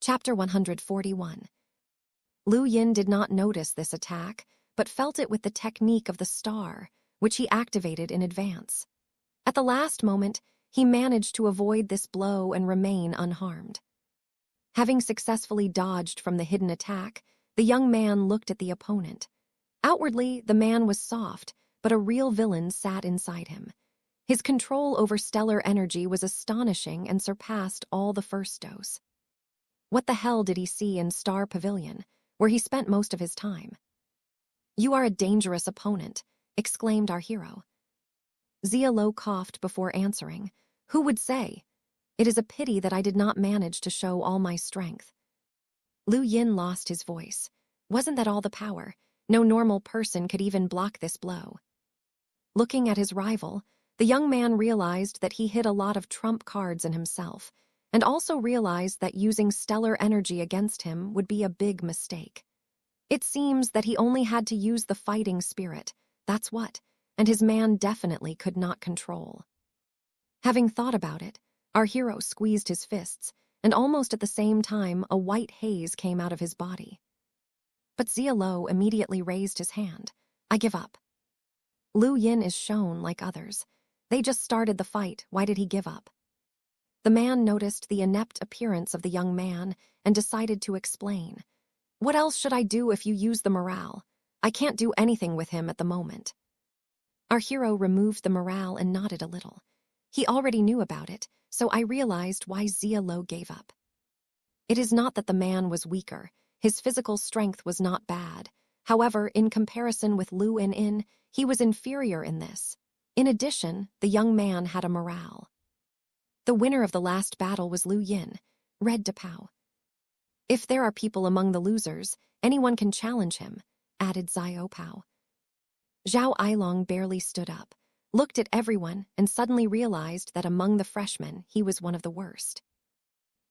Chapter 141. Lu Yin did not notice this attack, but felt it with the technique of the star, which he activated in advance. At the last moment, he managed to avoid this blow and remain unharmed. Having successfully dodged from the hidden attack, the young man looked at the opponent. Outwardly, the man was soft, but a real villain sat inside him. His control over stellar energy was astonishing and surpassed all the first dose. What the hell did he see in Star Pavilion, where he spent most of his time? "You are a dangerous opponent," exclaimed our hero. Xia Lo coughed before answering. "Who would say? It is a pity that I did not manage to show all my strength." Lu Yin lost his voice. Wasn't that all the power? No normal person could even block this blow. Looking at his rival, the young man realized that he hid a lot of trump cards in himself, and also realized that using stellar energy against him would be a big mistake. It seems that he only had to use the fighting spirit, that's what, and his man definitely could not control. Having thought about it, our hero squeezed his fists, and almost at the same time a white haze came out of his body. But Xia Lo immediately raised his hand. "I give up." Lu Yin is shown like others. They just started the fight, why did he give up? The man noticed the inept appearance of the young man and decided to explain. "What else should I do if you use the morale? I can't do anything with him at the moment." Our hero removed the morale and nodded a little. He already knew about it, so I realized why Xia Lo gave up. It is not that the man was weaker. His physical strength was not bad. However, in comparison with Lu In, he was inferior in this. In addition, the young man had a morale. The winner of the last battle was Lu Yin, Red Depao. "If there are people among the losers, anyone can challenge him," added Xiao Pao. Zhao Ailong barely stood up, looked at everyone, and suddenly realized that among the freshmen, he was one of the worst.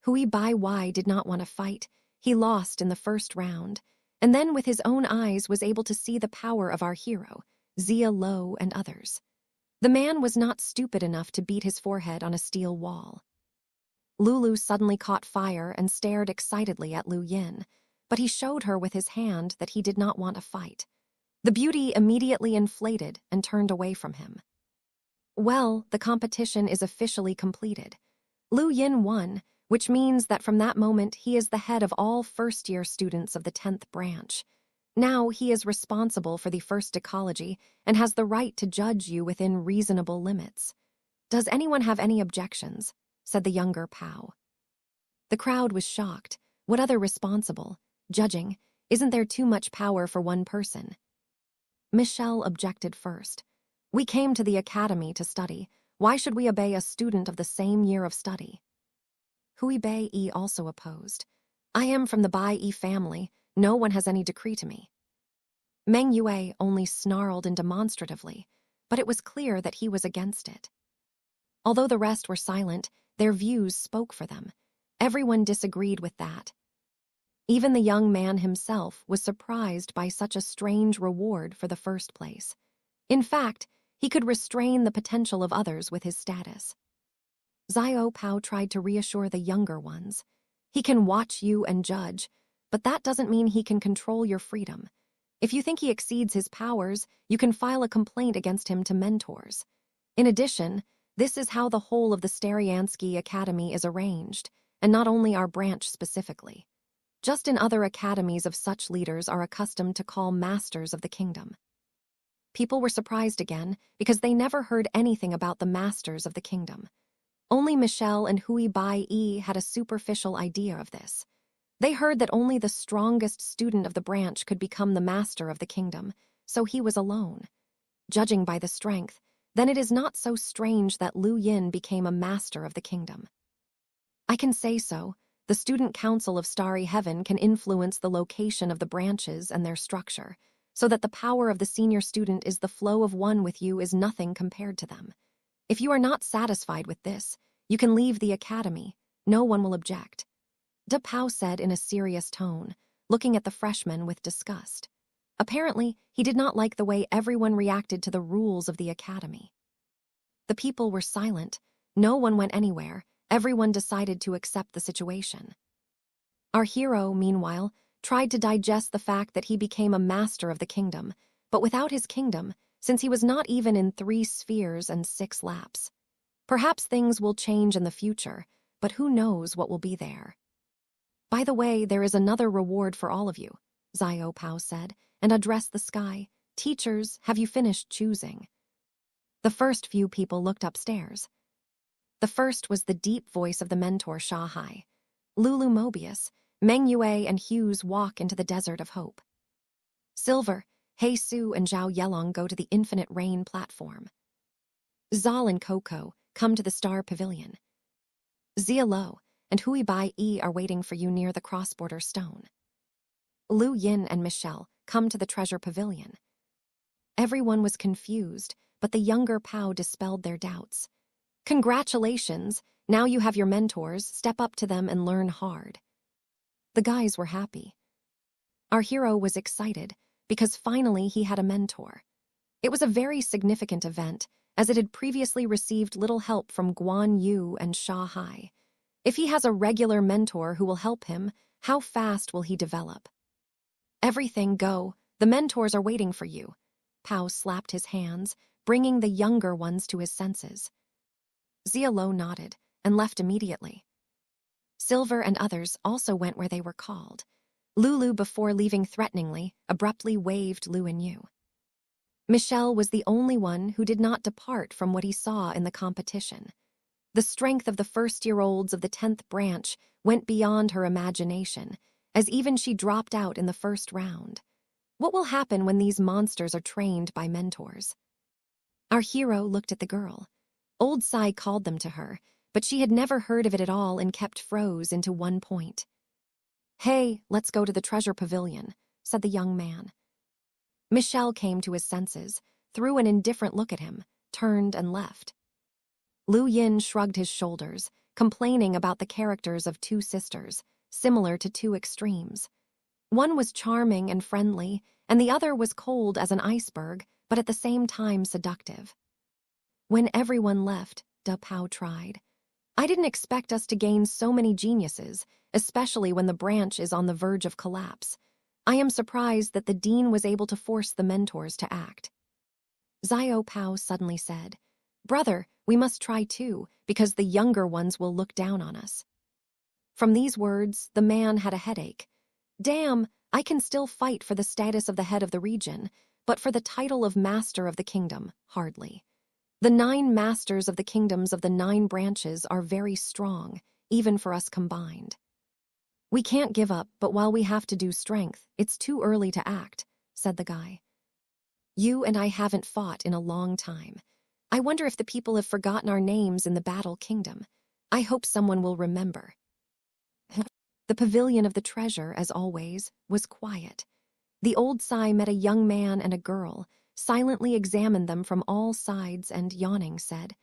Hui Bai did not want to fight. He lost in the first round, and then with his own eyes was able to see the power of our hero, Xia Lo and others. The man was not stupid enough to beat his forehead on a steel wall. Lulu suddenly caught fire and stared excitedly at Lu Yin, but he showed her with his hand that he did not want to fight. The beauty immediately inflated and turned away from him. Well, the competition is officially completed. Lu Yin won, which means that from that moment he is the head of all first-year students of the 10th branch. Now he is responsible for the first ecology and has the right to judge you within reasonable limits. "Does anyone have any objections?" said the younger Pao. The crowd was shocked. What other responsible? Judging? Isn't there too much power for one person? Michelle objected first. "We came to the academy to study. Why should we obey a student of the same year of study?" Hui Bai also opposed. "I am from the Bai family. No one has any decree to me." Meng Yue only snarled and demonstratively, but it was clear that he was against it. Although the rest were silent, their views spoke for them. Everyone disagreed with that. Even the young man himself was surprised by such a strange reward for the first place. In fact, he could restrain the potential of others with his status. Xiao Pao tried to reassure the younger ones. "He can watch you and judge, but that doesn't mean he can control your freedom. If you think he exceeds his powers, you can file a complaint against him to mentors. In addition, this is how the whole of the Staryansky Academy is arranged, and not only our branch specifically. Just in other academies of such leaders are accustomed to call masters of the kingdom." People were surprised again because they never heard anything about the masters of the kingdom. Only Michelle and Hui Bai had a superficial idea of this. They heard that only the strongest student of the branch could become the master of the kingdom, so he was alone. Judging by the strength, then it is not so strange that Lu Yin became a master of the kingdom. I can say so. The Student Council of Starry Heaven can influence the location of the branches and their structure, so that the power of the senior student is the flow of one with you is nothing compared to them. If you are not satisfied with this, you can leave the academy. No one will object. De Pao said in a serious tone, looking at the freshman with disgust. Apparently, he did not like the way everyone reacted to the rules of the academy. The people were silent. No one went anywhere. Everyone decided to accept the situation. Our hero, meanwhile, tried to digest the fact that he became a master of the kingdom, but without his kingdom, since he was not even in 3 spheres and 6 laps. Perhaps things will change in the future, but who knows what will be there. By the way, there is another reward for all of you, Xiao Pao said, and addressed the sky. Teachers, have you finished choosing? The first few people looked upstairs. The first was the deep voice of the mentor Sha Hai. Lulu Mobius, Meng Yue and Hughes walk into the desert of hope. Silver, Hei Su and Zhao Yelong go to the Infinite Rain platform. Zal and Coco come to the Star Pavilion. Zia Lo and Hui Bai Yi are waiting for you near the cross-border stone. Lu Yin and Michelle come to the Treasure Pavilion. Everyone was confused, but the younger Pao dispelled their doubts. Congratulations! Now you have your mentors, step up to them and learn hard. The guys were happy. Our hero was excited because finally he had a mentor. It was a very significant event, as it had previously received little help from Guan Yu and Sha Hai. If he has a regular mentor who will help him, how fast will he develop? Everything go, the mentors are waiting for you. Pao slapped his hands, bringing the younger ones to his senses. Zia Lo nodded and left immediately. Silver and others also went where they were called. Lulu, before leaving threateningly, abruptly waved Lu and Yu. Michelle was the only one who did not depart from what he saw in the competition. The strength of the first-year-olds of the 10th branch went beyond her imagination, as even she dropped out in the first round. What will happen when these monsters are trained by mentors? Our hero looked at the girl. Old Sai called them to her, but she had never heard of it at all and kept froze into one point. Hey, let's go to the Treasure Pavilion, said the young man. Michelle came to his senses, threw an indifferent look at him, turned and left. Lu Yin shrugged his shoulders, complaining about the characters of 2 sisters, similar to 2 extremes. One was charming and friendly, and the other was cold as an iceberg, but at the same time seductive. When everyone left, Da Pao tried. I didn't expect us to gain so many geniuses, especially when the branch is on the verge of collapse. I am surprised that the dean was able to force the mentors to act. Xiao Pao suddenly said, Brother, we must try too, because the younger ones will look down on us. From these words, the man had a headache. Damn, I can still fight for the status of the head of the region, but for the title of master of the kingdom, hardly. The 9 masters of the kingdoms of the 9 branches are very strong, even for us combined. We can't give up, but while we have to do strength, it's too early to act, said the guy. You and I haven't fought in a long time. I wonder if the people have forgotten our names in the Battle Kingdom. I hope someone will remember. The pavilion of the treasure, as always, was quiet. The old Sai met a young man and a girl, silently examined them from all sides and, yawning, said,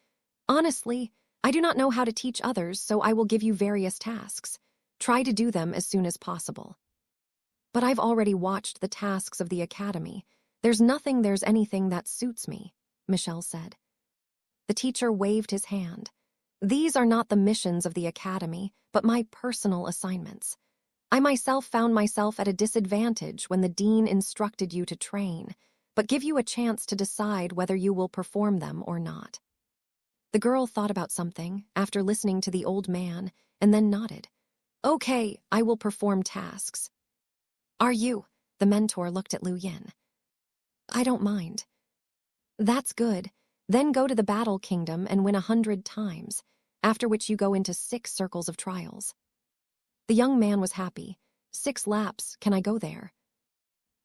Honestly, I do not know how to teach others, so I will give you various tasks. Try to do them as soon as possible. But I've already watched the tasks of the academy. There's anything that suits me, Michelle said. The teacher waved his hand. These are not the missions of the academy, but my personal assignments. I myself found myself at a disadvantage when the dean instructed you to train, but give you a chance to decide whether you will perform them or not. The girl thought about something after listening to the old man and then nodded. Okay, I will perform tasks. Are you? The mentor looked at Lu Yin. I don't mind. That's good. Then go to the Battle Kingdom and win 100 times, after which you go into 6 circles of trials. The young man was happy. 6 laps, can I go there?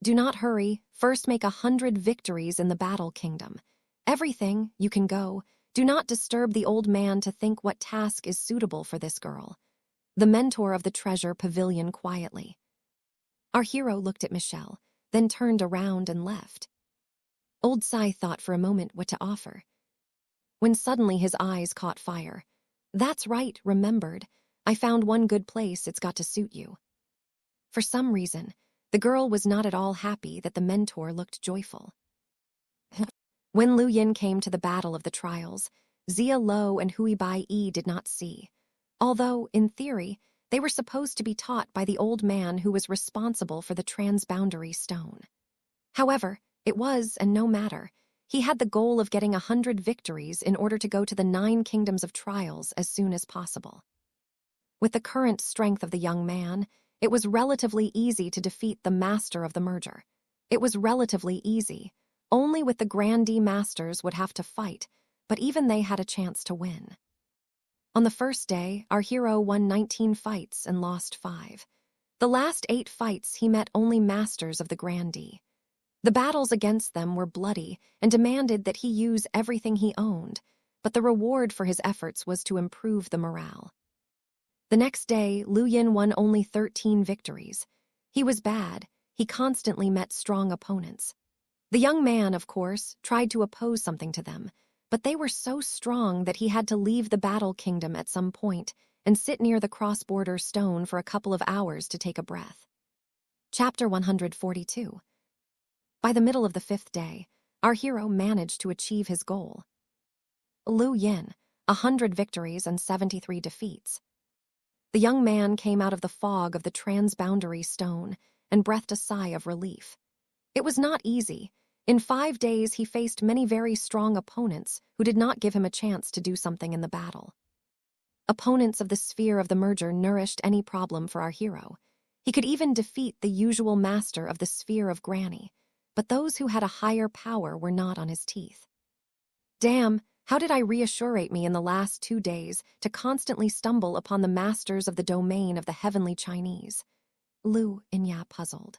Do not hurry, first make 100 victories in the Battle Kingdom. Everything, you can go. Do not disturb the old man to think what task is suitable for this girl. The mentor of the Treasure Pavilion quietly. Our hero looked at Michelle, then turned around and left. Old Sai thought for a moment what to offer, when suddenly his eyes caught fire. That's right, remembered. I found one good place, it's got to suit you. For some reason, the girl was not at all happy that the mentor looked joyful. When Lu Yin came to the Battle of the Trials, Zia Lo and Hui Bai Yi did not see. Although, in theory, They were supposed to be taught by the old man who was responsible for the transboundary stone. However, it was, and no matter, he had the goal of getting 100 victories in order to go to the 9 kingdoms of trials as soon as possible. With the current strength of the young man, it was relatively easy to defeat the master of the merger. It was relatively easy. Only with the Grandee Masters would have to fight, but even they had a chance to win. On the first day, our hero won 19 fights and lost 5. The last 8 fights he met only masters of the Grandee. The battles against them were bloody and demanded that he use everything he owned, but the reward for his efforts was to improve the morale. The next day, Lu Yin won only 13 victories. He was bad. He constantly met strong opponents. The young man, of course, tried to oppose something to them, but they were so strong that he had to leave the battle kingdom at some point and sit near the cross-border stone for a couple of hours to take a breath. Chapter 142. By the middle of the 5th day, our hero managed to achieve his goal. Lu Yin, 100 victories and 73 defeats. The young man came out of the fog of the transboundary stone and breathed a sigh of relief. It was not easy. In 5 days, he faced many very strong opponents who did not give him a chance to do something in the battle. Opponents of the sphere of the merger nourished any problem for our hero. He could even defeat the usual master of the sphere of Granny, but those who had a higher power were not on his teeth. Damn, how did I reassurate me in the last 2 days to constantly stumble upon the masters of the domain of the heavenly Chinese? Lu Inya puzzled.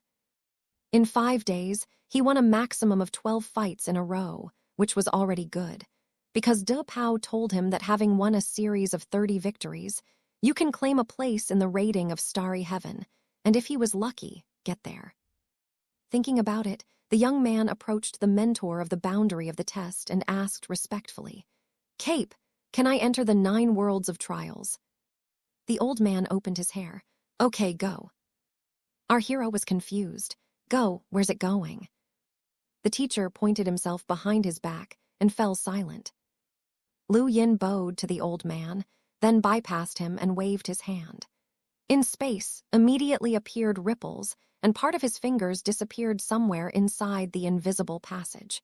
In 5 days, he won a maximum of 12 fights in a row, which was already good, because De Pao told him that having won a series of 30 victories, you can claim a place in the rating of Starry Heaven, and if he was lucky, get there. Thinking about it, the young man approached the mentor of the boundary of the test and asked respectfully, "Cape, can I enter the 9 worlds of trials?" The old man opened his hair. "Okay, go." Our hero was confused. "Go, where's it going?" The teacher pointed himself behind his back and fell silent. Lu Yin bowed to the old man, then bypassed him and waved his hand. In space, immediately appeared ripples, and part of his fingers disappeared somewhere inside the invisible passage.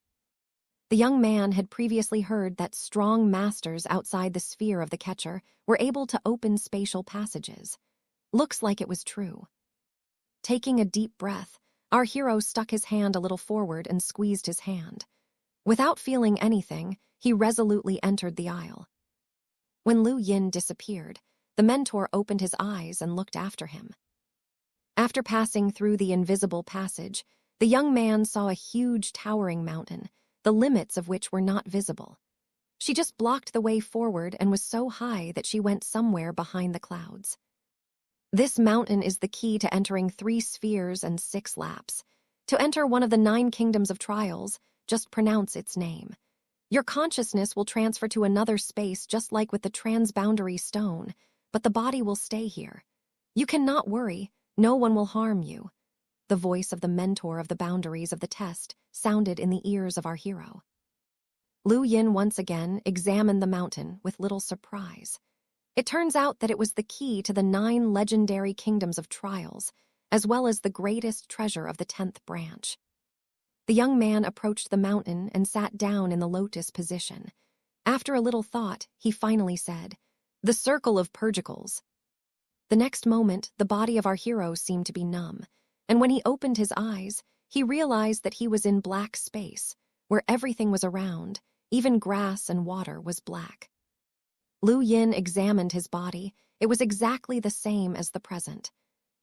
The young man had previously heard that strong masters outside the sphere of the catcher were able to open spatial passages. Looks like it was true. Taking a deep breath, our hero stuck his hand a little forward and squeezed his hand. Without feeling anything, he resolutely entered the aisle. When Lu Yin disappeared, the mentor opened his eyes and looked after him. After passing through the invisible passage, the young man saw a huge towering mountain, the limits of which were not visible. She just blocked the way forward and was so high that she went somewhere behind the clouds. This mountain is the key to entering 3 spheres and 6 laps. To enter one of the 9 kingdoms of trials, just pronounce its name. Your consciousness will transfer to another space just like with the transboundary stone, but the body will stay here. You cannot worry, no one will harm you. The voice of the mentor of the boundaries of the test sounded in the ears of our hero. Lu Yin once again examined the mountain with little surprise. It turns out that it was the key to the 9 legendary kingdoms of trials, as well as the greatest treasure of the 10th branch. The young man approached the mountain and sat down in the lotus position. After a little thought, he finally said, "The Circle of Purgicles." The next moment, the body of our hero seemed to be numb, and when he opened his eyes, he realized that he was in black space, where everything was around, even grass and water was black. Lu Yin examined his body. It was exactly the same as the present.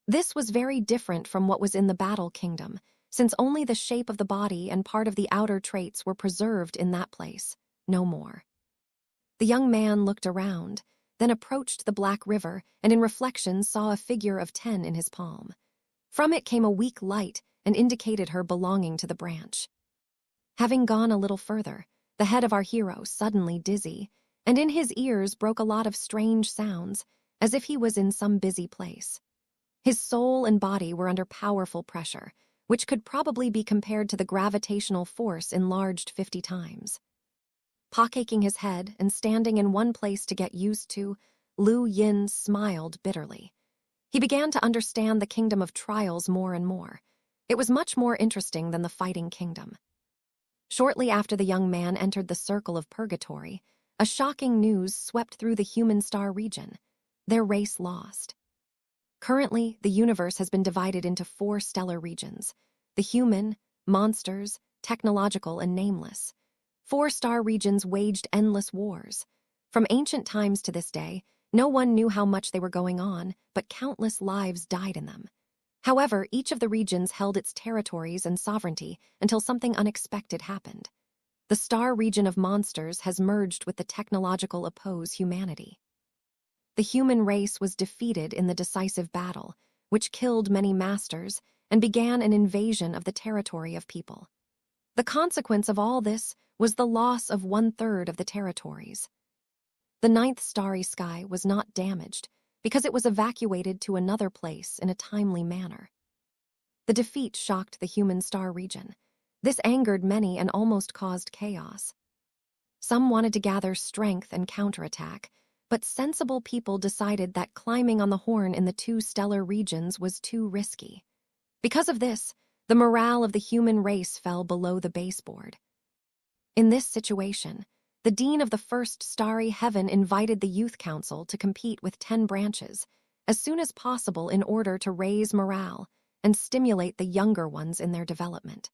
This was very different from what was in the Battle Kingdom, since only the shape of the body and part of the outer traits were preserved in that place, no more. The young man looked around, then approached the Black River and in reflection saw a figure of 10 in his palm. From it came a weak light and indicated her belonging to the branch. Having gone a little further, the head of our hero suddenly dizzy, and in his ears broke a lot of strange sounds, as if he was in some busy place. His soul and body were under powerful pressure, which could probably be compared to the gravitational force enlarged 50 times. Pockaking his head and standing in one place to get used to, Lu Yin smiled bitterly. He began to understand the kingdom of trials more and more. It was much more interesting than the fighting kingdom. Shortly after the young man entered the circle of purgatory, a shocking news swept through the human star region. Their race lost. Currently, the universe has been divided into 4 stellar regions: the human, monsters, technological, and nameless. 4 star regions waged endless wars. From ancient times to this day, no one knew how much they were going on, but countless lives died in them. However, each of the regions held its territories and sovereignty until something unexpected happened. The star region of monsters has merged with the technological oppose humanity. The human race was defeated in the decisive battle, which killed many masters and began an invasion of the territory of people. The consequence of all this was the loss of 1/3 of the territories. The 9th starry sky was not damaged because it was evacuated to another place in a timely manner. The defeat shocked the human star region. This angered many and almost caused chaos. Some wanted to gather strength and counterattack, but sensible people decided that climbing on the horn in the 2 stellar regions was too risky. Because of this, the morale of the human race fell below the baseboard. In this situation, the dean of the 1st starry heaven invited the youth council to compete with 10 branches as soon as possible in order to raise morale and stimulate the younger ones in their development.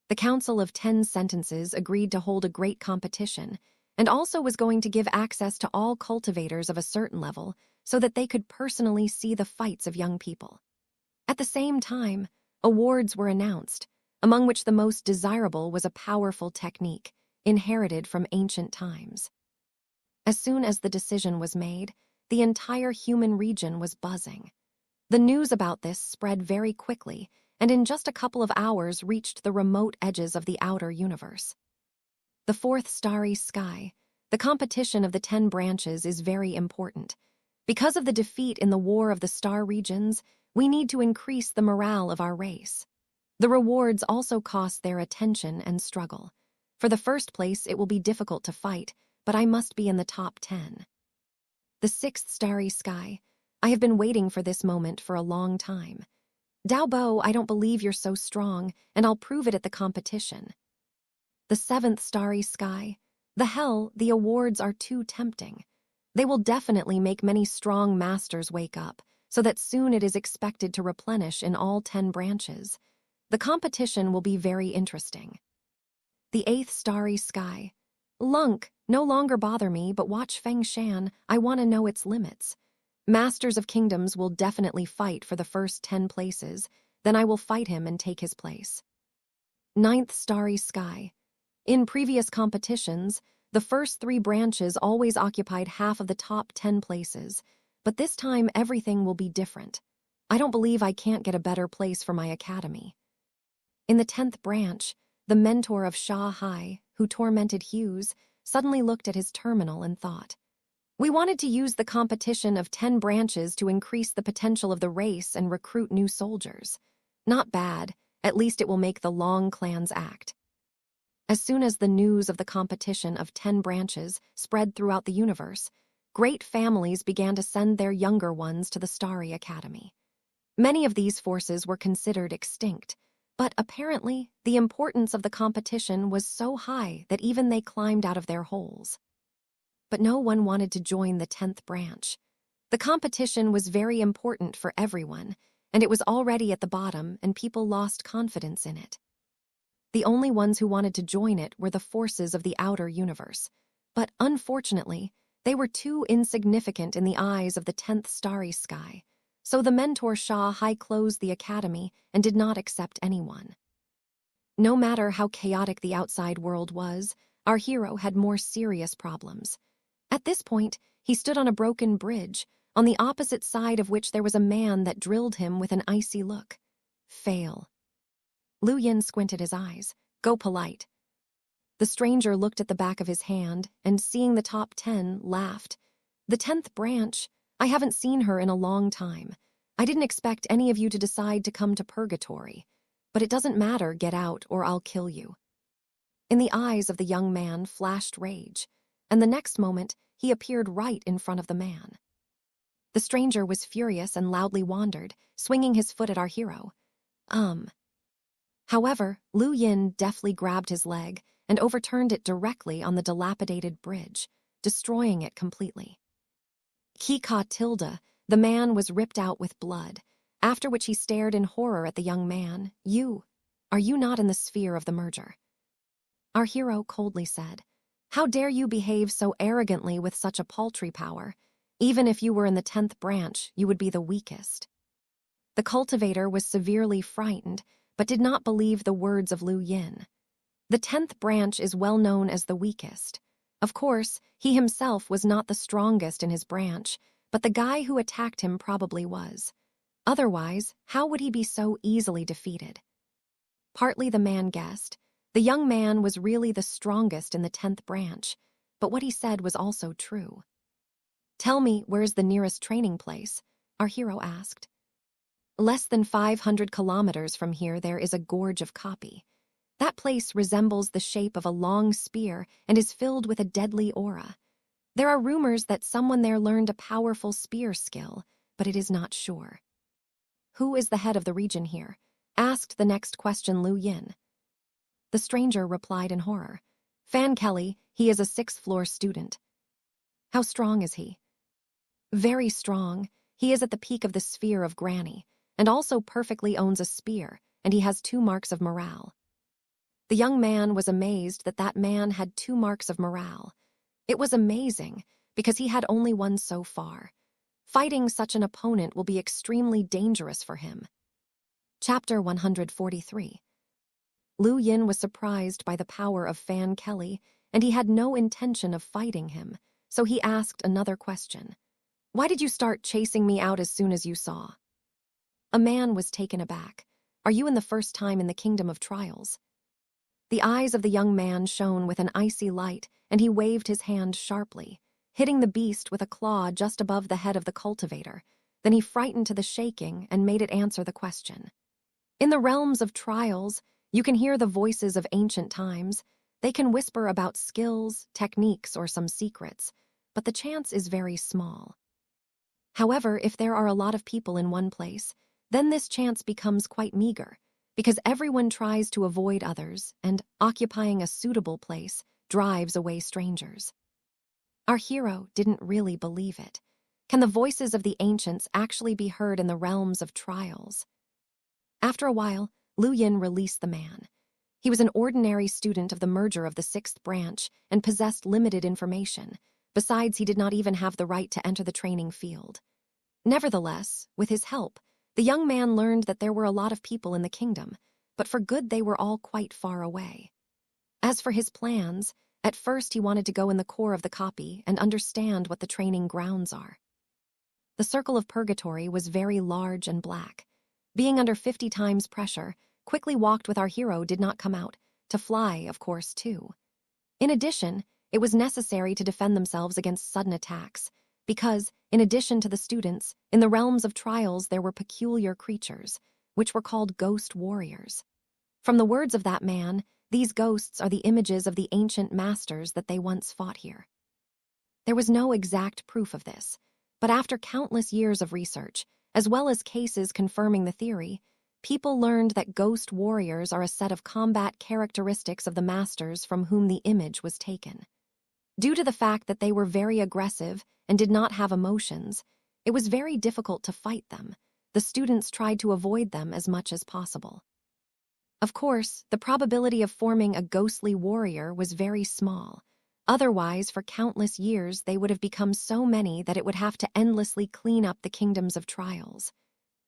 The Council of 10 Sentences agreed to hold a great competition and also was going to give access to all cultivators of a certain level so that they could personally see the fights of young people. At the same time, awards were announced, among which the most desirable was a powerful technique inherited from ancient times. As soon as the decision was made, the entire human region was buzzing. The news about this spread very quickly, and in just a couple of hours reached the remote edges of the outer universe. The 4th starry sky, the competition of the 10 branches, is very important. Because of the defeat in the War of the Star Regions, we need to increase the morale of our race. The rewards also cost their attention and struggle. For the first place, it will be difficult to fight, but I must be in the top 10. The 6th starry sky. I have been waiting for this moment for a long time. Dao Bo, I don't believe you're so strong, and I'll prove it at the competition. The 7th starry sky. The hell, the awards are too tempting. They will definitely make many strong masters wake up, so that soon it is expected to replenish in all 10 branches. The competition will be very interesting. The 8th starry sky. Lunk, no longer bother me, but watch Feng Shan, I want to know its limits. Masters of Kingdoms will definitely fight for the first 10 places, then I will fight him and take his place. 9th starry sky. In previous competitions, the first 3 branches always occupied half of the top 10 places, but this time everything will be different. I don't believe I can't get a better place for my academy. In the 10th branch, the mentor of Sha Hai, who tormented Hughes, suddenly looked at his terminal and thought, "We wanted to use the competition of 10 branches to increase the potential of the race and recruit new soldiers. Not bad, at least it will make the Long clans act." As soon as the news of the competition of 10 branches spread throughout the universe, great families began to send their younger ones to the Starry Academy. Many of these forces were considered extinct, but apparently the importance of the competition was so high that even they climbed out of their holes. But no one wanted to join the 10th branch. The competition was very important for everyone, and it was already at the bottom, and people lost confidence in it. The only ones who wanted to join it were the forces of the outer universe, but unfortunately, they were too insignificant in the eyes of the 10th starry sky, so the mentor Sha Hai closed the academy and did not accept anyone. No matter how chaotic the outside world was, our hero had more serious problems. At this point, he stood on a broken bridge, on the opposite side of which there was a man that drilled him with an icy look. Fail. Lu Yin squinted his eyes. Go polite. The stranger looked at the back of his hand and, seeing the top 10, laughed. The 10th branch? I haven't seen her in a long time. I didn't expect any of you to decide to come to purgatory. But it doesn't matter, get out or I'll kill you. In the eyes of the young man flashed rage, and the next moment he appeared right in front of the man. The stranger was furious and loudly wondered, swinging his foot at our hero. However, Lu Yin deftly grabbed his leg and overturned it directly on the dilapidated bridge, destroying it completely. Kika Tilda, the man was ripped out with blood, after which he stared in horror at the young man. Are you not in the sphere of the merger? Our hero coldly said, How dare you behave so arrogantly with such a paltry power? Even if you were in the 10th branch, you would be the weakest. The cultivator was severely frightened, but did not believe the words of Lu Yin. The 10th branch is well known as the weakest. Of course, he himself was not the strongest in his branch, but the guy who attacked him probably was. Otherwise, how would he be so easily defeated? Partly the man guessed. The young man was really the strongest in the 10th branch, but what he said was also true. Tell me, where's the nearest training place? Our hero asked. Less than 500 kilometers from here there is a gorge of Copy. That place resembles the shape of a long spear and is filled with a deadly aura. There are rumors that someone there learned a powerful spear skill, but it is not sure. Who is the head of the region here? Asked the next question Lu Yin. The stranger replied in horror. Fan Kelly, he is a 6th-floor student. How strong is he? Very strong. He is at the peak of the sphere of Granny, and also perfectly owns a spear, and he has 2 marks of morale. The young man was amazed that that man had 2 marks of morale. It was amazing, because he had only 1 so far. Fighting such an opponent will be extremely dangerous for him. Chapter 143. Lu Yin was surprised by the power of Fan Kelly, and he had no intention of fighting him, so he asked another question. Why did you start chasing me out as soon as you saw? A man was taken aback. Are you in the first time in the Kingdom of Trials? The eyes of the young man shone with an icy light, and he waved his hand sharply, hitting the beast with a claw just above the head of the cultivator. Then he frightened to the shaking and made it answer the question. In the realms of trials, you can hear the voices of ancient times. They can whisper about skills, techniques, or some secrets, but the chance is very small. However, if there are a lot of people in one place, then this chance becomes quite meager, because everyone tries to avoid others, and occupying a suitable place drives away strangers. Our hero didn't really believe it. Can the voices of the ancients actually be heard in the realms of trials? After a while, Lu Yin released the man. He was an ordinary student of the merger of the 6th branch and possessed limited information. Besides, he did not even have the right to enter the training field. Nevertheless, with his help, the young man learned that there were a lot of people in the kingdom, but for good they were all quite far away. As for his plans, at first he wanted to go in the core of the Copy and understand what the training grounds are. The circle of purgatory was very large and black. Being under 50 times pressure, Quickly Walked with our hero did not come out, to fly, of course, too. In addition, it was necessary to defend themselves against sudden attacks, because, in addition to the students, in the realms of trials there were peculiar creatures, which were called ghost warriors. From the words of that man, these ghosts are the images of the ancient masters that they once fought here. There was no exact proof of this, but after countless years of research, as well as cases confirming the theory, people learned that ghost warriors are a set of combat characteristics of the masters from whom the image was taken. Due to the fact that they were very aggressive and did not have emotions, it was very difficult to fight them. The students tried to avoid them as much as possible. Of course, the probability of forming a ghostly warrior was very small. Otherwise, for countless years, they would have become so many that it would have to endlessly clean up the kingdoms of trials.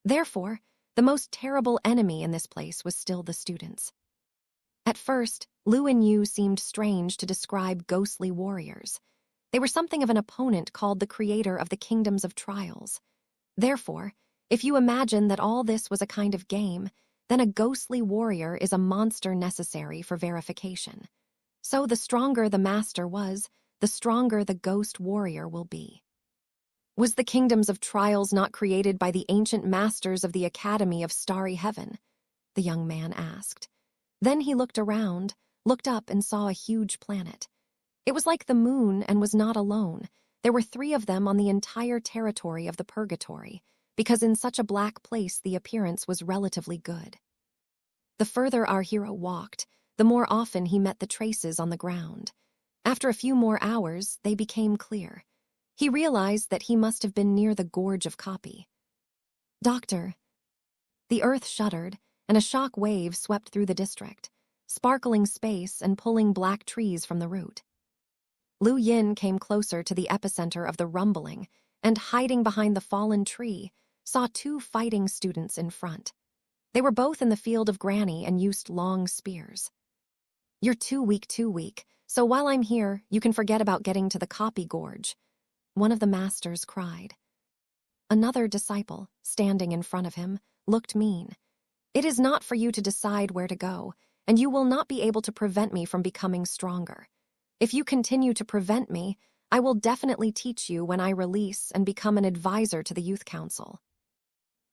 Therefore, the most terrible enemy in this place was still the students. At first, Lu and Yu seemed strange to describe ghostly warriors. They were something of an opponent called the creator of the kingdoms of trials. Therefore, if you imagine that all this was a kind of game, then a ghostly warrior is a monster necessary for verification. So the stronger the master was, the stronger the ghost warrior will be. Was the kingdoms of trials not created by the ancient masters of the Academy of Starry Heaven? The young man asked. Then he looked around, looked up and saw a huge planet. It was like the moon and was not alone. There were 3 of them on the entire territory of the purgatory, because in such a black place the appearance was relatively good. The further our hero walked, the more often he met the traces on the ground. After a few more hours, they became clear. He realized that he must have been near the Gorge of Copy. "Doctor." The earth shuddered, and a shock wave swept through the district, sparkling space and pulling black trees from the root. Lu Yin came closer to the epicenter of the rumbling and, hiding behind the fallen tree, saw 2 fighting students in front. They were both in the field of Granny and used long spears. "You're too weak, so while I'm here, you can forget about getting to the Copy Gorge," one of the masters cried. Another disciple, standing in front of him, looked mean. "It is not for you to decide where to go, and you will not be able to prevent me from becoming stronger. If you continue to prevent me, I will definitely teach you when I release and become an advisor to the youth council.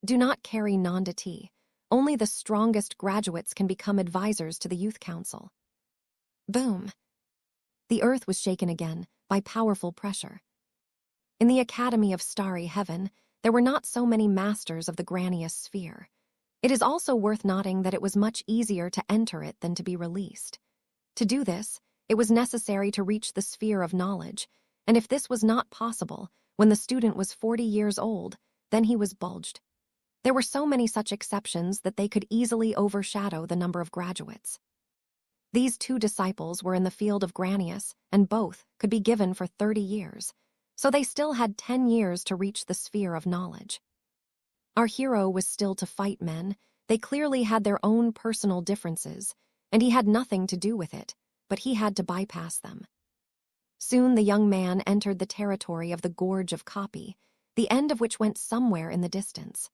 Do not carry non-tea. Only the strongest graduates can become advisors to the youth council." Boom. The earth was shaken again by powerful pressure. In the Academy of Starry Heaven, there were not so many masters of the Granius sphere. It is also worth noting that it was much easier to enter it than to be released. To do this, it was necessary to reach the sphere of knowledge, and if this was not possible when the student was 40 years old, then he was bulged. There were so many such exceptions that they could easily overshadow the number of graduates. These 2 disciples were in the field of Granius, and both could be given for 30 years, so they still had 10 years to reach the sphere of knowledge. Our hero was still to fight men. They clearly had their own personal differences, and he had nothing to do with it, but he had to bypass them. Soon the young man entered the territory of the Gorge of Copy, the end of which went somewhere in the distance.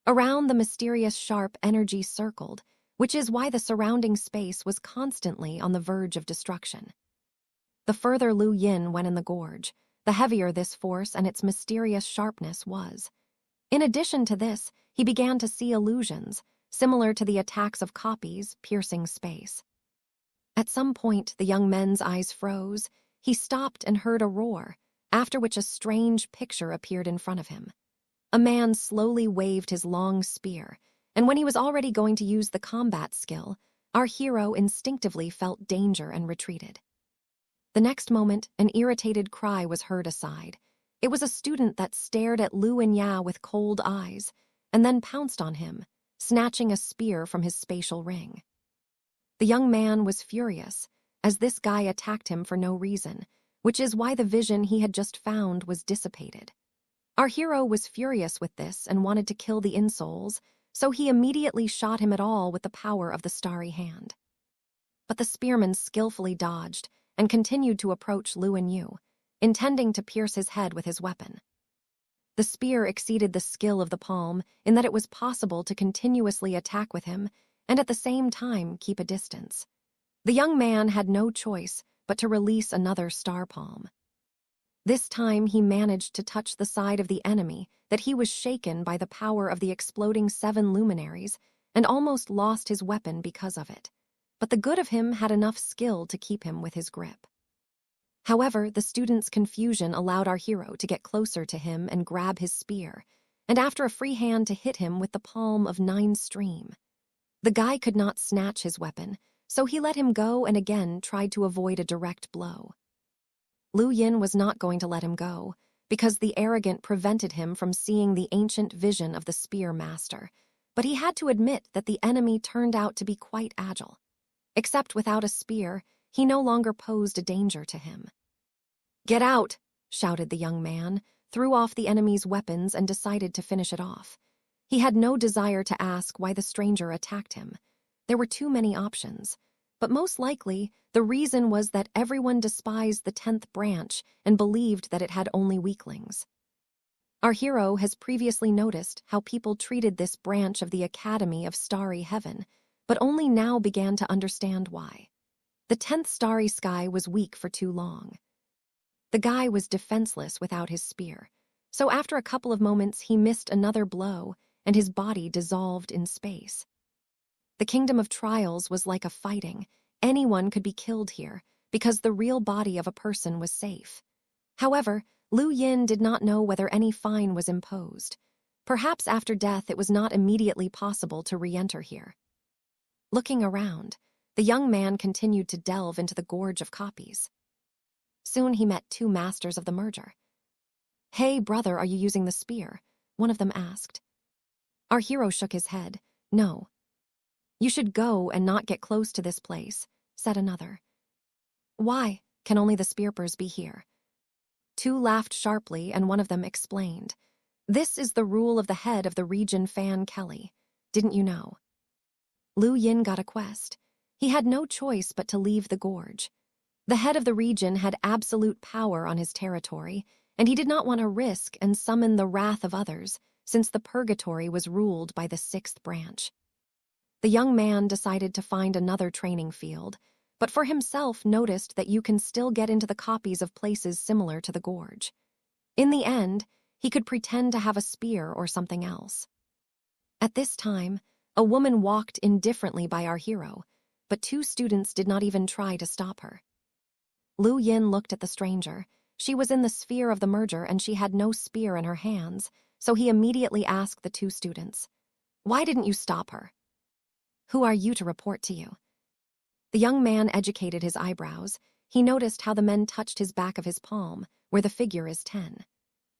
Around the mysterious sharp energy circled, which is why the surrounding space was constantly on the verge of destruction. The further Lu Yin went in the gorge, the heavier this force and its mysterious sharpness was. In addition to this, he began to see illusions, similar to the attacks of copies piercing space. At some point, the young man's eyes froze. He stopped and heard a roar, after which a strange picture appeared in front of him. A man slowly waved his long spear, and when he was already going to use the combat skill, our hero instinctively felt danger and retreated. The next moment, an irritated cry was heard aside. It was a student that stared at Lu Yinya with cold eyes, and then pounced on him, snatching a spear from his spatial ring. The young man was furious, as this guy attacked him for no reason, which is why the vision he had just found was dissipated. Our hero was furious with this and wanted to kill the insouls, so he immediately shot him at all with the power of the starry hand. But the spearman skillfully dodged and continued to approach Lu Yu, intending to pierce his head with his weapon. The spear exceeded the skill of the palm in that it was possible to continuously attack with him and at the same time keep a distance. The young man had no choice but to release another star palm. This time he managed to touch the side of the enemy that he was shaken by the power of the exploding 7 luminaries and almost lost his weapon because of it. But the good of him had enough skill to keep him with his grip. However, the student's confusion allowed our hero to get closer to him and grab his spear, and after a free hand to hit him with the palm of 9 stream. The guy could not snatch his weapon, so he let him go and again tried to avoid a direct blow. Lu Yin was not going to let him go, because the arrogant prevented him from seeing the ancient vision of the spear master, but he had to admit that the enemy turned out to be quite agile. Except without a spear, he no longer posed a danger to him. "Get out!" shouted the young man, threw off the enemy's weapons and decided to finish it off. He had no desire to ask why the stranger attacked him. There were too many options, but most likely the reason was that everyone despised the 10th branch and believed that it had only weaklings. Our hero has previously noticed how people treated this branch of the Academy of Starry Heaven, but only now began to understand why. The 10th starry sky was weak for too long. The guy was defenseless without his spear, so after a couple of moments he missed another blow and his body dissolved in space. The Kingdom of Trials was like a fighting. Anyone could be killed here because the real body of a person was safe. However, Lu Yin did not know whether any fine was imposed. Perhaps after death it was not immediately possible to re-enter here. Looking around, the young man continued to delve into the gorge of copies. Soon he met two masters of the merger. "Hey, brother, are you using the spear?" one of them asked. Our hero shook his head. "No." "You should go and not get close to this place," said another. "Why? Can only the spearpers be here?" Two laughed sharply, and one of them explained. "This is the rule of the head of the region, Fan Kelly. Didn't you know?" Lu Yin got a quest. He had no choice but to leave the gorge. The head of the region had absolute power on his territory, and he did not want to risk and summon the wrath of others, since the purgatory was ruled by the sixth branch. The young man decided to find another training field, but for himself noticed that you can still get into the copies of places similar to the gorge. In the end, he could pretend to have a spear or something else. At this time, a woman walked indifferently by our hero, but two students did not even try to stop her. Lu Yin looked at the stranger. She was in the sphere of the merger and she had no spear in her hands, so he immediately asked the two students, "Why didn't you stop her?" "Who are you to report to you?" The young man educated his eyebrows. He noticed how the men touched his back of his palm, where the figure is 10.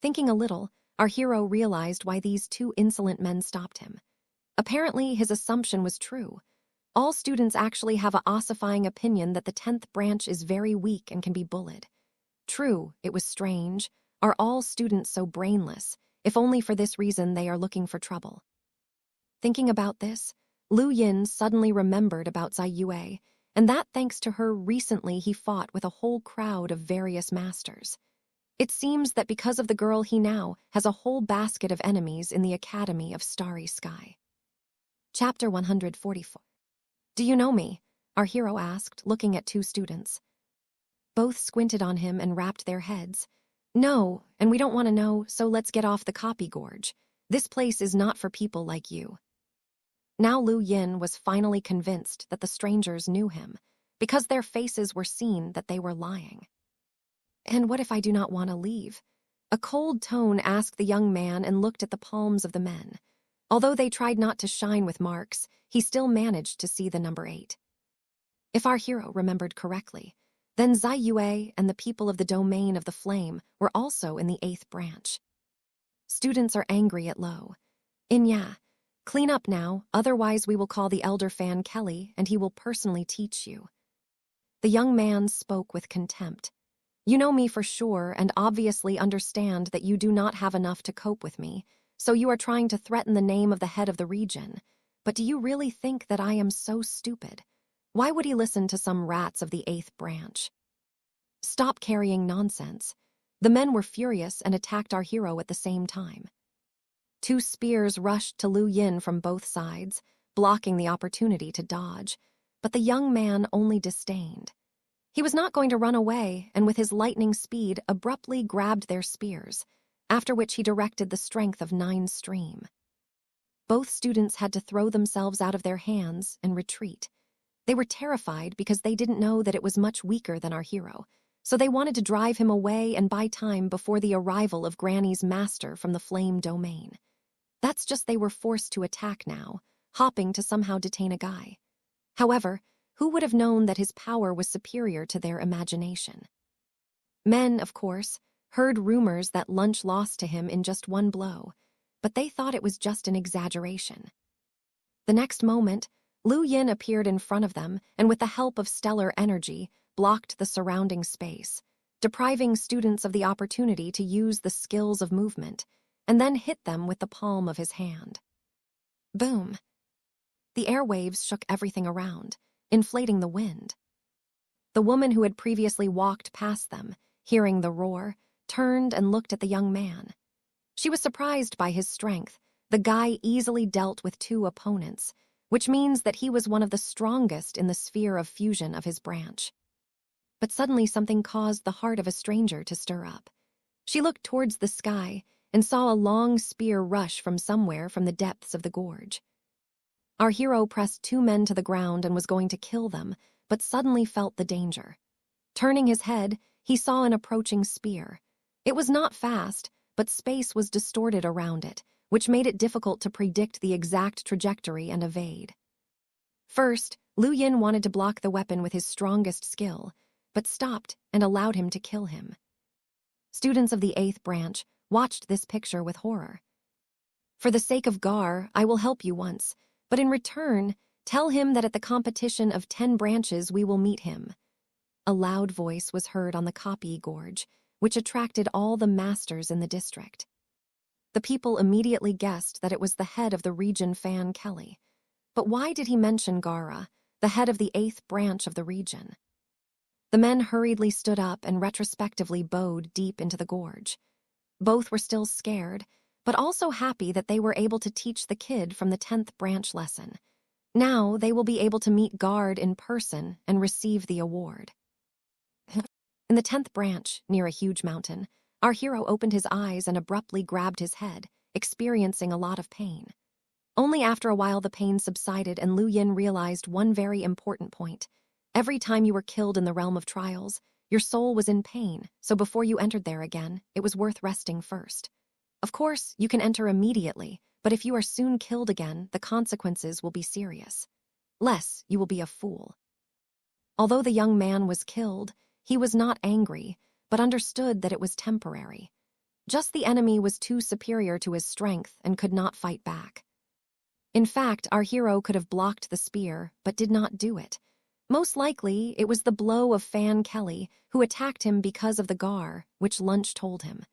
Thinking a little, our hero realized why these two insolent men stopped him. Apparently, his assumption was true. All students actually have a ossifying opinion that the 10th branch is very weak and can be bullied. True, it was strange. Are all students so brainless? If only for this reason they are looking for trouble. Thinking about this, Lu Yin suddenly remembered about Zai Yue, and that thanks to her recently he fought with a whole crowd of various masters. It seems that because of the girl he now has a whole basket of enemies in the Academy of Starry Sky. Chapter 144. "Do you know me?" our hero asked, looking at two students. Both squinted on him and wrapped their heads. "No, and we don't want to know, so let's get off the copy gorge. This place is not for people like you." Now Lu Yin was finally convinced that the strangers knew him, because their faces were seen that they were lying. "And what if I do not want to leave?" A cold tone asked the young man and looked at the palms of the men. Although they tried not to shine with marks, he still managed to see the number 8. If our hero remembered correctly, then Zai Yue and the people of the domain of the flame were also in the 8th branch. Students are angry at Lo. "Inya, clean up now, otherwise we will call the elder Fan Kelly and he will personally teach you." The young man spoke with contempt. "You know me for sure and obviously understand that you do not have enough to cope with me, so you are trying to threaten the name of the head of the region. But do you really think that I am so stupid? Why would he listen to some rats of the 8th branch?" "Stop carrying nonsense." The men were furious and attacked our hero at the same time. Two spears rushed to Lu Yin from both sides, blocking the opportunity to dodge, but the young man only disdained. He was not going to run away, and with his lightning speed abruptly grabbed their spears, after which he directed the strength of 9 stream. Both students had to throw themselves out of their hands and retreat. They were terrified because they didn't know that it was much weaker than our hero, so they wanted to drive him away and buy time before the arrival of Granny's master from the flame domain. That's just they were forced to attack now, hopping to somehow detain a guy. However, who would have known that his power was superior to their imagination? Men, of course, heard rumors that Lunch lost to him in just one blow, but they thought it was just an exaggeration. The next moment, Lu Yin appeared in front of them and with the help of stellar energy, blocked the surrounding space, depriving students of the opportunity to use the skills of movement, and then hit them with the palm of his hand. Boom! The airwaves shook everything around, inflating the wind. The woman who had previously walked past them, hearing the roar, turned and looked at the young man. She was surprised by his strength. The guy easily dealt with 2 opponents, which means that he was one of the strongest in the sphere of fusion of his branch. But suddenly something caused the heart of a stranger to stir up. She looked towards the sky and saw a long spear rush from somewhere from the depths of the gorge. Our hero pressed 2 men to the ground and was going to kill them, but suddenly felt the danger. Turning his head, he saw an approaching spear. It was not fast, but space was distorted around it, which made it difficult to predict the exact trajectory and evade. First, Lu Yin wanted to block the weapon with his strongest skill, but stopped and allowed him to kill him. Students of the 8th branch watched this picture with horror. For the sake of Gar, I will help you once, but in return, tell him that at the competition of 10 branches we will meet him. A loud voice was heard on the Copy Gorge, which attracted all the masters in the district. The people immediately guessed that it was the head of the region, Fan Kelly. But why did he mention Gara, the head of the 8th branch of the region? The men hurriedly stood up and retrospectively bowed deep into the gorge. Both were still scared, but also happy that they were able to teach the kid from the 10th branch lesson. Now they will be able to meet Gard in person and receive the award. In the 10th branch, near a huge mountain, our hero opened his eyes and abruptly grabbed his head, experiencing a lot of pain. Only after a while the pain subsided and Lu Yin realized one very important point. Every time you were killed in the realm of trials, your soul was in pain, so before you entered there again, it was worth resting first. Of course, you can enter immediately, but if you are soon killed again, the consequences will be serious. Less, you will be a fool. Although the young man was killed, he was not angry, but understood that it was temporary. Just the enemy was too superior to his strength and could not fight back. In fact, our hero could have blocked the spear, but did not do it. Most likely, it was the blow of Fan Kelly, who attacked him because of the Gar, which Lunch told him.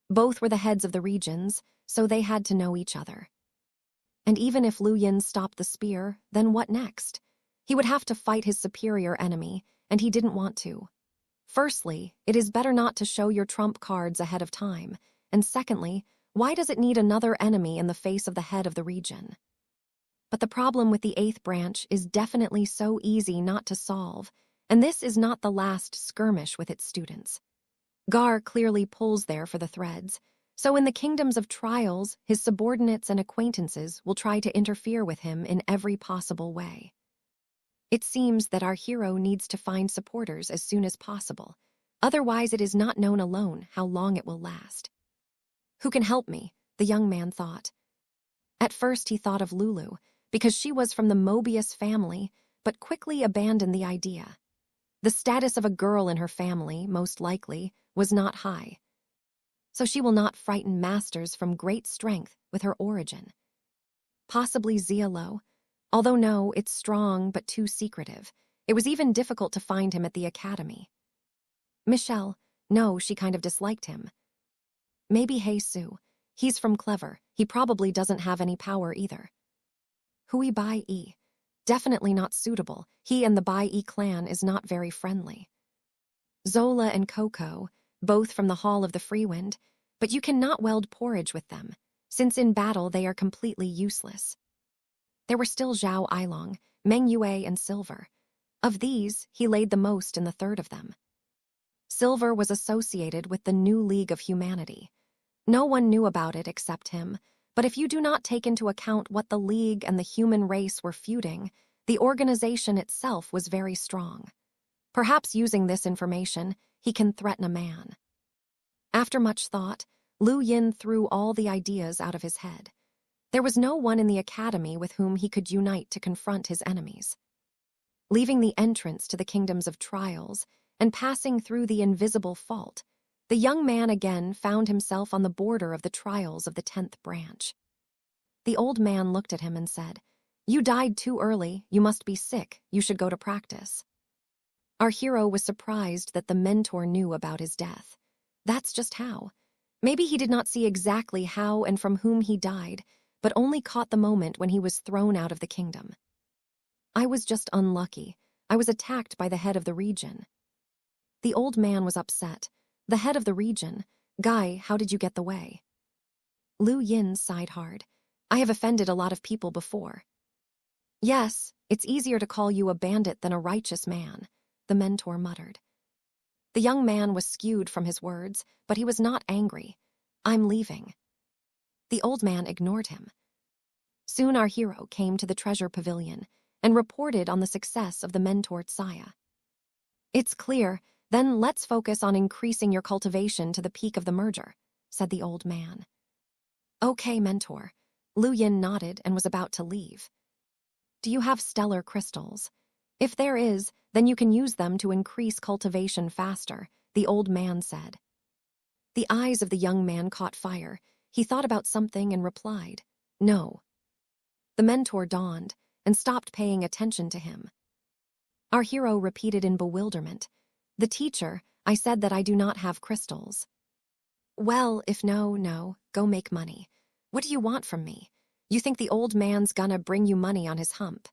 Both were the heads of the regions, so they had to know each other. And even if Lu Yin stopped the spear, then what next? He would have to fight his superior enemy, and he didn't want to. Firstly, it is better not to show your trump cards ahead of time, and secondly, why does it need another enemy in the face of the head of the region? But the problem with the 8th branch is definitely so easy not to solve, and this is not the last skirmish with its students. Gar clearly pulls there for the threads, so in the kingdoms of trials, his subordinates and acquaintances will try to interfere with him in every possible way. It seems that our hero needs to find supporters as soon as possible, otherwise it is not known alone how long it will last. Who can help me? The young man thought. At first he thought of Lulu, because she was from the Mobius family, but quickly abandoned the idea. The status of a girl in her family, most likely, was not high. So she will not frighten masters from great strength with her origin. Possibly Zialo, although no, it's strong but too secretive. It was even difficult to find him at the academy. Michelle, no, she kind of disliked him. Maybe Heisu. He's from Clever. He probably doesn't have any power either. Hui Bai Yi. Definitely not suitable. He and the Bai Yi clan is not very friendly. Zola and Coco, both from the Hall of the Freewind, but you cannot weld porridge with them, since in battle they are completely useless. There were still Zhao Ailong, Meng Yue, and Silver. Of these, he laid the most in the third of them. Silver was associated with the New League of Humanity. No one knew about it except him, but if you do not take into account what the League and the human race were feuding, the organization itself was very strong. Perhaps using this information, he can threaten a man. After much thought, Lu Yin threw all the ideas out of his head. There was no one in the academy with whom he could unite to confront his enemies. Leaving the entrance to the kingdoms of trials and passing through the invisible fault, the young man again found himself on the border of the trials of the 10th branch. The old man looked at him and said, "You died too early, you must be sick, you should go to practice." Our hero was surprised that the mentor knew about his death. That's just how. Maybe he did not see exactly how and from whom he died, but only caught the moment when he was thrown out of the kingdom. I was just unlucky. I was attacked by the head of the region. The old man was upset. The head of the region. Guy, how did you get the way? Lu Yin sighed hard. I have offended a lot of people before. Yes, it's easier to call you a bandit than a righteous man, the mentor muttered. The young man was skewed from his words, but he was not angry. I'm leaving. The old man ignored him. Soon our hero came to the treasure pavilion and reported on the success of the mentor Tsaya. It's clear Then let's focus on increasing your cultivation to the peak of the merger, said the old man. Okay, mentor. Lu Yin nodded and was about to leave. Do you have stellar crystals? If there is, then you can use them to increase cultivation faster, the old man said. The eyes of the young man caught fire. He thought about something and replied, No. The mentor dawned and stopped paying attention to him. Our hero repeated in bewilderment, The teacher, I said that I do not have crystals. Well, if no, go make money. What do you want from me? You think the old man's gonna bring you money on his hump?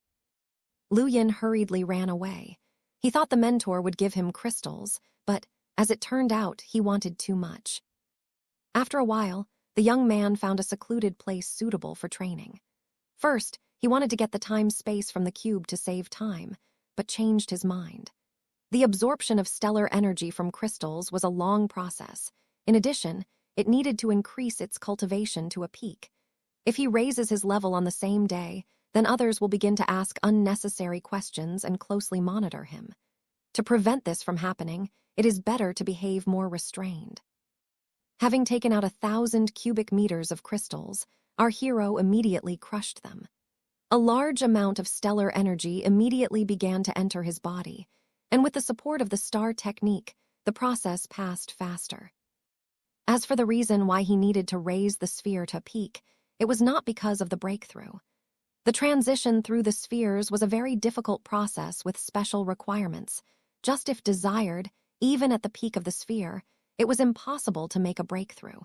Lu Yin hurriedly ran away. He thought the mentor would give him crystals, but as it turned out, he wanted too much. After a while, the young man found a secluded place suitable for training. First, he wanted to get the time-space from the cube to save time, but changed his mind. The absorption of stellar energy from crystals was a long process. In addition, it needed to increase its cultivation to a peak. If he raises his level on the same day, then others will begin to ask unnecessary questions and closely monitor him. To prevent this from happening, it is better to behave more restrained. Having taken out 1,000 cubic meters of crystals, our hero immediately crushed them. A large amount of stellar energy immediately began to enter his body, and with the support of the star technique, the process passed faster. As for the reason why he needed to raise the sphere to peak, it was not because of the breakthrough. The transition through the spheres was a very difficult process with special requirements. Just if desired, even at the peak of the sphere, it was impossible to make a breakthrough.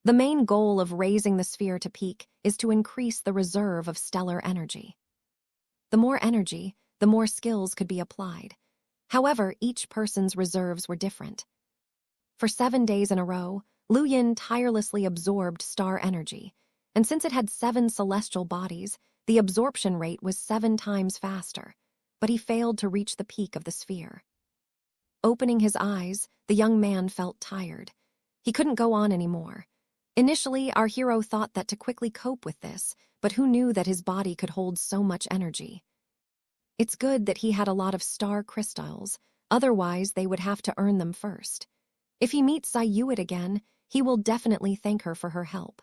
The main goal of raising the sphere to peak is to increase the reserve of stellar energy. The more energy, the more skills could be applied. However, each person's reserves were different. For 7 days in a row, Lu Yin tirelessly absorbed star energy, and since it had 7 celestial bodies, the absorption rate was 7 times faster, but he failed to reach the peak of the sphere. Opening his eyes, the young man felt tired. He couldn't go on anymore. Initially, our hero thought that to quickly cope with this, but who knew that his body could hold so much energy? It's good that he had a lot of star crystals, otherwise they would have to earn them first. If he meets Tsai Yuet again, he will definitely thank her for her help.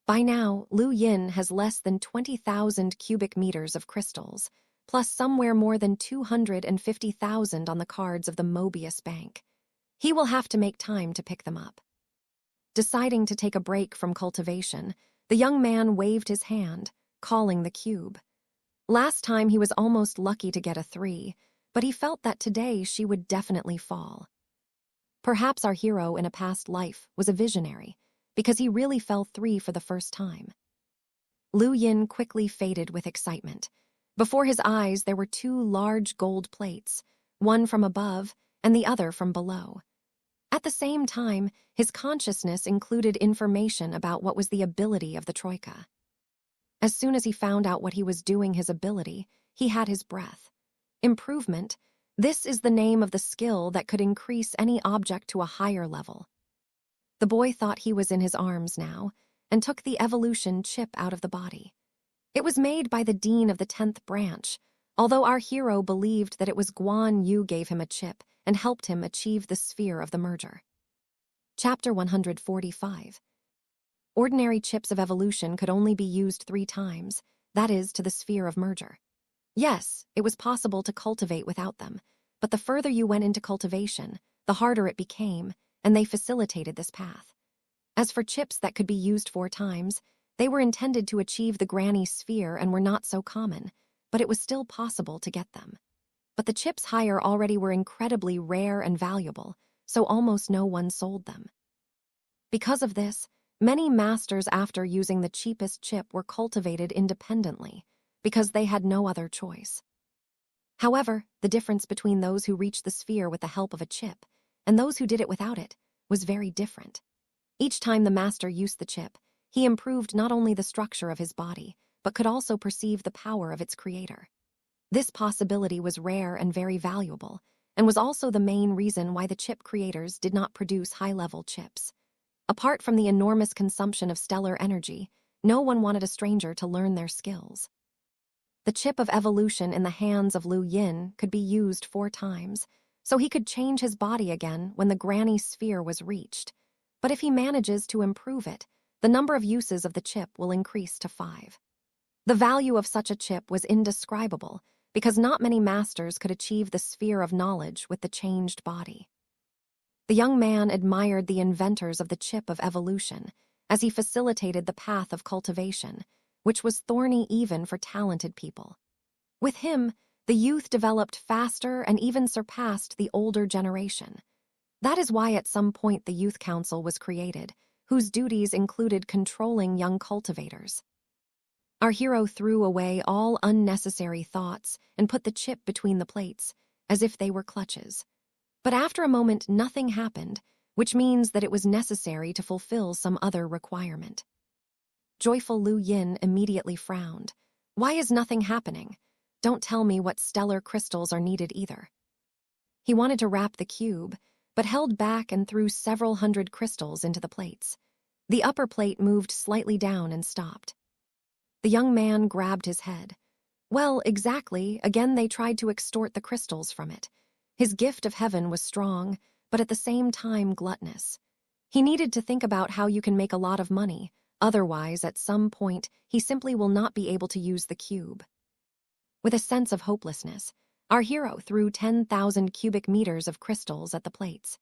By now, Lu Yin has less than 20,000 cubic meters of crystals, plus somewhere more than 250,000 on the cards of the Mobius Bank. He will have to make time to pick them up. Deciding to take a break from cultivation, the young man waved his hand, calling the cube. Last time he was almost lucky to get a 3, but he felt that today she would definitely fall. Perhaps our hero in a past life was a visionary, because he really fell 3 for the first time. Lu Yin quickly faded with excitement. Before his eyes there were 2 large gold plates, one from above and the other from below. At the same time, his consciousness included information about what was the ability of the Troika. As soon as he found out what he was doing his ability, he had his breath. Improvement, this is the name of the skill that could increase any object to a higher level. The boy thought he was in his arms now, and took the evolution chip out of the body. It was made by the dean of the 10th branch, although our hero believed that it was Guan Yu gave him a chip and helped him achieve the sphere of the merger. Chapter 145. Ordinary chips of evolution could only be used 3 times, that is, to the sphere of merger. Yes, it was possible to cultivate without them, but the further you went into cultivation, the harder it became, and they facilitated this path. As for chips that could be used 4 times, they were intended to achieve the granny sphere and were not so common, but it was still possible to get them. But the chips higher already were incredibly rare and valuable, so almost no one sold them. Because of this, many masters after using the cheapest chip were cultivated independently, because they had no other choice. However, the difference between those who reached the sphere with the help of a chip and those who did it without it was very different. Each time the master used the chip, he improved not only the structure of his body, but could also perceive the power of its creator. This possibility was rare and very valuable, and was also the main reason why the chip creators did not produce high-level chips. Apart from the enormous consumption of stellar energy, no one wanted a stranger to learn their skills. The chip of evolution in the hands of Lu Yin could be used 4 times, so he could change his body again when the granny sphere was reached. But if he manages to improve it, the number of uses of the chip will increase to 5. The value of such a chip was indescribable, because not many masters could achieve the sphere of knowledge with the changed body. The young man admired the inventors of the chip of evolution as he facilitated the path of cultivation, which was thorny even for talented people. With him, the youth developed faster and even surpassed the older generation. That is why at some point the Youth Council was created, whose duties included controlling young cultivators. Our hero threw away all unnecessary thoughts and put the chip between the plates, as if they were clutches. But after a moment, nothing happened, which means that it was necessary to fulfill some other requirement. Joyful Lu Yin immediately frowned. Why is nothing happening? Don't tell me what stellar crystals are needed either. He wanted to wrap the cube, but held back and threw several hundred crystals into the plates. The upper plate moved slightly down and stopped. The young man grabbed his head. Well, exactly, again they tried to extort the crystals from it. His gift of heaven was strong, but at the same time gluttonous. He needed to think about how you can make a lot of money, otherwise at some point he simply will not be able to use the cube. With a sense of hopelessness, our hero threw 10,000 cubic meters of crystals at the plates.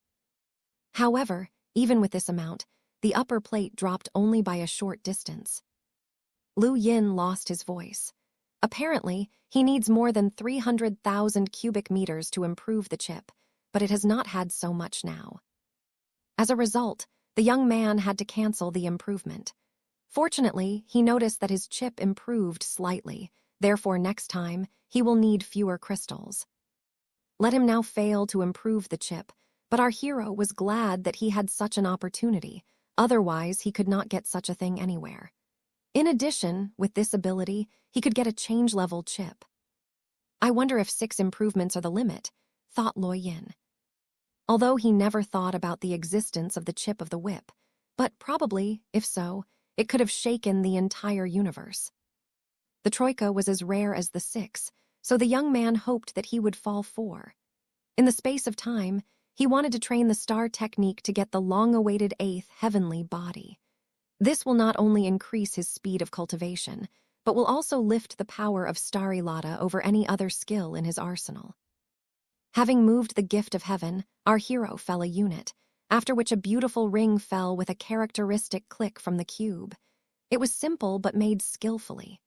However, even with this amount, the upper plate dropped only by a short distance. Lu Yin lost his voice. Apparently, he needs more than 300,000 cubic meters to improve the chip, but it has not had so much now. As a result, the young man had to cancel the improvement. Fortunately, he noticed that his chip improved slightly, therefore next time, he will need fewer crystals. Let him now fail to improve the chip, but our hero was glad that he had such an opportunity, otherwise he could not get such a thing anywhere. In addition, with this ability, he could get a change-level chip. I wonder if 6 improvements are the limit, thought Lu Yin. Although he never thought about the existence of the chip of the whip, but probably, if so, it could have shaken the entire universe. The troika was as rare as the 6, so the young man hoped that he would fall 4. In the space of time, he wanted to train the star technique to get the long-awaited 8th heavenly body. This will not only increase his speed of cultivation, but will also lift the power of Starry Lotta over any other skill in his arsenal. Having moved the gift of heaven, our hero fell a unit, after which a beautiful ring fell with a characteristic click from the cube. It was simple but made skillfully.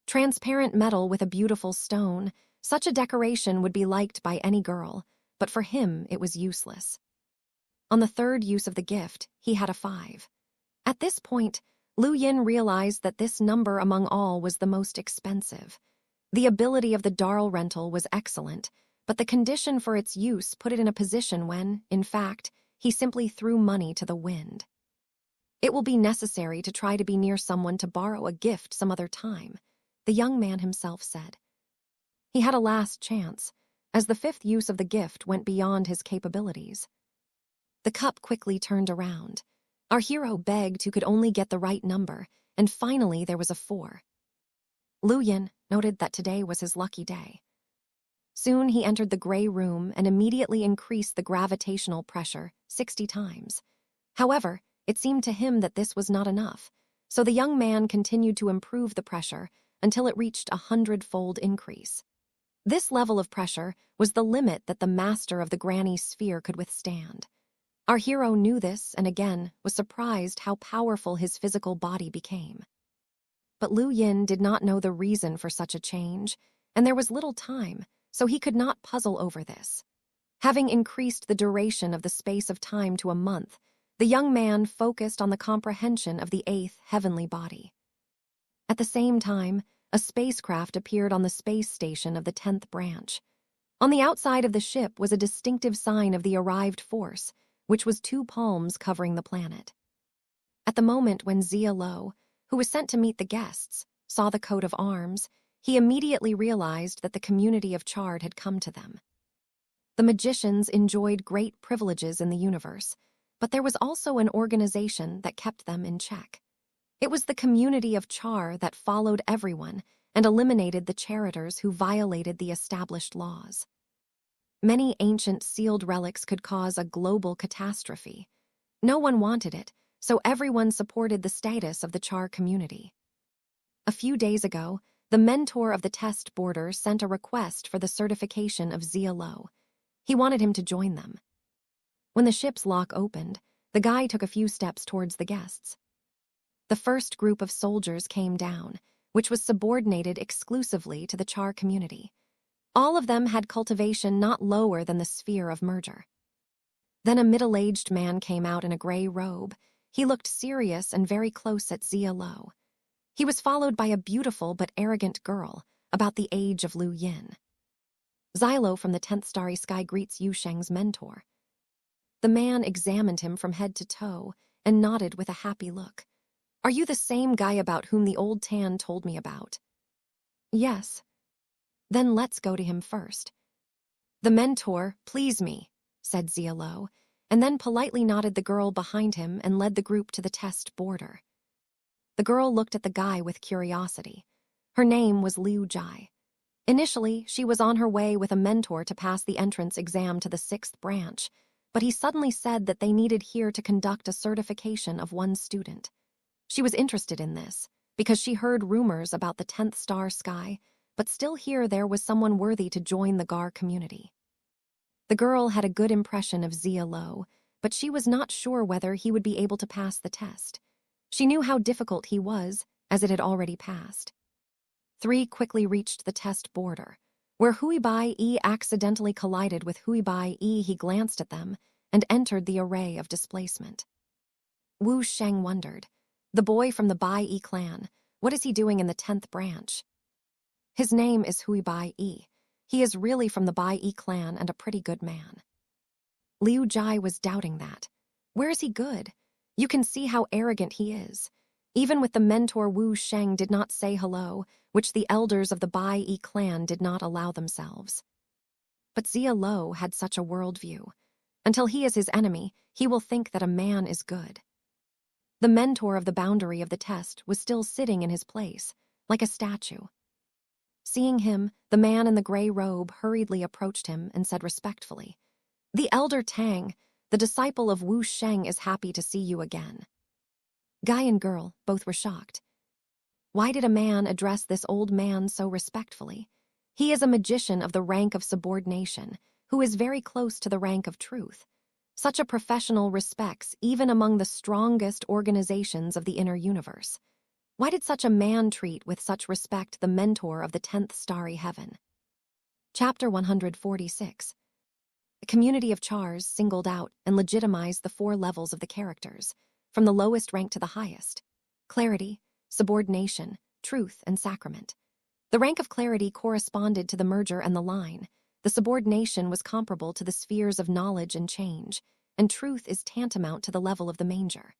Transparent metal with a beautiful stone, such a decoration would be liked by any girl, but for him it was useless. On the 3rd use of the gift, he had a 5. At this point, Lu Yin realized that this number among all was the most expensive. The ability of the Darl rental was excellent, but the condition for its use put it in a position when, in fact, he simply threw money to the wind. It will be necessary to try to be near someone to borrow a gift some other time, the young man himself said. He had a last chance, as the 5th use of the gift went beyond his capabilities. The cup quickly turned around. Our hero begged who could only get the right number, and finally there was a 4. Lu Yin noted that today was his lucky day. Soon he entered the gray room and immediately increased the gravitational pressure 60 times. However, it seemed to him that this was not enough, so the young man continued to improve the pressure until it reached a 100-fold increase. This level of pressure was the limit that the master of the granny sphere could withstand. Our hero knew this and again was surprised how powerful his physical body became. But Lu Yin did not know the reason for such a change, and there was little time, so he could not puzzle over this. Having increased the duration of the space of time to a month, the young man focused on the comprehension of the 8th heavenly body. At the same time, a spacecraft appeared on the space station of the 10th branch. On the outside of the ship was a distinctive sign of the arrived force, which was 2 palms covering the planet. At the moment when Xia Lo, who was sent to meet the guests, saw the coat of arms, he immediately realized that the community of Chard had come to them. The magicians enjoyed great privileges in the universe, but there was also an organization that kept them in check. It was the community of Char that followed everyone and eliminated the charitors who violated the established laws. Many ancient sealed relics could cause a global catastrophe. No one wanted it, so everyone supported the status of the Char community. A few days ago, the mentor of the test boarder sent a request for the certification of Zia Lo. He wanted him to join them. When the ship's lock opened, the guy took a few steps towards the guests. The first group of soldiers came down, which was subordinated exclusively to the Char community. All of them had cultivation not lower than the sphere of merger. Then a middle-aged man came out in a gray robe. He looked serious and very close at Zia Lo. He was followed by a beautiful but arrogant girl, about the age of Lu Yin. Xylo from the 10th Starry Sky greets Yu Sheng's mentor. The man examined him from head to toe and nodded with a happy look. "Are you the same guy about whom the old Tan told me about?" "Yes." "Then let's go to him first." "The mentor, please me," said Zia Lo, and then politely nodded the girl behind him and led the group to the test boarder. The girl looked at the guy with curiosity. Her name was Liu Jai. Initially, she was on her way with a mentor to pass the entrance exam to the 6th branch, but he suddenly said that they needed here to conduct a certification of one student. She was interested in this, because she heard rumors about the 10th Star Sky, but still here there was someone worthy to join the Gar community. The girl had a good impression of Zia Lo, but she was not sure whether he would be able to pass the test. She knew how difficult he was, as it had already passed. 3 quickly reached the test border. Where Huibai-Yi accidentally collided with Huibai-Yi, he glanced at them and entered the array of displacement. Wu Sheng wondered. The boy from the Bai-Yi clan, what is he doing in the 10th branch? His name is Huibai-Yi. He is really from the Bai-Yi clan and a pretty good man. Liu Jai was doubting that. Where is he good? You can see how arrogant he is. Even with the mentor, Wu Sheng did not say hello, which the elders of the Bai-Yi clan did not allow themselves. But Zia Lo had such a worldview. Until he is his enemy, he will think that a man is good. The mentor of the boundary of the test was still sitting in his place, like a statue. Seeing him, the man in the gray robe hurriedly approached him and said respectfully, "The elder Tang, the disciple of Wu Sheng, is happy to see you again." Guy and girl both were shocked. Why did a man address this old man so respectfully? He is a magician of the rank of subordination, who is very close to the rank of truth. Such a professional respects even among the strongest organizations of the inner universe. Why did such a man treat with such respect the mentor of the 10th Starry Heaven? Chapter 146. The community of Chars singled out and legitimized the 4 levels of the characters, from the lowest rank to the highest: clarity, subordination, truth, and sacrament. The rank of clarity corresponded to the merger and the line. The subordination was comparable to the spheres of knowledge and change, and truth is tantamount to the level of the manger.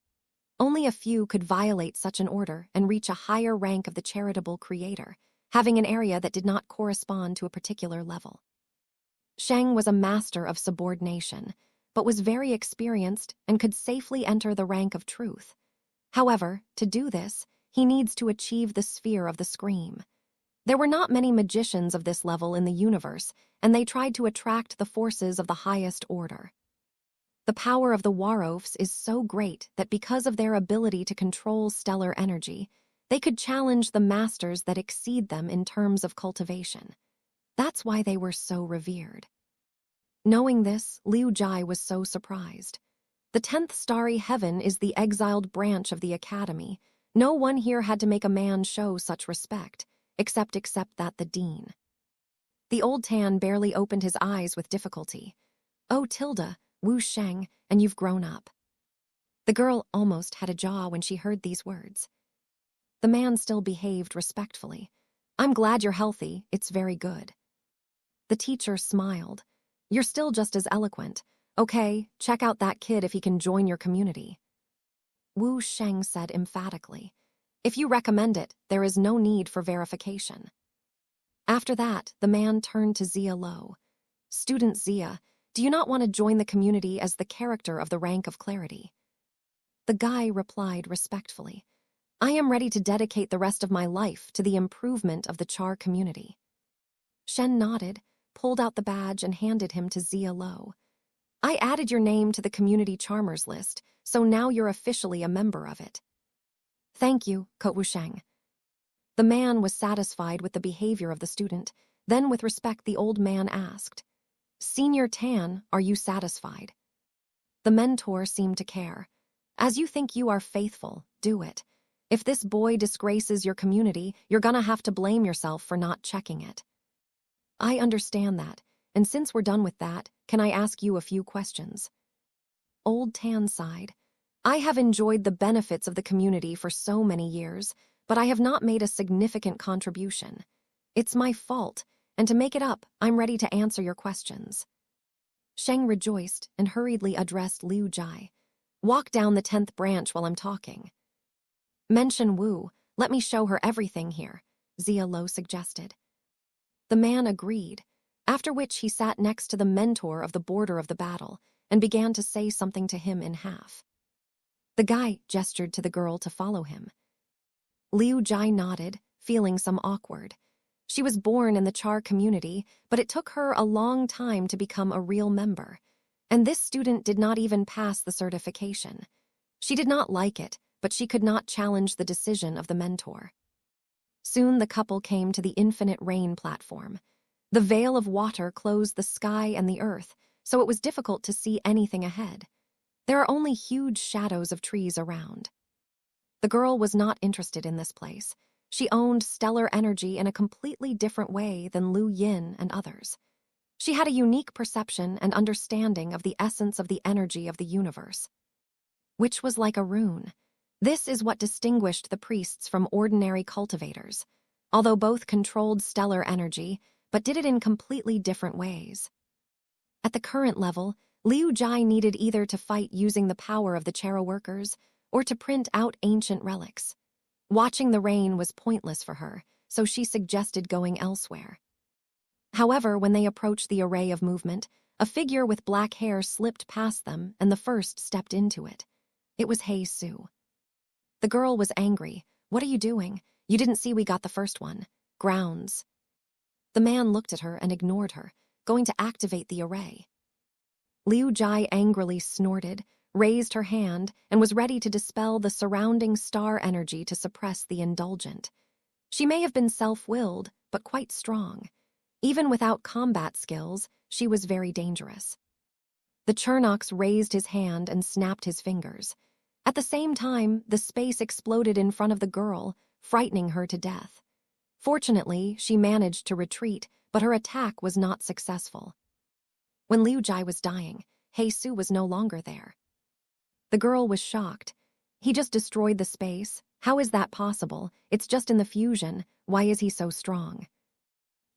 Only a few could violate such an order and reach a higher rank of the charitable creator, having an area that did not correspond to a particular level. Sheng was a master of subordination, but was very experienced and could safely enter the rank of truth. However, to do this, he needs to achieve the sphere of the scream. There were not many magicians of this level in the universe, and they tried to attract the forces of the highest order. The power of the Warofs is so great that because of their ability to control stellar energy, they could challenge the masters that exceed them in terms of cultivation. That's why they were so revered. Knowing this, Liu Jai was so surprised. The 10th Starry Heaven is the exiled branch of the academy. No one here had to make a man show such respect, except that the dean. The old Tan barely opened his eyes with difficulty. "Oh, Tilda, Wu Sheng, and you've grown up." The girl almost had a jaw when she heard these words. The man still behaved respectfully. "I'm glad you're healthy, it's very good." The teacher smiled. "You're still just as eloquent. Okay, check out that kid if he can join your community." Wu Sheng said emphatically, "If you recommend it, there is no need for verification." After that, the man turned to Zia Lo. "Student Zia, do you not want to join the community as the character of the rank of clarity?" The guy replied respectfully, "I am ready to dedicate the rest of my life to the improvement of the Char community." Shen nodded, pulled out the badge and handed him to Zia Lo. I added your name to the community charmers list, so now you're officially a member of it. Thank you, Kot Wusheng. The man was satisfied with the behavior of the student. Then, with respect, the old man asked, Senior Tan, are you satisfied? The mentor seemed to care. As you think you are faithful, do it. If this boy disgraces your community, you're gonna have to blame yourself for not checking it. I understand that, and since we're done with that, can I ask you a few questions? Old Tan sighed. I have enjoyed the benefits of the community for so many years, but I have not made a significant contribution. It's my fault, and to make it up, I'm ready to answer your questions. Sheng rejoiced and hurriedly addressed Liu Jai. Walk down the 10th branch while I'm talking. Mention Wu, let me show her everything here, Zia Lo suggested. The man agreed, after which he sat next to the mentor of the border of the battle and began to say something to him in half. The guy gestured to the girl to follow him. Liu Jai nodded, feeling some awkward. She was born in the Char community, but it took her a long time to become a real member, and this student did not even pass the certification. She did not like it, but she could not challenge the decision of the mentor. Soon the couple came to the Infinite Rain platform. The veil of water closed the sky and the earth, so it was difficult to see anything ahead. There are only huge shadows of trees around. The girl was not interested in this place. She owned stellar energy in a completely different way than Lu Yin and others. She had a unique perception and understanding of the essence of the energy of the universe, which was like a rune. This is what distinguished the priests from ordinary cultivators, although both controlled stellar energy, but did it in completely different ways. At the current level, Liu Jai needed either to fight using the power of the Chera workers or to print out ancient relics. Watching the rain was pointless for her, so she suggested going elsewhere. However, when they approached the array of movement, a figure with black hair slipped past them and the first stepped into it. It was Hei Su. The girl was angry. What are you doing? You didn't see we got the first one. Grounds. The man looked at her and ignored her, going to activate the array. Liu Jai angrily snorted, raised her hand, and was ready to dispel the surrounding star energy to suppress the indulgent. She may have been self-willed, but quite strong. Even without combat skills, she was very dangerous. The Chernox raised his hand and snapped his fingers. At the same time, the space exploded in front of the girl, frightening her to death. Fortunately, she managed to retreat, but her attack was not successful. When Liu Jai was dying, Hei Su was no longer there. The girl was shocked. He just destroyed the space. How is that possible? It's just in the fusion. Why is he so strong?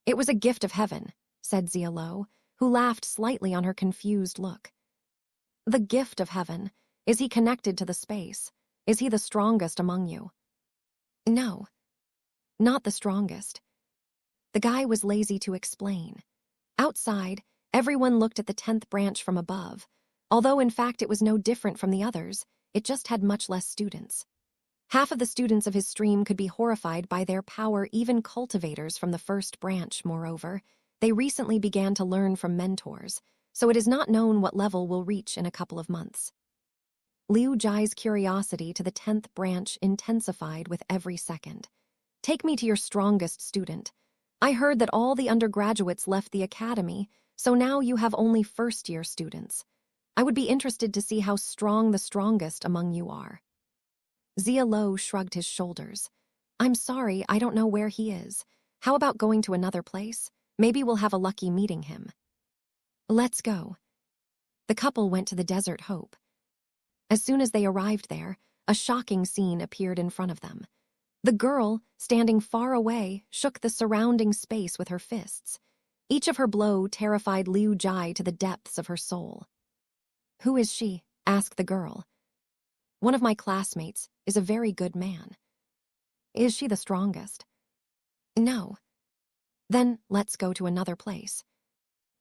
It was a gift of heaven, said Zia Lo, who laughed slightly on her confused look. The gift of heaven. Is he connected to the space? Is he the strongest among you? No. Not the strongest. The guy was lazy to explain. Outside, everyone looked at the 10th branch from above. Although in fact it was no different from the others, it just had much less students. Half of the students of his stream could be horrified by their power, even cultivators from the first branch, moreover. They recently began to learn from mentors, so it is not known what level we'll reach in a couple of months. Liu Jai's curiosity to the 10th branch intensified with every second. Take me to your strongest student. I heard that all the undergraduates left the academy, so now you have only first-year students. I would be interested to see how strong the strongest among you are. Zia Lo shrugged his shoulders. I'm sorry, I don't know where he is. How about going to another place? Maybe we'll have a lucky meeting him. Let's go. The couple went to the Desert Hope. As soon as they arrived there, a shocking scene appeared in front of them. The girl, standing far away, shook the surrounding space with her fists. Each of her blow terrified Liu Jai to the depths of her soul. Who is she? Asked the girl. One of my classmates is a very good man. Is she the strongest? No. Then let's go to another place.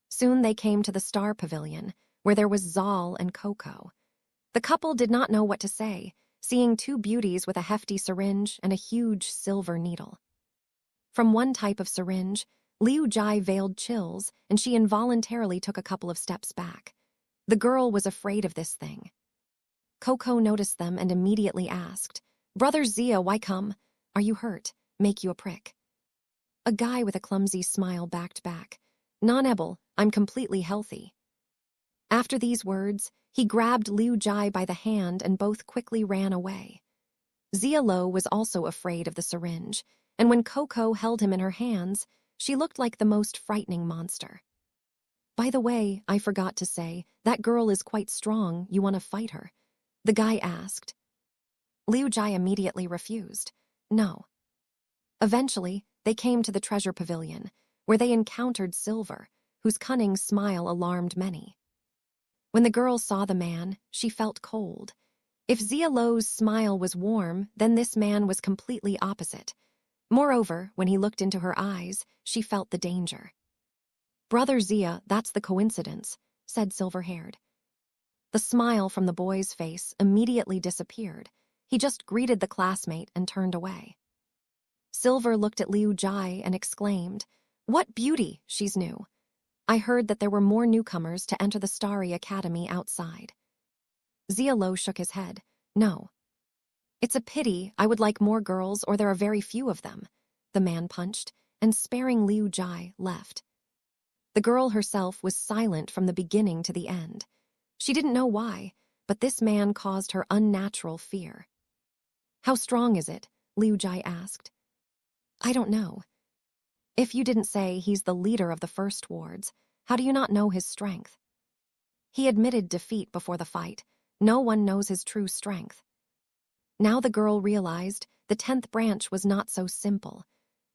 Soon they came to the Star Pavilion, where there was Zal and Coco. The couple did not know what to say, seeing two beauties with a hefty syringe and a huge silver needle. From one type of syringe, Liu Jai veiled chills, and she involuntarily took a couple of steps back. The girl was afraid of this thing. Coco noticed them and immediately asked, "Brother Zia, why come? Are you hurt? Make you a prick?" A guy with a clumsy smile backed back. "Non-Ebel, I'm completely healthy." After these words, he grabbed Liu Jai by the hand and both quickly ran away. Zia Lo was also afraid of the syringe, and when Coco held him in her hands, she looked like the most frightening monster. "By the way, I forgot to say, that girl is quite strong. You want to fight her?" the guy asked. Liu Jai immediately refused. No. Eventually, they came to the treasure pavilion, where they encountered Silver, whose cunning smile alarmed many. When the girl saw the man, she felt cold. If Zia Lo's smile was warm, then this man was completely opposite. Moreover, when he looked into her eyes, she felt the danger. "Brother Zia, that's the coincidence," said Silver-haired. The smile from the boy's face immediately disappeared. He just greeted the classmate and turned away. Silver looked at Liu Jai and exclaimed, "What beauty, she's new. I heard that there were more newcomers to enter the Starry Academy outside." Zia Lo shook his head. "No. It's a pity. I would like more girls, or there are very few of them." The man punched, and sparing Liu Jai, left. The girl herself was silent from the beginning to the end. She didn't know why, but this man caused her unnatural fear. "How strong is it?" Liu Jai asked. "I don't know." "If you didn't say he's the leader of the first wards, how do you not know his strength?" "He admitted defeat before the fight. No one knows his true strength." Now the girl realized the 10th branch was not so simple.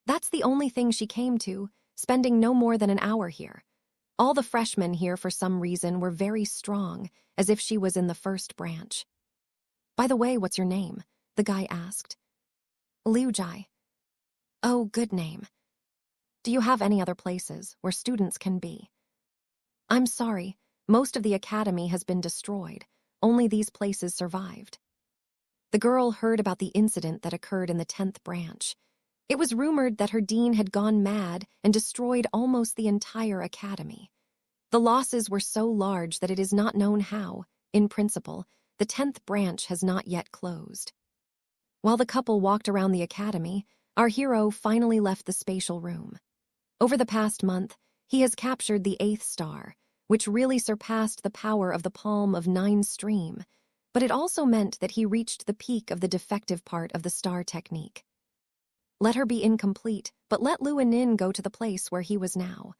That's the only thing she came to, spending no more than an hour here. All the freshmen here for some reason were very strong, as if she was in the first branch. "By the way, what's your name?" the guy asked. "Liu Jai." "Oh, good name. Do you have any other places where students can be?" "I'm sorry, most of the academy has been destroyed. Only these places survived." The girl heard about the incident that occurred in the 10th branch. It was rumored that her dean had gone mad and destroyed almost the entire academy. The losses were so large that it is not known how, in principle, the 10th branch has not yet closed. While the couple walked around the academy, our hero finally left the spatial room. Over the past month, he has captured the 8th star, which really surpassed the power of the Palm of 9 stream, but it also meant that he reached the peak of the defective part of the star technique. Let her be incomplete, but let Lu Anin go to the place where he was now.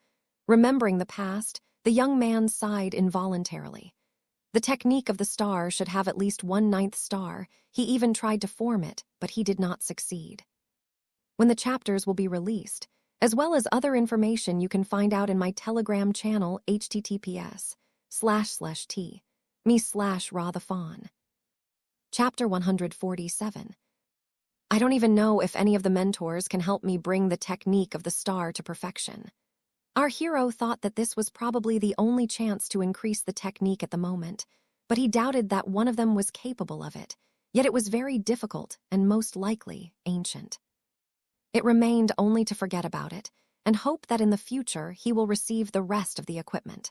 Remembering the past, the young man sighed involuntarily. The technique of the star should have at least 1/9 star. He even tried to form it, but he did not succeed. When the chapters will be released, as well as other information you can find out in my Telegram channel https://t.me/Ra the Fawn. Chapter 147. I don't even know if any of the mentors can help me bring the technique of the star to perfection. Our hero thought that this was probably the only chance to increase the technique at the moment, but he doubted that one of them was capable of it, yet it was very difficult and most likely ancient. It remained only to forget about it and hope that in the future he will receive the rest of the equipment.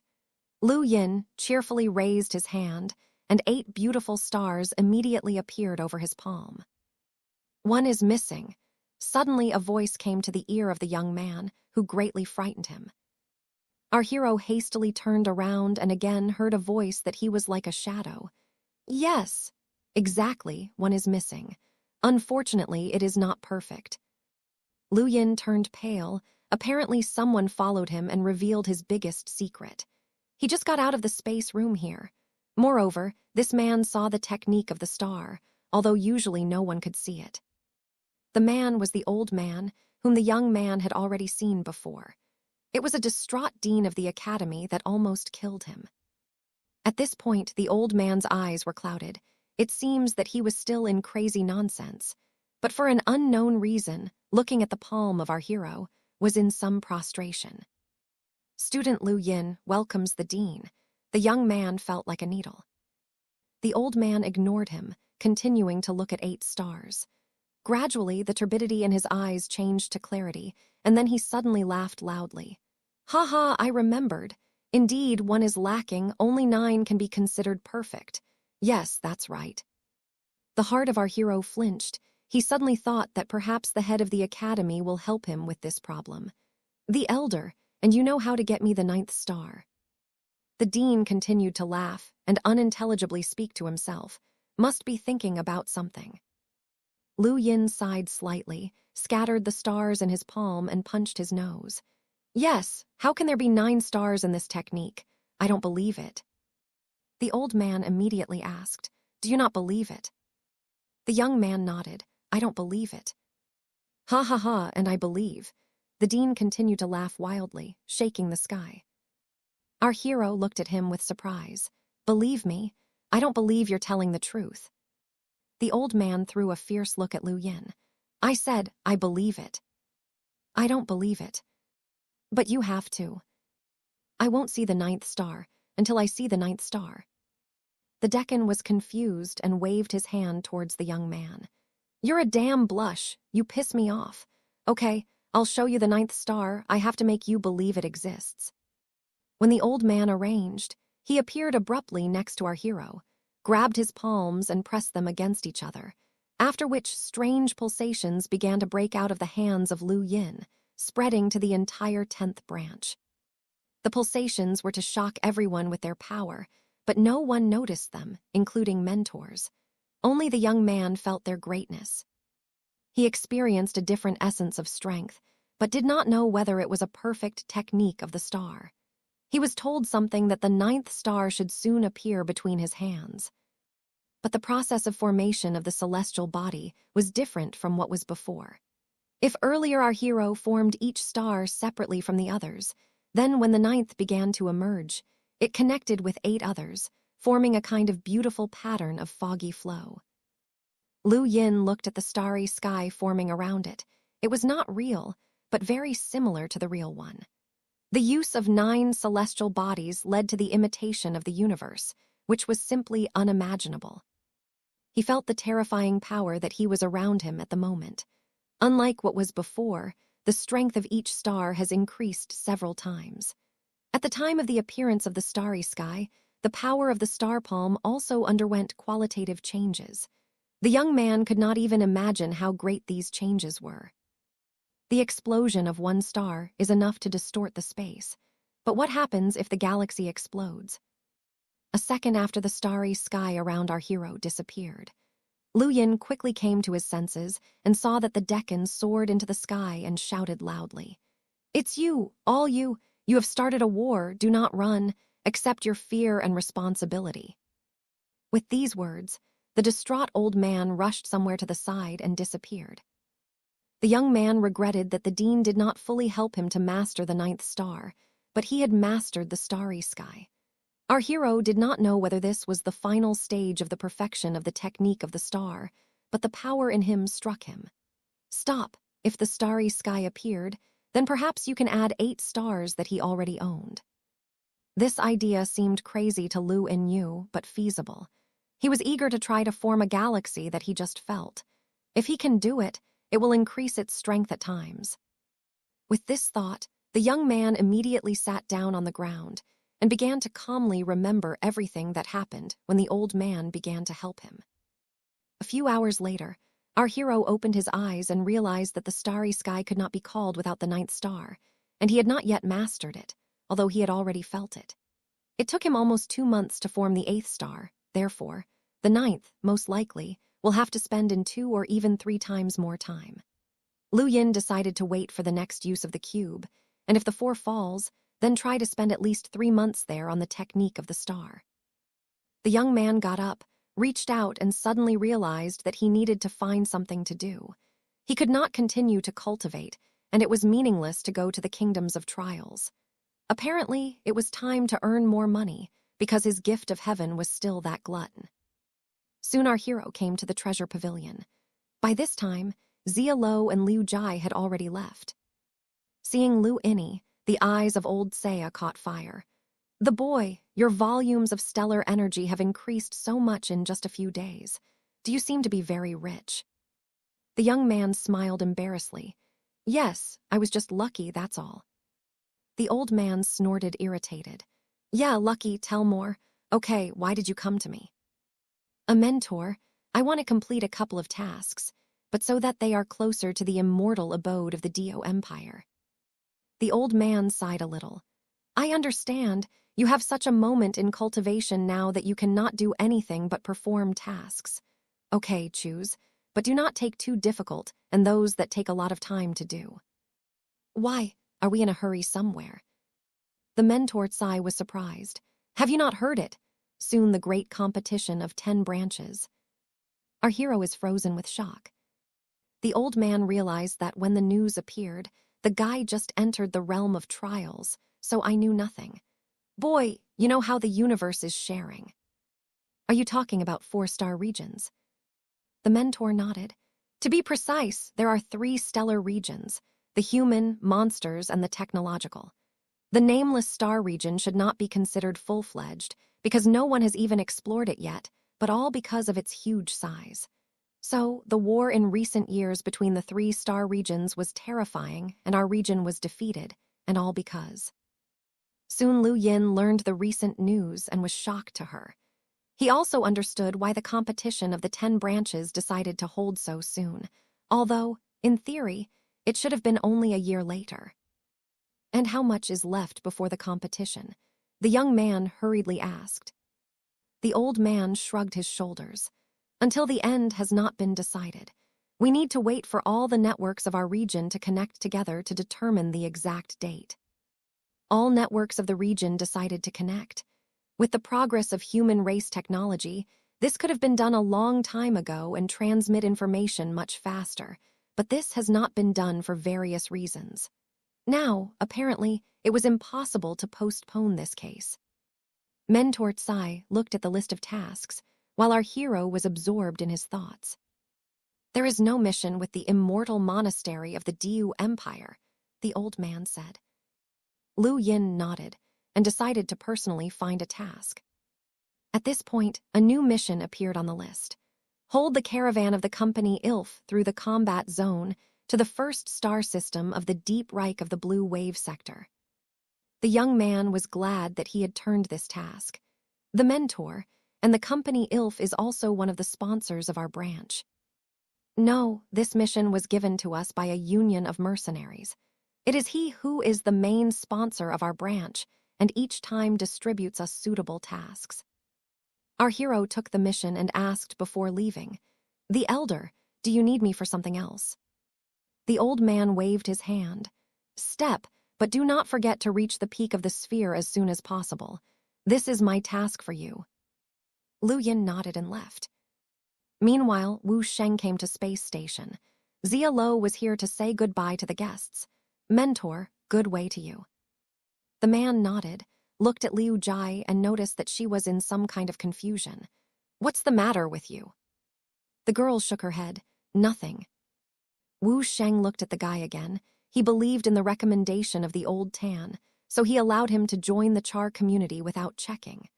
Lu Yin cheerfully raised his hand, and 8 beautiful stars immediately appeared over his palm. "One is missing." Suddenly a voice came to the ear of the young man, who greatly frightened him. Our hero hastily turned around and again heard a voice that he was like a shadow. "Yes, exactly, one is missing. Unfortunately, it is not perfect." Lu Yin turned pale. Apparently someone followed him and revealed his biggest secret. He just got out of the space room here. Moreover, this man saw the technique of the star, although usually no one could see it. The man was the old man, whom the young man had already seen before. It was a distraught dean of the academy that almost killed him. At this point, the old man's eyes were clouded. It seems that he was still in crazy nonsense, but for an unknown reason, looking at the palm of our hero, was in some prostration. Student Lu Yin welcomes the dean. The young man felt like a needle. The old man ignored him, continuing to look at 8 stars. Gradually, the turbidity in his eyes changed to clarity, and then he suddenly laughed loudly. "Ha ha, I remembered. Indeed, one is lacking, only 9 can be considered perfect. Yes, that's right." The heart of our hero flinched. He suddenly thought that perhaps the head of the academy will help him with this problem. "The elder, and you know how to get me the 9th star." The dean continued to laugh and unintelligibly speak to himself, must be thinking about something. Lu Yin sighed slightly, scattered the stars in his palm and punched his nose. "Yes, how can there be 9 stars in this technique? I don't believe it." The old man immediately asked, "Do you not believe it?" The young man nodded. "I don't believe it." "Ha ha ha, and I believe." The dean continued to laugh wildly, shaking the sky. Our hero looked at him with surprise. "Believe me? I don't believe you're telling the truth." The old man threw a fierce look at Lu Yin. "I said, I believe it." "I don't believe it." "But you have to." "I won't see the 9th star until I see the 9th star." The decan was confused and waved his hand towards the young man. "You're a damn blush. You piss me off. Okay, I'll show you the 9th star. I have to make you believe it exists." When the old man arranged, he appeared abruptly next to our hero, grabbed his palms and pressed them against each other, after which strange pulsations began to break out of the hands of Lu Yin, spreading to the entire 10th branch. The pulsations were to shock everyone with their power, but no one noticed them, including mentors. Only the young man felt their greatness. He experienced a different essence of strength, but did not know whether it was a perfect technique of the star. He was told something that the 9th star should soon appear between his hands. But the process of formation of the celestial body was different from what was before. If earlier our hero formed each star separately from the others, then when the 9th began to emerge, it connected with 8 others, forming a kind of beautiful pattern of foggy flow. Lu Yin looked at the starry sky forming around it. It was not real, but very similar to the real one. The use of 9 celestial bodies led to the imitation of the universe, which was simply unimaginable. He felt the terrifying power that he was around him at the moment. Unlike what was before, the strength of each star has increased several times. At the time of the appearance of the starry sky, the power of the star palm also underwent qualitative changes. The young man could not even imagine how great these changes were. The explosion of one star is enough to distort the space. But what happens if the galaxy explodes? A second after the starry sky around our hero disappeared, Lu Yin quickly came to his senses and saw that the decan soared into the sky and shouted loudly. "It's you, all you! You have started a war, do not run. Accept your fear and responsibility." With these words, the distraught old man rushed somewhere to the side and disappeared. The young man regretted that the dean did not fully help him to master the 9th star, but he had mastered the starry sky. Our hero did not know whether this was the final stage of the perfection of the technique of the star, but the power in him struck him. "Stop. If the starry sky appeared, then perhaps you can add 8 stars that he already owned." This idea seemed crazy to Lu Yin, but feasible. He was eager to try to form a galaxy that he just felt. If he can do it, it will increase its strength at times. With this thought, the young man immediately sat down on the ground and began to calmly remember everything that happened when the old man began to help him. A few hours later, our hero opened his eyes and realized that the starry sky could not be called without the 9th star, and he had not yet mastered it, although he had already felt it. It took him almost 2 months to form the 8th star, therefore, the 9th, most likely, will have to spend in 2 or even 3 times more time. Lu Yin decided to wait for the next use of the cube, and if the 4 falls, then try to spend at least 3 months there on the technique of the star. The young man got up, reached out, and suddenly realized that he needed to find something to do. He could not continue to cultivate, and it was meaningless to go to the kingdoms of trials. Apparently, it was time to earn more money, because his gift of heaven was still that glutton. Soon our hero came to the treasure pavilion. By this time, Xia Lo and Liu Jai had already left. Seeing Lu Yin, the eyes of old Saya caught fire. "The boy, your volumes of stellar energy have increased so much in just a few days. Do you seem to be very rich?" The young man smiled embarrassedly. Yes, I was just lucky, that's all. The old man snorted, irritated. Yeah, lucky, tell more. Okay, why did you come to me? A mentor. I want to complete a couple of tasks, but so that they are closer to the immortal abode of the Dio Empire. The old man sighed a little. I understand. You have such a moment in cultivation now that you cannot do anything but perform tasks. Okay, choose, but do not take too difficult and those that take a lot of time to do. Why? Are we in a hurry somewhere? The mentor Tsai was surprised. Have you not heard it? Soon the great competition of 10 branches. Our hero is frozen with shock. The old man realized that when the news appeared, the guy just entered the realm of trials, so I knew nothing. Boy, you know how the universe is sharing. Are you talking about 4-star regions? The mentor nodded. To be precise, there are 3 stellar regions: the human, monsters, and the technological. The nameless star region should not be considered full-fledged because no one has even explored it yet, but all because of its huge size. So, the war in recent years between the 3-star regions was terrifying and our region was defeated, and all because. Soon Lu Yin learned the recent news and was shocked to her. He also understood why the competition of the 10 branches decided to hold so soon, although, in theory, it should have been only a year later. And how much is left before the competition? The young man hurriedly asked. The old man shrugged his shoulders. Until the end has not been decided. We need to wait for all the networks of our region to connect together to determine the exact date. All networks of the region decided to connect. With the progress of human race technology, this could have been done a long time ago and transmit information much faster, but this has not been done for various reasons. Now, apparently, it was impossible to postpone this case. Mentor Tsai looked at the list of tasks, while our hero was absorbed in his thoughts. There is no mission with the immortal monastery of the Diu Empire, the old man said. Lu Yin nodded and decided to personally find a task. At this point, a new mission appeared on the list. Hold the caravan of the company ILF through the combat zone to the first star system of the Deep Reich of the Blue Wave sector. The young man was glad that he had turned this task. The mentor and the company ILF is also one of the sponsors of our branch. No, this mission was given to us by a union of mercenaries. It is he who is the main sponsor of our branch and each time distributes us suitable tasks. Our hero took the mission and asked before leaving, "The elder, do you need me for something else?" The old man waved his hand. "Step, but do not forget to reach the peak of the sphere as soon as possible. This is my task for you." Lu Yin nodded and left. Meanwhile, Wu Sheng came to space station. Zia Lo was here to say goodbye to the guests. "Mentor, good way to you." The man nodded, looked at Liu Jai and noticed that she was in some kind of confusion. "What's the matter with you?" The girl shook her head. "Nothing." Wu Sheng looked at the guy again. He believed in the recommendation of the old Tan, so he allowed him to join the Char community without checking.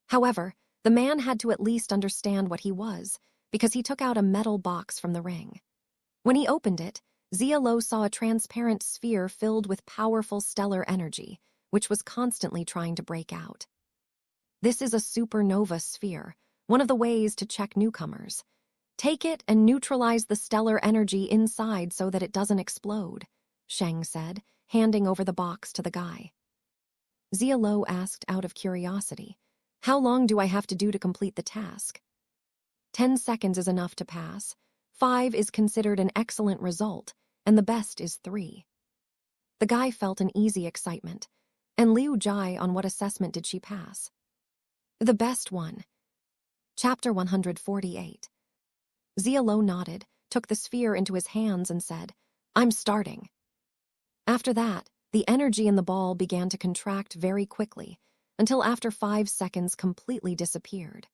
However, the man had to at least understand what he was, because he took out a metal box from the ring. When he opened it, Zia Lo saw a transparent sphere filled with powerful stellar energy, which was constantly trying to break out. This is a supernova sphere, one of the ways to check newcomers. Take it and neutralize the stellar energy inside so that it doesn't explode, Sheng said, handing over the box to the guy. Zia Lo asked out of curiosity, "How long do I have to do to complete the task?" 10 seconds is enough to pass. 5 is considered an excellent result, and the best is 3. The guy felt an easy excitement. And Liu Jai, on what assessment did she pass? The best one. Chapter 148. Zia Lo nodded, took the sphere into his hands and said, "I'm starting." After that, the energy in the ball began to contract very quickly, until after 5 seconds completely disappeared.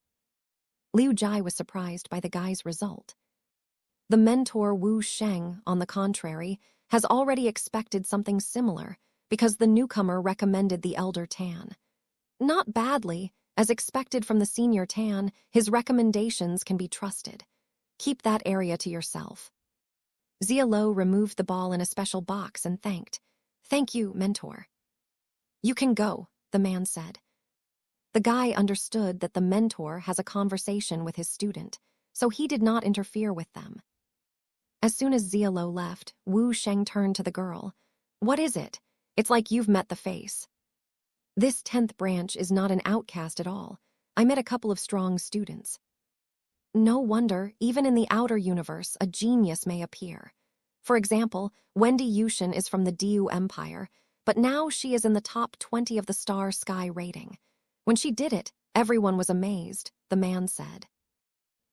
Liu Jai was surprised by the guy's result. The mentor Wu Sheng, on the contrary, has already expected something similar because the newcomer recommended the elder Tan. Not badly, as expected from the senior Tan, his recommendations can be trusted. Keep that area to yourself. Zia Lo removed the ball in a special box and thanked. "Thank you, mentor." "You can go," the man said. The guy understood that the mentor has a conversation with his student, so he did not interfere with them. As soon as Zia Lo left, Wu Sheng turned to the girl. "What is it? It's like you've met the face." "This 10th branch is not an outcast at all. I met a couple of strong students." No wonder, even in the outer universe, a genius may appear. For example, Wendy Yushin is from the Diu Empire, but now she is in the top 20 of the Star Sky rating. When she did it, everyone was amazed, the man said.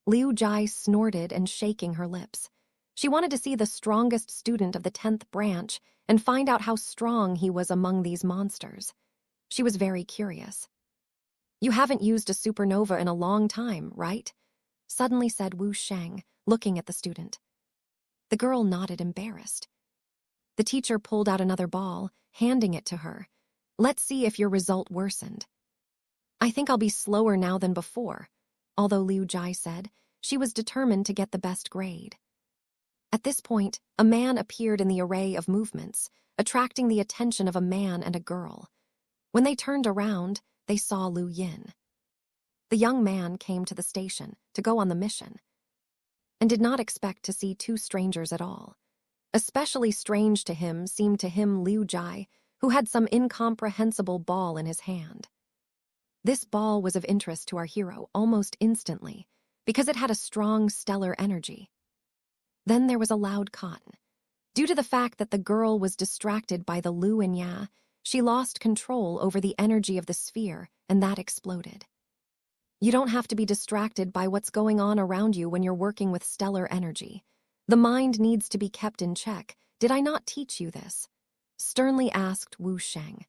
Liu Jai snorted and shaking her lips. She wanted to see the strongest student of the 10th branch and find out how strong he was among these monsters. She was very curious. "You haven't used a supernova in a long time, right?" suddenly said Wu Sheng, looking at the student. The girl nodded, embarrassed. The teacher pulled out another ball, handing it to her. "Let's see if your result worsened." "I think I'll be slower now than before," although Liu Jai said she was determined to get the best grade. At this point, a man appeared in the array of movements, attracting the attention of a man and a girl. When they turned around, they saw Lu Yin. The young man came to the station to go on the mission and did not expect to see two strangers at all. Especially strange to him seemed to him Liu Jai, who had some incomprehensible ball in his hand. This ball was of interest to our hero almost instantly, because it had a strong stellar energy. Then there was a loud cotton. Due to the fact that the girl was distracted by the Lu and Ya, she lost control over the energy of the sphere, and that exploded. You don't have to be distracted by what's going on around you when you're working with stellar energy. The mind needs to be kept in check. Did I not teach you this? Sternly asked Wu Sheng.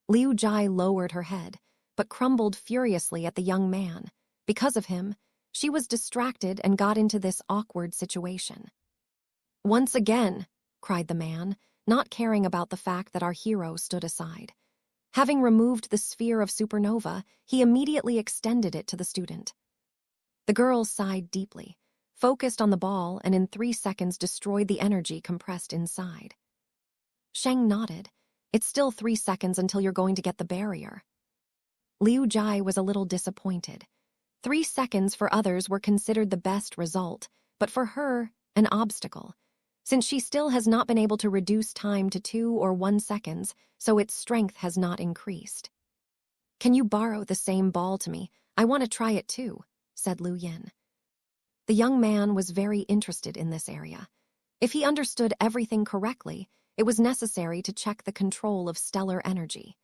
Liu Jai lowered her head, but crumbled furiously at the young man. Because of him, she was distracted and got into this awkward situation. "Once again," cried the man, not caring about the fact that our hero stood aside. Having removed the sphere of supernova, he immediately extended it to the student. The girl sighed deeply, focused on the ball, and in 3 seconds destroyed the energy compressed inside. Sheng nodded. "It's still 3 seconds until you're going to get the barrier." Liu Jai was a little disappointed. 3 seconds for others were considered the best result, but for her, an obstacle, since she still has not been able to reduce time to 2 or 1 seconds, so its strength has not increased. "Can you borrow the same ball to me? I want to try it too," said Lu Yin. The young man was very interested in this area. If he understood everything correctly, it was necessary to check the control of stellar energy.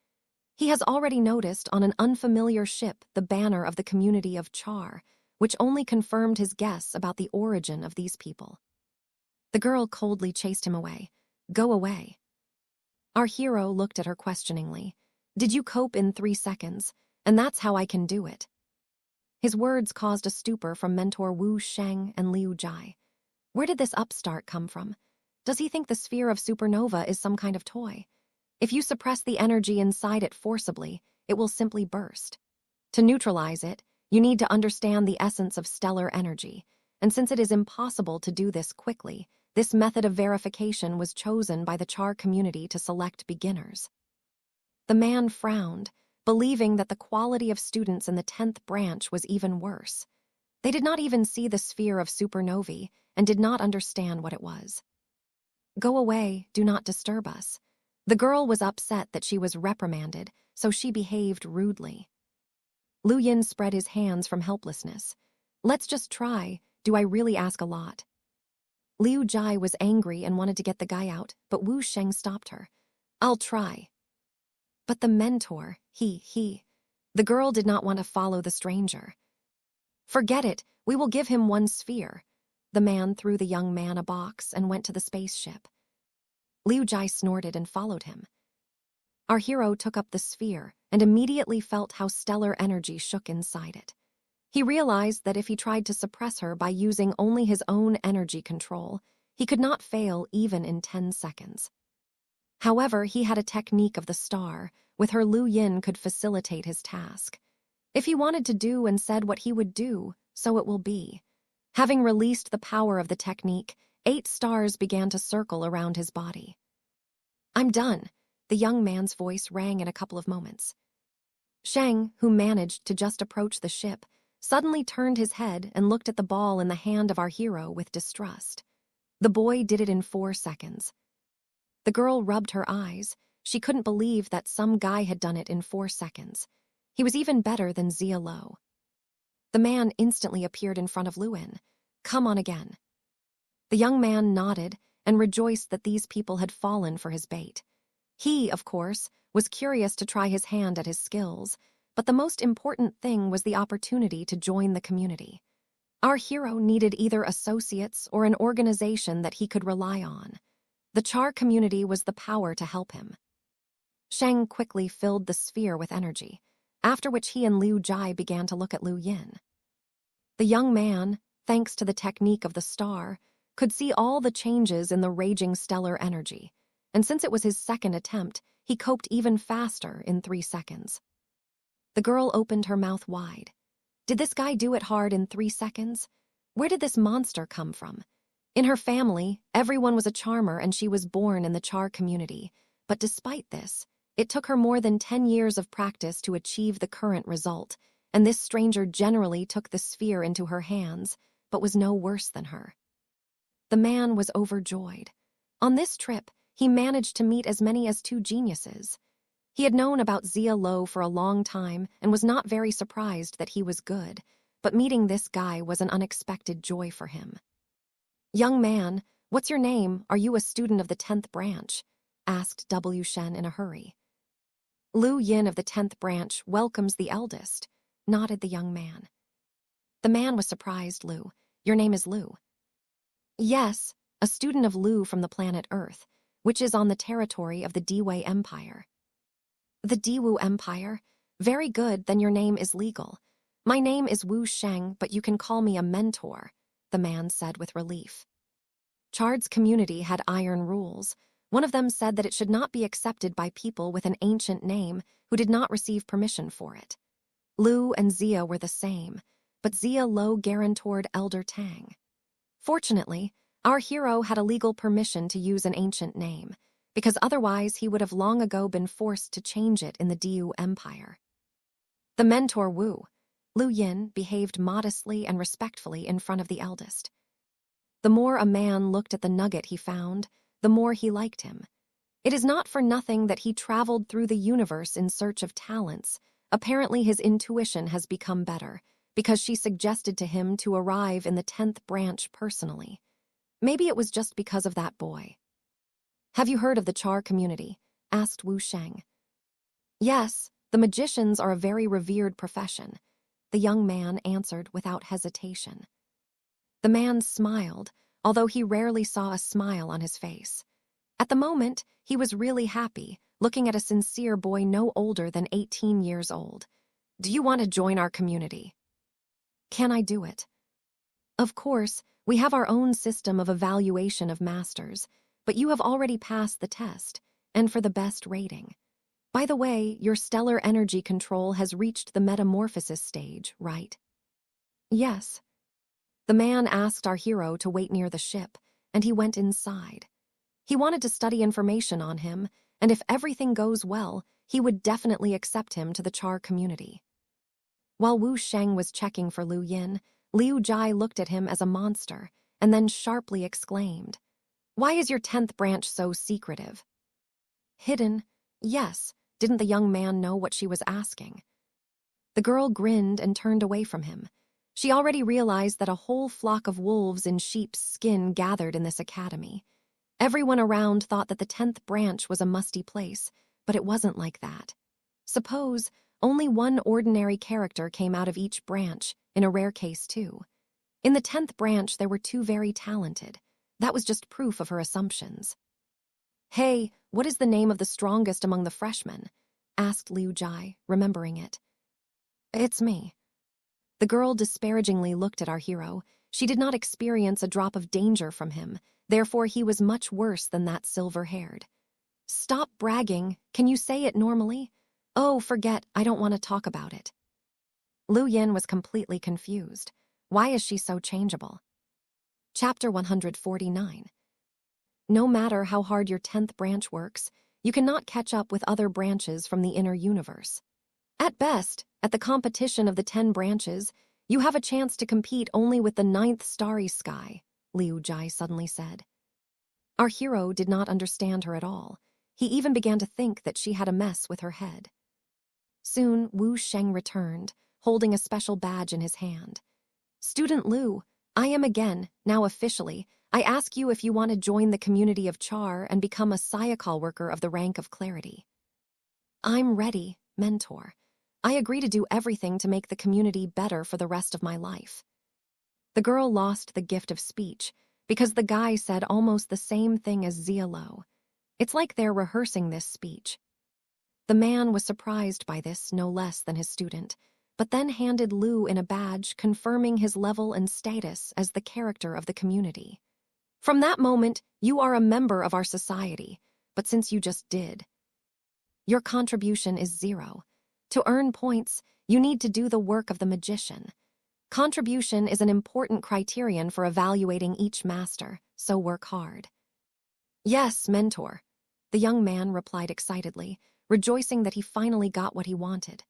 He has already noticed on an unfamiliar ship the banner of the community of Char, which only confirmed his guess about the origin of these people. The girl coldly chased him away. "Go away." Our hero looked at her questioningly. "Did you cope in 3 seconds? And that's how I can do it." His words caused a stupor from mentor Wu Sheng and Liu Jai. Where did this upstart come from? Does he think the sphere of supernova is some kind of toy? If you suppress the energy inside it forcibly, it will simply burst. To neutralize it, you need to understand the essence of stellar energy, and since it is impossible to do this quickly, this method of verification was chosen by the Char community to select beginners. The man frowned, believing that the quality of students in the 10th branch was even worse. They did not even see the sphere of supernovae and did not understand what it was. "Go away, do not disturb us." The girl was upset that she was reprimanded, so she behaved rudely. Lu Yin spread his hands from helplessness. "Let's just try. Do I really ask a lot?" Liu Jai was angry and wanted to get the guy out, but Wu Sheng stopped her. "I'll try." But the mentor, he. The girl did not want to follow the stranger. "Forget it, we will give him 1 sphere." The man threw the young man a box and went to the spaceship. Liu Jai snorted and followed him. Our hero took up the sphere and immediately felt how stellar energy shook inside it. He realized that if he tried to suppress her by using only his own energy control, he could not fail even in 10 seconds. However, he had a technique of the star. With her, Lu Yin could facilitate his task. If he wanted to do and said what he would do, so it will be. Having released the power of the technique, 8 stars began to circle around his body. "I'm done," the young man's voice rang in a couple of moments. Shang, who managed to just approach the ship, suddenly turned his head and looked at the ball in the hand of our hero with distrust. The boy did it in 4 seconds. The girl rubbed her eyes. She couldn't believe that some guy had done it in 4 seconds. He was even better than Xia Lo. The man instantly appeared in front of Lu Yin. "Come on again." The young man nodded and rejoiced that these people had fallen for his bait. He, of course, was curious to try his hand at his skills, but the most important thing was the opportunity to join the community. Our hero needed either associates or an organization that he could rely on. The Char community was the power to help him. Shang quickly filled the sphere with energy, after which he and Liu Jai began to look at Lu Yin. The young man, thanks to the technique of the star, could see all the changes in the raging stellar energy, and since it was his second attempt, he coped even faster in 3 seconds. The girl opened her mouth wide. Did this guy do it hard in 3 seconds? Where did this monster come from? In her family, everyone was a charmer and she was born in the Char community, but despite this, it took her more than 10 years of practice to achieve the current result, and this stranger generally took the sphere into her hands, but was no worse than her. The man was overjoyed. On this trip, he managed to meet as many as 2 geniuses. He had known about Xia Lo for a long time and was not very surprised that he was good, but meeting this guy was an unexpected joy for him. "Young man, what's your name? Are you a student of the 10th branch?" asked W. Shen in a hurry. "Lu Yin of the 10th branch welcomes the eldest," nodded the young man. The man was surprised. "Lu, your name is Lu?" "Yes, a student of Lu from the planet Earth, which is on the territory of the Diwei Empire." "The Diwu Empire? Very good, then your name is legal. My name is Wu Sheng, but you can call me a mentor," the man said with relief. Chard's community had iron rules. One of them said that it should not be accepted by people with an ancient name who did not receive permission for it. Lu and Xia were the same, but Xia Lo guarantored Elder Tang. Fortunately, our hero had a legal permission to use an ancient name, because otherwise he would have long ago been forced to change it in the Diu Empire. The mentor Wu, Lu Yin, behaved modestly and respectfully in front of the eldest. The more a man looked at the nugget he found, the more he liked him. It is not for nothing that he traveled through the universe in search of talents. Apparently his intuition has become better, because she suggested to him to arrive in the 10th branch personally. Maybe it was just because of that boy. "Have you heard of the Char community?" asked Wu Sheng. "Yes, the magicians are a very revered profession," the young man answered without hesitation. The man smiled, although he rarely saw a smile on his face. At the moment, he was really happy, looking at a sincere boy no older than 18 years old. "Do you want to join our community?" "Can I do it?" "Of course, we have our own system of evaluation of masters, but you have already passed the test, and for the best rating. By the way, your stellar energy control has reached the metamorphosis stage, right?" "Yes." The man asked our hero to wait near the ship, and he went inside. He wanted to study information on him, and if everything goes well, he would definitely accept him to the Char community. While Wu Sheng was checking for Lu Yin, Liu Jai looked at him as a monster, and then sharply exclaimed, "Why is your 10th branch so secretive?" "Hidden? Yes." Didn't the young man know what she was asking? The girl grinned and turned away from him. She already realized that a whole flock of wolves in sheep's skin gathered in this academy. Everyone around thought that the 10th branch was a musty place, but it wasn't like that. Suppose only one ordinary character came out of each branch, in a rare case too. In the 10th branch there were 2 very talented. That was just proof of her assumptions. "Hey, what is the name of the strongest among the freshmen?" asked Liu Jai, remembering it. "It's me." The girl disparagingly looked at our hero. She did not experience a drop of danger from him, therefore he was much worse than that silver-haired. "Stop bragging. Can you say it normally?" "Oh, forget, I don't want to talk about it." Lu Yin was completely confused. Why is she so changeable? Chapter 149. No matter how hard your 10th branch works, you cannot catch up with other branches from the inner universe. At best, at the competition of the 10 branches, you have a chance to compete only with the 9th starry sky, Liu Jai suddenly said. Our hero did not understand her at all. He even began to think that she had a mess with her head. Soon, Wu Sheng returned, holding a special badge in his hand. Student Liu, I am again, now officially. I ask you if you want to join the community of Char and become a Sayakal worker of the rank of Clarity. I'm ready, mentor. I agree to do everything to make the community better for the rest of my life. The girl lost the gift of speech because the guy said almost the same thing as Zia Lo. It's like they're rehearsing this speech. The man was surprised by this no less than his student, but then handed Liu in a badge confirming his level and status as the character of the community. From that moment, you are a member of our society, but since you just did, your contribution is 0. To earn points, you need to do the work of the magician. Contribution is an important criterion for evaluating each master, so work hard. Yes, mentor, the young man replied excitedly, rejoicing that he finally got what he wanted.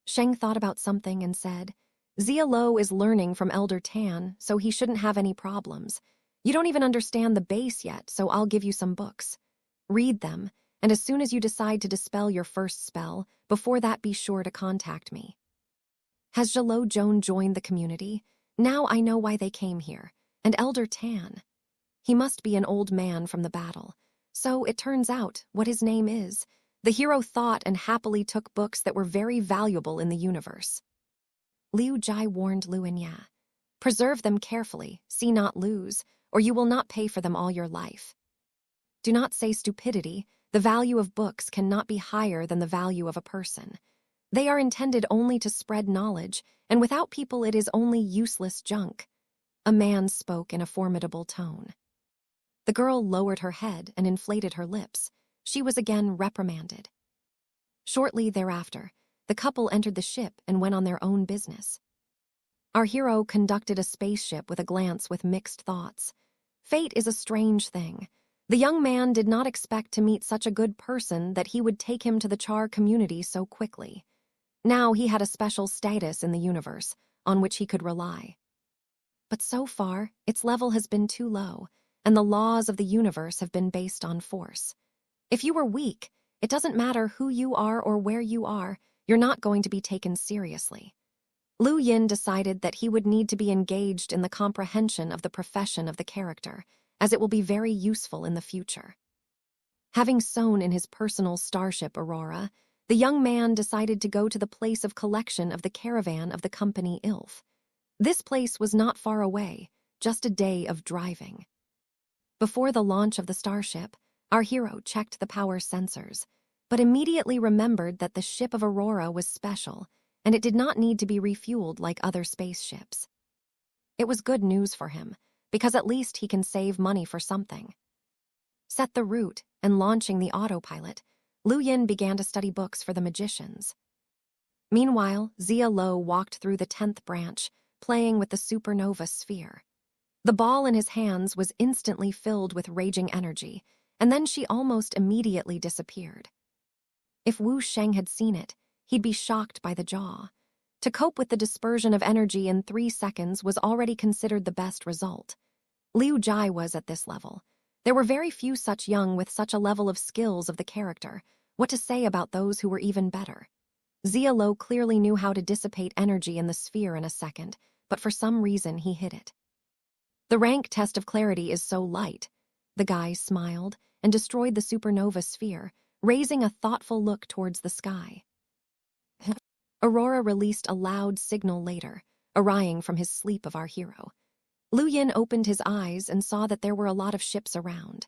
Sheng thought about something and said, Zia Lo is learning from Elder Tan, so he shouldn't have any problems. You don't even understand the base yet, so I'll give you some books. Read them, and as soon as you decide to dispel your first spell, before that be sure to contact me. Has Zhalo Joan joined the community? Now I know why they came here. And Elder Tan. He must be an old man from the battle. So it turns out what his name is. The hero thought and happily took books that were very valuable in the universe. Liu Jai warned Lu Enya. Preserve them carefully, see not lose, or you will not pay for them all your life. Do not say stupidity. The value of books cannot be higher than the value of a person. They are intended only to spread knowledge, and without people it is only useless junk. A man spoke in a formidable tone. The girl lowered her head and inflated her lips. She was again reprimanded. Shortly thereafter, the couple entered the ship and went on their own business. Our hero conducted a spaceship with a glance with mixed thoughts. Fate is a strange thing. The young man did not expect to meet such a good person that he would take him to the Char community so quickly. Now he had a special status in the universe, on which he could rely. But so far, its level has been too low, and the laws of the universe have been based on force. If you were weak, it doesn't matter who you are or where you are, you're not going to be taken seriously. Lu Yin decided that he would need to be engaged in the comprehension of the profession of the character, as it will be very useful in the future. Having sown in his personal starship Aurora, the young man decided to go to the place of collection of the caravan of the company ILF. This place was not far away, just a day of driving. Before the launch of the starship, our hero checked the power sensors, but immediately remembered that the ship of Aurora was special, and it did not need to be refueled like other spaceships. It was good news for him, because at least he can save money for something. Set the route, and launching the autopilot, Lu Yin began to study books for the magicians. Meanwhile, Zia Lo walked through the 10th branch, playing with the supernova sphere. The ball in his hands was instantly filled with raging energy, and then she almost immediately disappeared. If Wu Sheng had seen it, he'd be shocked by the jaw. To cope with the dispersion of energy in 3 seconds was already considered the best result. Liu Jai was at this level. There were very few such young with such a level of skills of the character. What to say about those who were even better? Zia Lo clearly knew how to dissipate energy in the sphere in a second, but for some reason he hid it. The rank test of clarity is so light. The guy smiled and destroyed the supernova sphere, raising a thoughtful look towards the sky. Aurora released a loud signal later, arising from his sleep of our hero. Lu Yin opened his eyes and saw that there were a lot of ships around.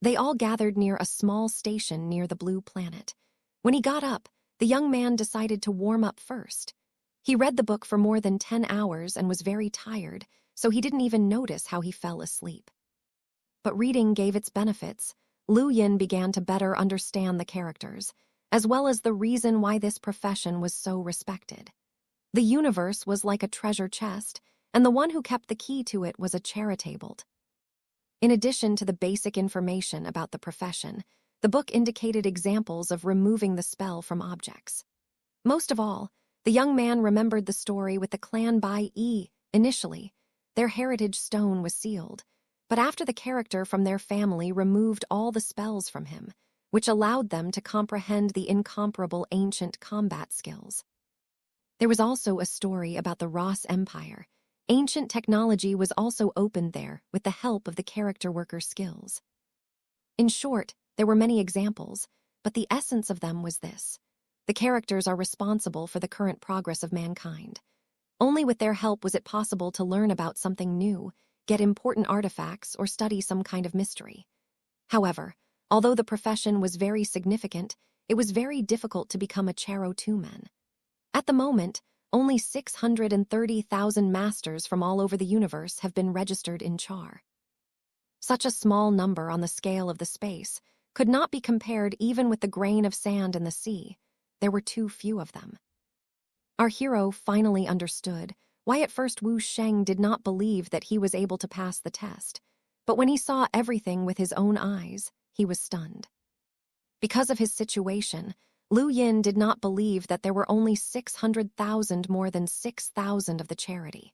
They all gathered near a small station near the blue planet. When he got up, the young man decided to warm up first. He read the book for more than 10 hours and was very tired, so he didn't even notice how he fell asleep. But reading gave its benefits. Lu Yin began to better understand the characters, as well as the reason why this profession was so respected. The universe was like a treasure chest, and the one who kept the key to it was a charitable. In addition to the basic information about the profession, the book indicated examples of removing the spell from objects. Most of all, the young man remembered the story with the clan Bai Yi. Initially, their heritage stone was sealed, but after the character from their family removed all the spells from him, which allowed them to comprehend the incomparable ancient combat skills. There was also a story about the Ross Empire. Ancient technology was also opened there with the help of the character worker's skills. In short, there were many examples, but the essence of them was this. The characters are responsible for the current progress of mankind. Only with their help was it possible to learn about something new, get important artifacts, or study some kind of mystery. However, although the profession was very significant, it was very difficult to become a Charo Tumen. At the moment, only 630,000 masters from all over the universe have been registered in Char. Such a small number on the scale of the space could not be compared even with the grain of sand in the sea. There were too few of them. Our hero finally understood why at first Wu Sheng did not believe that he was able to pass the test, but when he saw everything with his own eyes, he was stunned. Because of his situation, Lu Yin did not believe that there were only 600,000 more than 6,000 of the charity.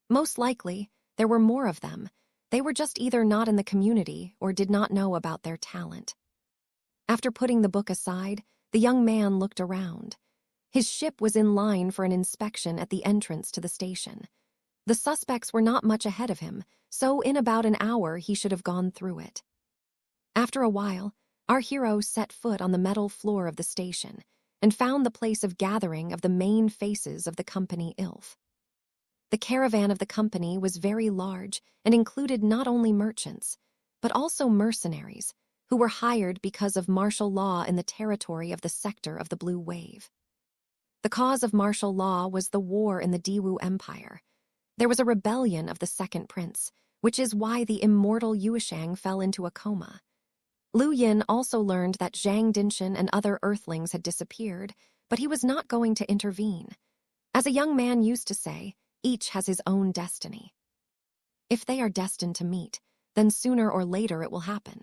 Most likely, there were more of them. They were just either not in the community or did not know about their talent. After putting the book aside, the young man looked around. His ship was in line for an inspection at the entrance to the station. The suspects were not much ahead of him, so in about an hour he should have gone through it. After a while, our hero set foot on the metal floor of the station and found the place of gathering of the main faces of the company ILF. The caravan of the company was very large and included not only merchants, but also mercenaries who were hired because of martial law in the territory of the sector of the Blue Wave. The cause of martial law was the war in the Diwu Empire. There was a rebellion of the Second Prince, which is why the immortal Yueshang fell into a coma. Lu Yin also learned that Zhang Dinshan and other Earthlings had disappeared, but he was not going to intervene. As a young man used to say, each has his own destiny. If they are destined to meet, then sooner or later it will happen.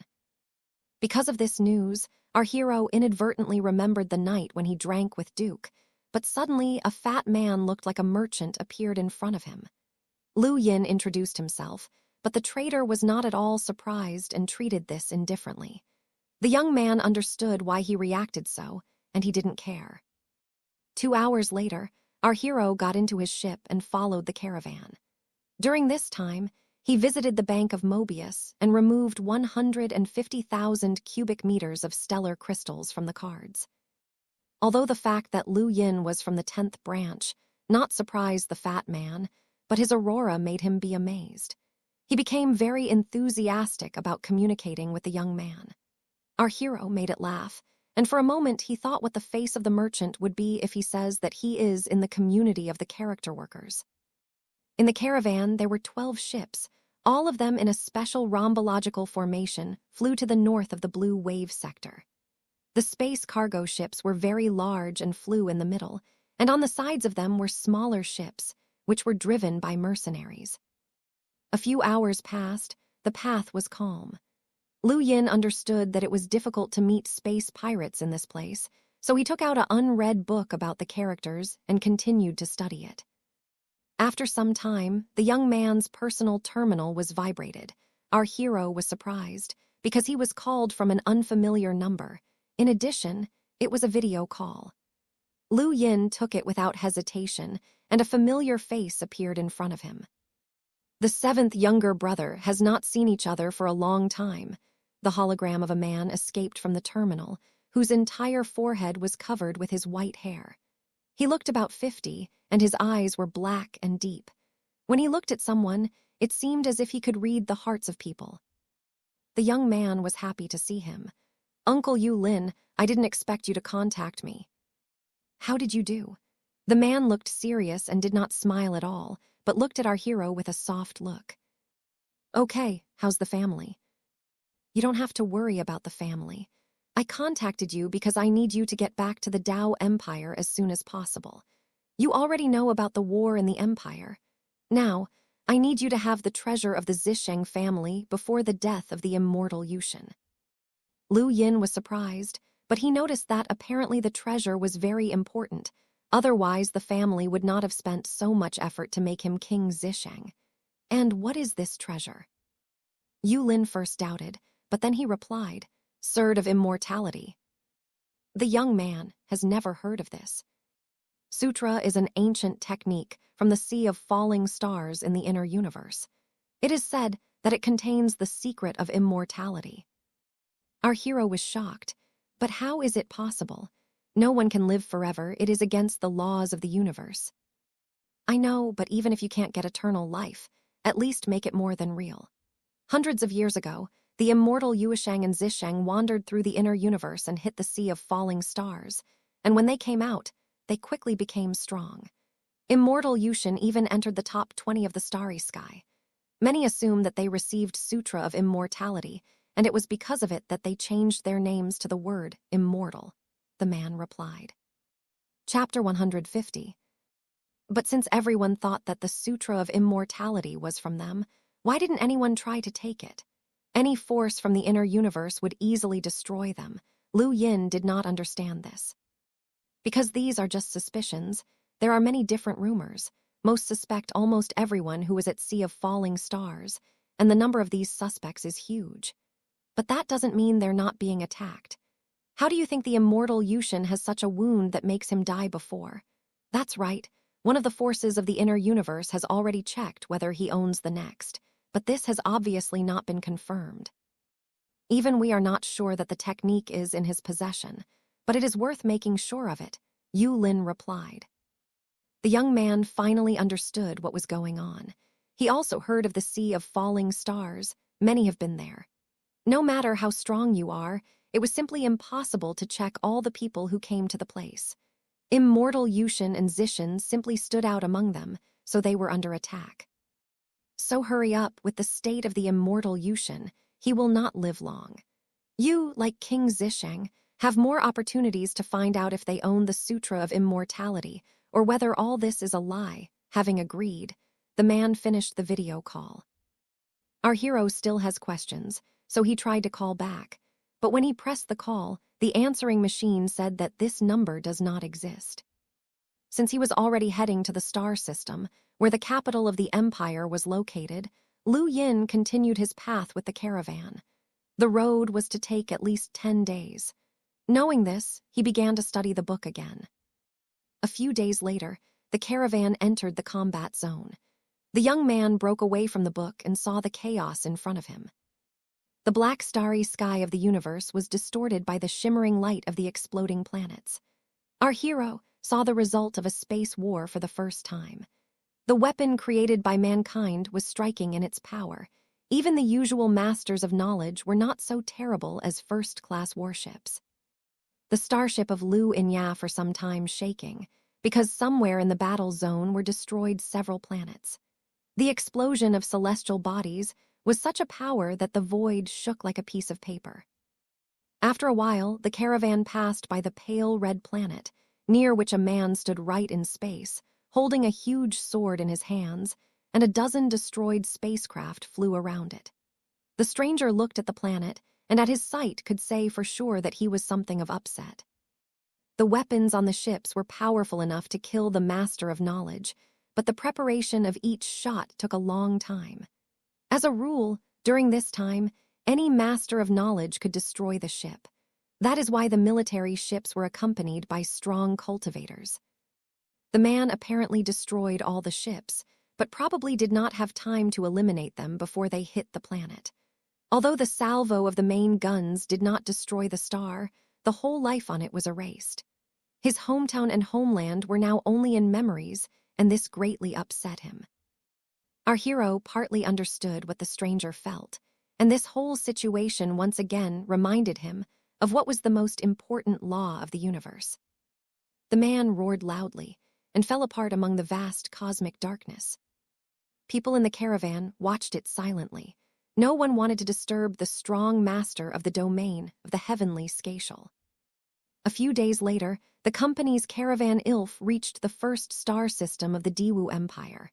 Because of this news, our hero inadvertently remembered the night when he drank with Duke, but suddenly a fat man looked like a merchant appeared in front of him. Lu Yin introduced himself, but the trader was not at all surprised and treated this indifferently. The young man understood why he reacted so, and he didn't care. 2 hours later, our hero got into his ship and followed the caravan. During this time, he visited the Bank of Mobius and removed 150,000 cubic meters of stellar crystals from the cards. Although the fact that Lu Yin was from the 10th branch not surprised the fat man, but his aurora made him be amazed. He became very enthusiastic about communicating with the young man. Our hero made it laugh, and for a moment he thought what the face of the merchant would be if he says that he is in the community of the character workers. In the caravan, there were 12 ships. All of them in a special rhombologically formation flew to the north of the Blue Wave sector. The space cargo ships were very large and flew in the middle, and on the sides of them were smaller ships, which were driven by mercenaries. A few hours passed, the path was calm. Lu Yin understood that it was difficult to meet space pirates in this place, so he took out an unread book about the characters and continued to study it. After some time, the young man's personal terminal was vibrated. Our hero was surprised, because he was called from an unfamiliar number. In addition, it was a video call. Lu Yin took it without hesitation, and a familiar face appeared in front of him. The 7th younger brother has not seen each other for a long time. The hologram of a man escaped from the terminal, whose entire forehead was covered with his white hair. He looked about 50, and his eyes were black and deep. When he looked at someone, it seemed as if he could read the hearts of people. The young man was happy to see him. "Uncle Yu Lin, I didn't expect you to contact me." "How did you do?" The man looked serious and did not smile at all, but looked at our hero with a soft look. "Okay, how's the family?" "You don't have to worry about the family. I contacted you because I need you to get back to the Dao Empire as soon as possible. You already know about the war in the Empire. Now, I need you to have the treasure of the Zisheng family before the death of the immortal Yushin." Lu Yin was surprised, but he noticed that apparently the treasure was very important. Otherwise, the family would not have spent so much effort to make him King Zisheng. "And what is this treasure?" Yu Lin first doubted, but then he replied, "Sword of Immortality." The young man has never heard of this. Sutra is an ancient technique from the sea of falling stars in the inner universe. It is said that it contains the secret of immortality. Our hero was shocked. But how is it possible? No one can live forever. It is against the laws of the universe. "I know, but even if you can't get eternal life, at least make it more than real." Hundreds of years ago, the immortal Yuesheng and Zisheng wandered through the inner universe and hit the sea of falling stars, and when they came out, they quickly became strong. Immortal Yushin even entered the top 20 of the starry sky. Many assume that they received Sutra of Immortality, and it was because of it that they changed their names to the word immortal, the man replied. Chapter 150. But since everyone thought that the Sutra of Immortality was from them, why didn't anyone try to take it? Any force from the inner universe would easily destroy them. Lu Yin did not understand this. Because these are just suspicions, there are many different rumors. Most suspect almost everyone who is at sea of falling stars, and the number of these suspects is huge. But that doesn't mean they're not being attacked. How do you think the immortal Yushin has such a wound that makes him die before? That's right, one of the forces of the inner universe has already checked whether he owns the next, but this has obviously not been confirmed. Even we are not sure that the technique is in his possession, but it is worth making sure of it, Yu Lin replied. The young man finally understood what was going on. He also heard of the sea of falling stars. Many have been there. No matter how strong you are, it was simply impossible to check all the people who came to the place. Immortal Yushin and Zishin simply stood out among them, so they were under attack. So hurry up with the state of the immortal Yushin. He will not live long. You, like King Zisheng, have more opportunities to find out if they own the Sutra of Immortality, or whether all this is a lie. Having agreed, the man finished the video call. Our hero still has questions, so he tried to call back. But when he pressed the call, the answering machine said that this number does not exist. Since he was already heading to the star system, where the capital of the empire was located, Lu Yin continued his path with the caravan. The road was to take at least 10 days. Knowing this, he began to study the book again. A few days later, the caravan entered the combat zone. The young man broke away from the book and saw the chaos in front of him. The black starry sky of the universe was distorted by the shimmering light of the exploding planets. Our hero saw the result of a space war for the first time. The weapon created by mankind was striking in its power. Even the usual masters of knowledge were not so terrible as first-class warships. The starship of Lu Inya for some time shaking, because somewhere in the battle zone were destroyed several planets. The explosion of celestial bodies was such a power that the void shook like a piece of paper. After a while, the caravan passed by the pale red planet, near which a man stood right in space, holding a huge sword in his hands, and a dozen destroyed spacecraft flew around it. The stranger looked at the planet, and at his sight could say for sure that he was something of upset. The weapons on the ships were powerful enough to kill the master of knowledge, but the preparation of each shot took a long time. As a rule, during this time, any master of knowledge could destroy the ship. That is why the military ships were accompanied by strong cultivators. The man apparently destroyed all the ships, but probably did not have time to eliminate them before they hit the planet. Although the salvo of the main guns did not destroy the star, the whole life on it was erased. His hometown and homeland were now only in memories, and this greatly upset him. Our hero partly understood what the stranger felt, and this whole situation once again reminded him of what was the most important law of the universe. The man roared loudly and fell apart among the vast cosmic darkness. People in the caravan watched it silently. No one wanted to disturb the strong master of the domain of the heavenly Scatial. A few days later, the company's caravan Ilf reached the first star system of the Diwu Empire.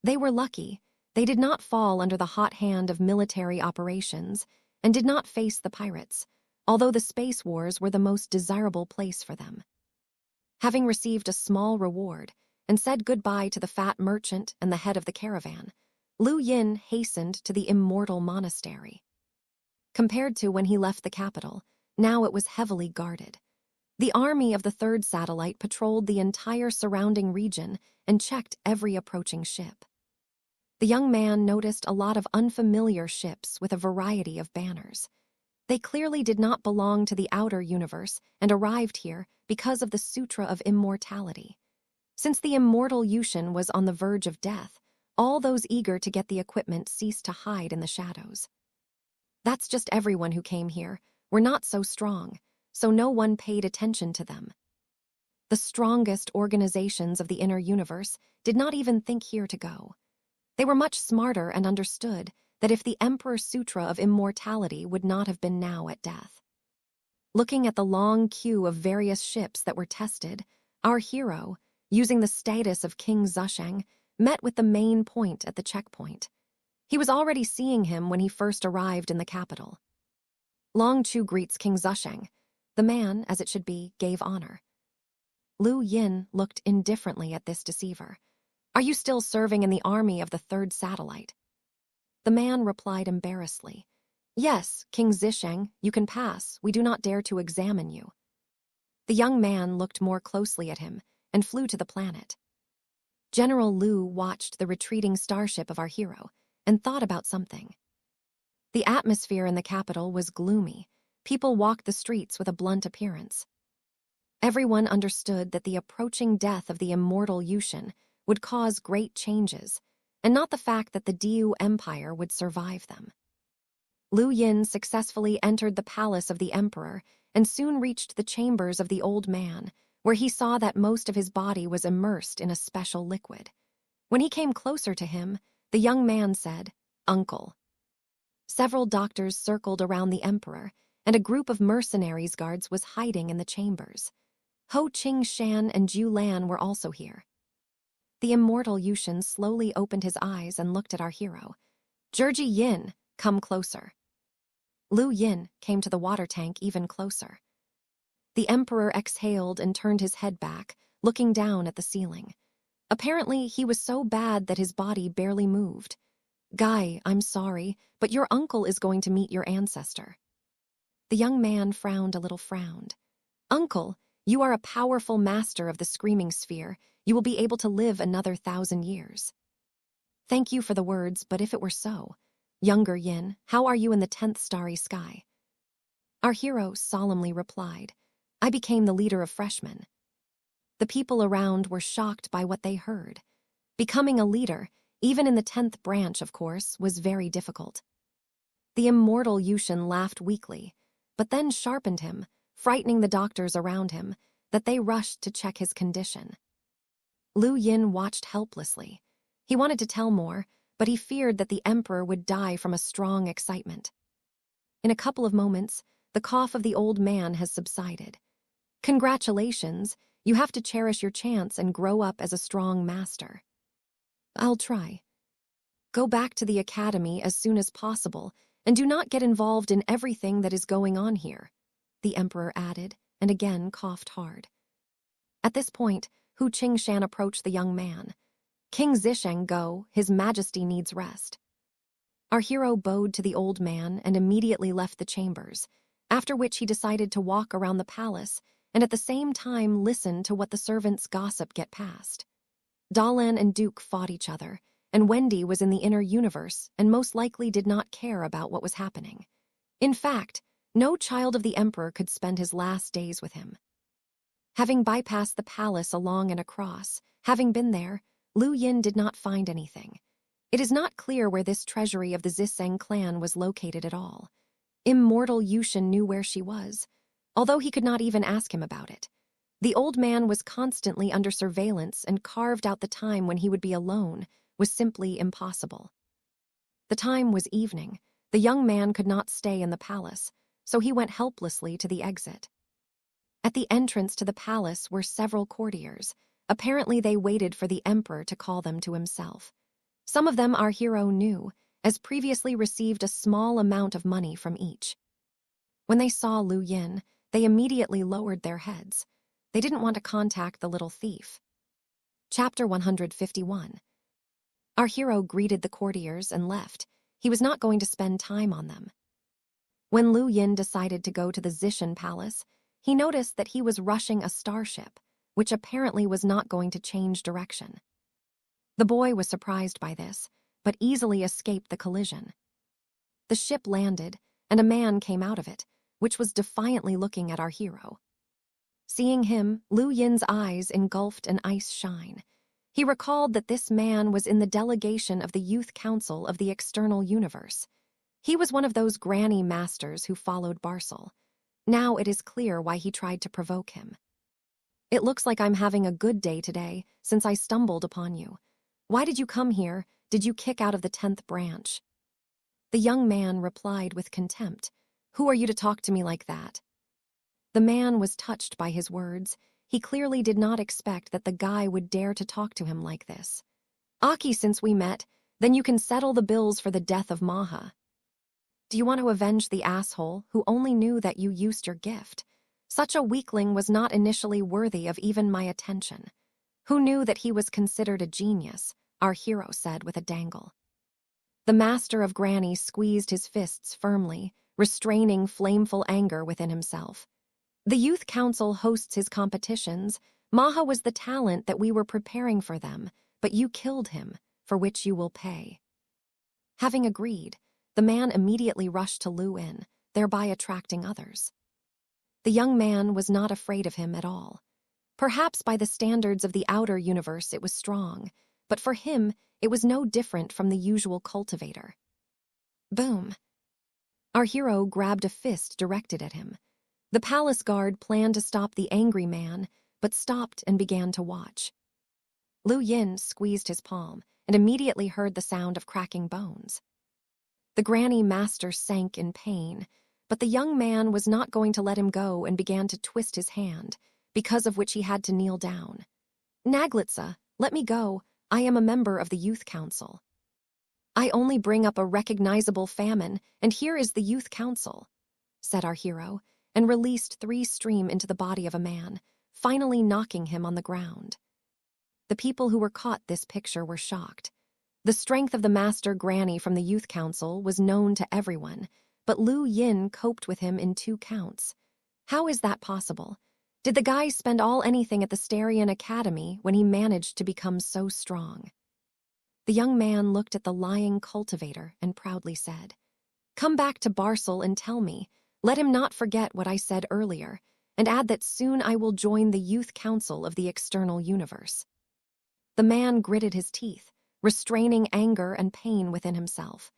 They were lucky. They did not fall under the hot hand of military operations and did not face the pirates, although the space wars were the most desirable place for them. Having received a small reward and said goodbye to the fat merchant and the head of the caravan, Lu Yin hastened to the Immortal Monastery. Compared to when he left the capital, now it was heavily guarded. The army of the third satellite patrolled the entire surrounding region and checked every approaching ship. The young man noticed a lot of unfamiliar ships with a variety of banners. They clearly did not belong to the outer universe and arrived here because of the Sutra of Immortality. Since the immortal Yushin was on the verge of death, all those eager to get the equipment ceased to hide in the shadows. That's just everyone who came here. Were not so strong, so no one paid attention to them. The strongest organizations of the inner universe did not even think here to go. They were much smarter and understood that if the Emperor Sutra of Immortality would not have been now at death. Looking at the long queue of various ships that were tested, our hero, using the status of King Zusheng, met with the main point at the checkpoint. He was already seeing him when he first arrived in the capital. Long Chu greets King Zusheng. The man, as it should be, gave honor. Lu Yin looked indifferently at this deceiver. Are you still serving in the army of the third satellite? The man replied embarrassedly. Yes, King Zisheng, you can pass. We do not dare to examine you. The young man looked more closely at him and flew to the planet. General Lu watched the retreating starship of our hero and thought about something. The atmosphere in the capital was gloomy. People walked the streets with a blunt appearance. Everyone understood that the approaching death of the immortal Yushin would cause great changes, and not the fact that the Diu Empire would survive them. Lu Yin successfully entered the palace of the emperor and soon reached the chambers of the old man, where he saw that most of his body was immersed in a special liquid. When he came closer to him, the young man said, "Uncle." Several doctors circled around the emperor, and a group of mercenaries guards was hiding in the chambers. Ho Qing Shan and Zhu Lan were also here. The immortal Yushin slowly opened his eyes and looked at our hero. "Zhiji Yin, come closer." Lu Yin came to the water tank even closer. The emperor exhaled and turned his head back, looking down at the ceiling. Apparently, he was so bad that his body barely moved. "Guy, I'm sorry, but your uncle is going to meet your ancestor." The young man frowned a little frowned. "Uncle, you are a powerful master of the screaming sphere. You will be able to live another 1,000 years. Thank you for the words, but if it were so. Younger Yin, how are you in the 10th starry sky?" Our hero solemnly replied, "I became the leader of freshmen." The people around were shocked by what they heard. Becoming a leader, even in the 10th branch, of course, was very difficult. The immortal Yushin laughed weakly, but then sharpened him, frightening the doctors around him, that they rushed to check his condition. Lu Yin watched helplessly. He wanted to tell more, but he feared that the emperor would die from a strong excitement. In a couple of moments, the cough of the old man has subsided. "Congratulations, you have to cherish your chance and grow up as a strong master." "I'll try." "Go back to the academy as soon as possible, and do not get involved in everything that is going on here," the emperor added, and again coughed hard. At this point, Hu Qingshan approached the young man. "King Zisheng, go, His Majesty needs rest." Our hero bowed to the old man and immediately left the chambers, after which he decided to walk around the palace and at the same time listen to what the servants' gossip get past. Dalan and Duke fought each other, and Wendy was in the inner universe and most likely did not care about what was happening. In fact, no child of the emperor could spend his last days with him. Having bypassed the palace along and across, having been there, Lu Yin did not find anything. It is not clear where this treasury of the Ziseng clan was located at all. Immortal Yushin knew where she was, although he could not even ask him about it. The old man was constantly under surveillance, and carved out the time when he would be alone was simply impossible. The time was evening. The young man could not stay in the palace, so he went helplessly to the exit. At the entrance to the palace were several courtiers. Apparently they waited for the emperor to call them to himself. Some of them our hero knew, as previously received a small amount of money from each. When they saw Lu Yin, they immediately lowered their heads. They didn't want to contact the little thief. Chapter 151. Our hero greeted the courtiers and left. He was not going to spend time on them. When Lu Yin decided to go to the Zishan Palace, he noticed that he was rushing a starship, which apparently was not going to change direction. The boy was surprised by this, but easily escaped the collision. The ship landed, and a man came out of it, which was defiantly looking at our hero. Seeing him, Lu Yin's eyes engulfed an ice shine. He recalled that this man was in the delegation of the Youth Council of the External Universe. He was one of those granny masters who followed Barcel. Now it is clear why he tried to provoke him. "It looks like I'm having a good day today, since I stumbled upon you. Why did you come here? Did you kick out of the 10th branch?" The young man replied with contempt. "Who are you to talk to me like that?" The man was touched by his words. He clearly did not expect that the guy would dare to talk to him like this. "Aki, since we met, then you can settle the bills for the death of Maha. Do you want to avenge the asshole who only knew that you used your gift? Such a weakling was not initially worthy of even my attention. Who knew that he was considered a genius?" our hero said with a dangle. The master of Granny squeezed his fists firmly, restraining flameful anger within himself. "The Youth Council hosts his competitions. Maha was the talent that we were preparing for them, but you killed him, for which you will pay." Having agreed, the man immediately rushed to Lu Yin, thereby attracting others. The young man was not afraid of him at all. Perhaps by the standards of the outer universe it was strong, but for him it was no different from the usual cultivator. Boom! Our hero grabbed a fist directed at him. The palace guard planned to stop the angry man, but stopped and began to watch. Lu Yin squeezed his palm and immediately heard the sound of cracking bones. The granny master sank in pain, but the young man was not going to let him go and began to twist his hand, because of which he had to kneel down. "Naglitza, let me go. I am a member of the Youth Council." "I only bring up a recognizable famine, and here is the Youth Council," said our hero, and released 3 stream into the body of a man, finally knocking him on the ground. The people who were caught this picture were shocked. The strength of the master granny from the Youth Council was known to everyone, but Lu Yin coped with him in 2 counts. How is that possible? Did the guy spend all anything at the Starion Academy when he managed to become so strong? The young man looked at the lying cultivator and proudly said, "Come back to Barcel and tell me. Let him not forget what I said earlier, and add that soon I will join the Youth Council of the External Universe." The man gritted his teeth, restraining anger and pain within himself.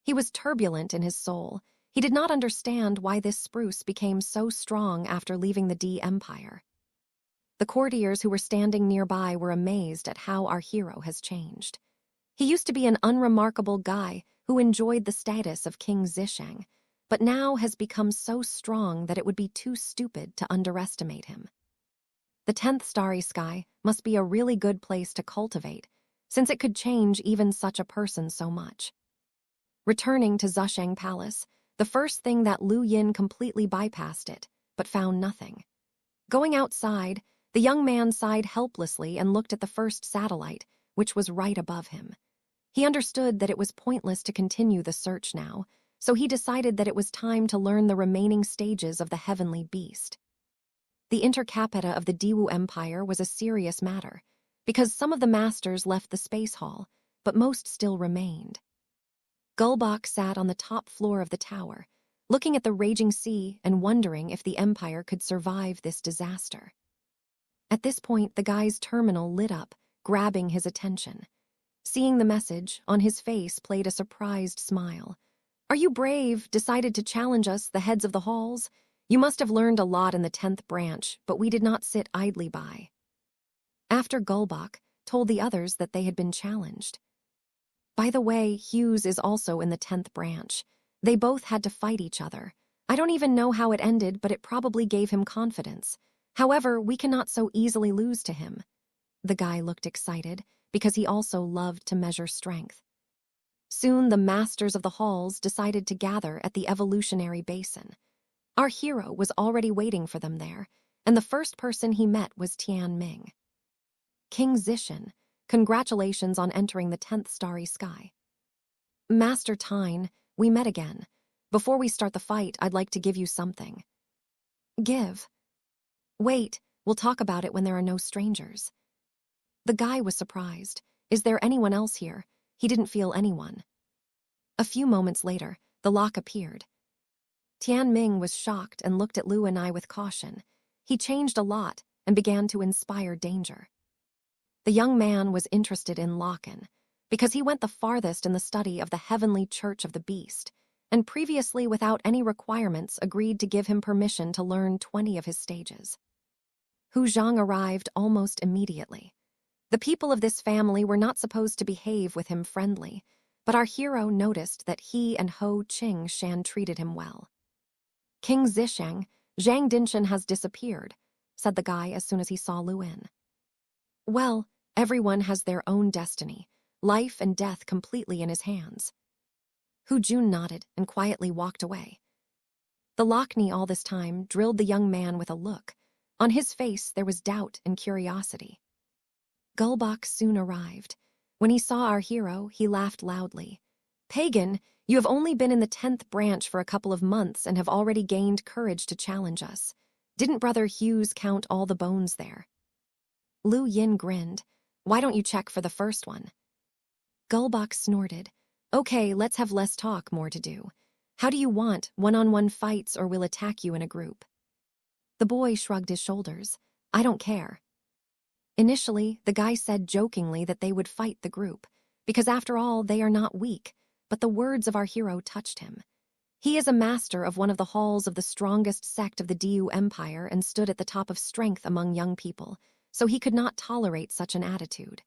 He was turbulent in his soul. He did not understand why this spruce became so strong after leaving the D Empire. The courtiers who were standing nearby were amazed at how our hero has changed. He used to be an unremarkable guy who enjoyed the status of King Zisheng, but now has become so strong that it would be too stupid to underestimate him. The 10th starry sky must be a really good place to cultivate, since it could change even such a person so much. Returning to Zisheng Palace, the first thing that Lu Yin completely bypassed it, but found nothing. Going outside, the young man sighed helplessly and looked at the first satellite, which was right above him. He understood that it was pointless to continue the search now, so he decided that it was time to learn the remaining stages of the heavenly beast. The intercapita of the Diwu Empire was a serious matter, because some of the masters left the space hall, but most still remained. Gulbach sat on the top floor of the tower, looking at the raging sea and wondering if the Empire could survive this disaster. At this point, the guy's terminal lit up, grabbing his attention. Seeing the message, on his face played a surprised smile. "Are you brave, decided to challenge us, the heads of the halls? You must have learned a lot in the 10th branch, but we did not sit idly by." After Gulbach told the others that they had been challenged. "By the way, Hughes is also in the 10th branch. They both had to fight each other. I don't even know how it ended, but it probably gave him confidence. However, we cannot so easily lose to him." The guy looked excited, because he also loved to measure strength. Soon the masters of the halls decided to gather at the evolutionary basin. Our hero was already waiting for them there, and the first person he met was Tian Ming. King Zishan, congratulations on entering the 10th starry sky. Master Tyne, we met again. Before we start the fight, I'd like to give you something. Give. Wait, we'll talk about it when there are no strangers. The guy was surprised. Is there anyone else here? He didn't feel anyone. A few moments later, the lock appeared. Tian Ming was shocked and looked at Lu and I with caution. He changed a lot and began to inspire danger. The young man was interested in Locken because he went the farthest in the study of the heavenly church of the beast, and previously without any requirements agreed to give him permission to learn 20 of his stages. Hu Zhang arrived almost immediately. The people of this family were not supposed to behave with him friendly, but our hero noticed that he and Ho Qing Shan treated him well. King Zisheng, Zhang Dinshan has disappeared, said the guy as soon as he saw Lu In. Well, everyone has their own destiny, life and death completely in his hands. Hu Jun nodded and quietly walked away. The Lockney all this time drilled the young man with a look. On his face there was doubt and curiosity. Gulbach soon arrived. When he saw our hero, he laughed loudly. Pagan, you have only been in the 10th branch for a couple of months and have already gained courage to challenge us. Didn't Brother Hughes count all the bones there? Lu Yin grinned. Why don't you check for the first one? Gulbach snorted. Okay, let's have less talk, more to do. How do you want, one-on-one fights or we'll attack you in a group? The boy shrugged his shoulders. I don't care. Initially, the guy said jokingly that they would fight the group, because after all, they are not weak, but the words of our hero touched him. He is a master of one of the halls of the strongest sect of the Diu Empire and stood at the top of strength among young people, so he could not tolerate such an attitude.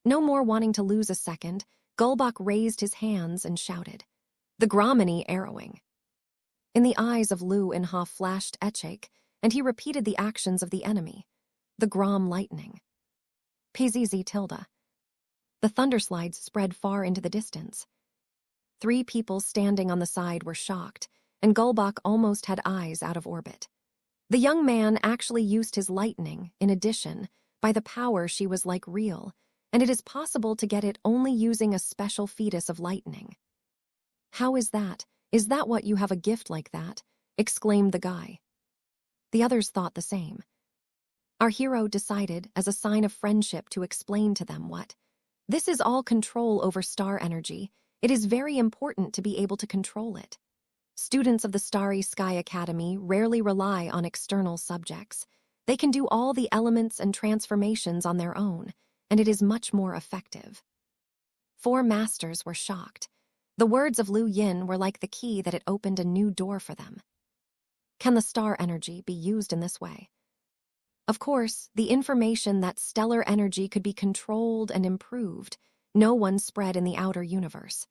No more wanting to lose a second, Gulbach raised his hands and shouted, The Gramini arrowing. In the eyes of Lu Inha flashed Echek, and he repeated the actions of the enemy. The Gram lightning. PZZ tilde. The thunderslides spread far into the distance. 3 people standing on the side were shocked, and Gulbach almost had eyes out of orbit. The young man actually used his lightning, in addition, by the power she was like real, and it is possible to get it only using a special fetus of lightning. How is that? Is that what you have a gift like that? Exclaimed the guy. The others thought the same. Our hero decided, as a sign of friendship, to explain to them what. This is all control over star energy. It is very important to be able to control it. Students of the Starry Sky Academy rarely rely on external subjects. They can do all the elements and transformations on their own, and it is much more effective. 4 masters were shocked. The words of Lu Yin were like the key that it opened a new door for them. Can the star energy be used in this way? Of course, the information that stellar energy could be controlled and improved, no one spread in the outer universe.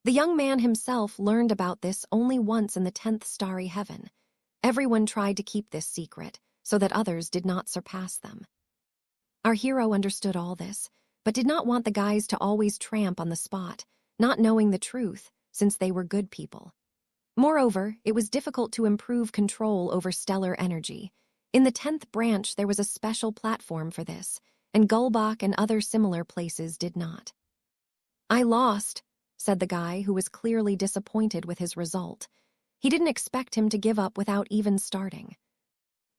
The young man himself learned about this only once in the 10th starry heaven. Everyone tried to keep this secret, so that others did not surpass them. Our hero understood all this, but did not want the guys to always tramp on the spot, not knowing the truth, since they were good people. Moreover, it was difficult to improve control over stellar energy. In the 10th branch there was a special platform for this, and Gulbach and other similar places did not. I lost, said the guy who was clearly disappointed with his result. He didn't expect him to give up without even starting.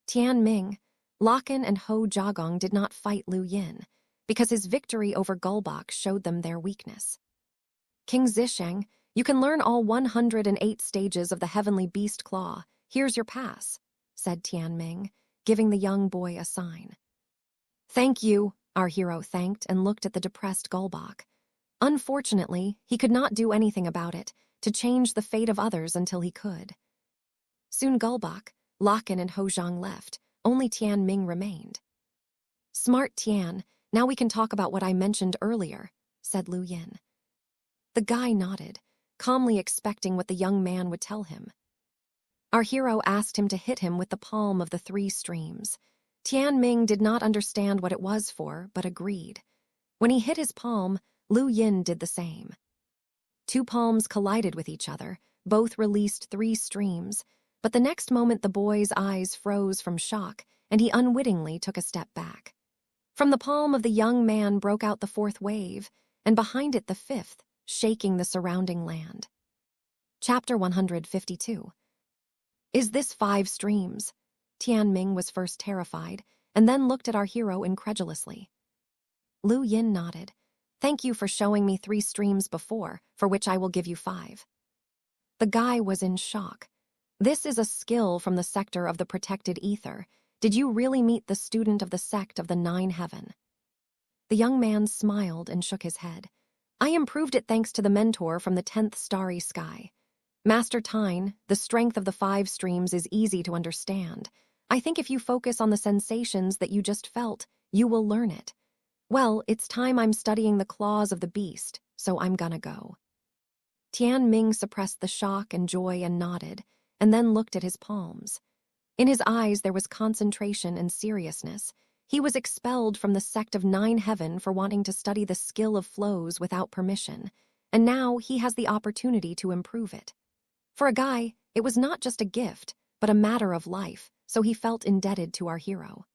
Tian Ming, Locken and Ho Jiagong did not fight Lu Yin, because his victory over Gulbach showed them their weakness. King Zisheng, you can learn all 108 stages of the Heavenly Beast Claw. Here's your pass, said Tian Ming, giving the young boy a sign. Thank you, our hero thanked and looked at the depressed Gulbach. Unfortunately, he could not do anything about it, to change the fate of others until he could. Soon Gulbach, Locken and Ho Zhang left, only Tian Ming remained. Smart Tian, now we can talk about what I mentioned earlier, said Lu Yin. The guy nodded, calmly expecting what the young man would tell him. Our hero asked him to hit him with the palm of the 3 streams. Tian Ming did not understand what it was for, but agreed. When he hit his palm, Lu Yin did the same. Two palms collided with each other, both released 3 streams, but the next moment the boy's eyes froze from shock, and he unwittingly took a step back. From the palm of the young man broke out the 4th wave, and behind it the 5th, shaking the surrounding land. Chapter 152. Is this 5 streams? Tianming was first terrified, and then looked at our hero incredulously. Lu Yin nodded. Thank you for showing me 3 streams before, for which I will give you 5. The guy was in shock. This is a skill from the sector of the protected ether. Did you really meet the student of the sect of the 9 heaven? The young man smiled and shook his head. I improved it thanks to the mentor from the 10th starry sky. Master Tyne, the strength of the 5 streams is easy to understand. I think if you focus on the sensations that you just felt, you will learn it. Well, it's time I'm studying the claws of the beast, so I'm gonna go. Tianming suppressed the shock and joy and nodded, and then looked at his palms. In his eyes there was concentration and seriousness. He was expelled from the sect of 9 heaven for wanting to study the skill of flows without permission, and now he has the opportunity to improve it. For a guy, it was not just a gift, but a matter of life, so he felt indebted to our hero.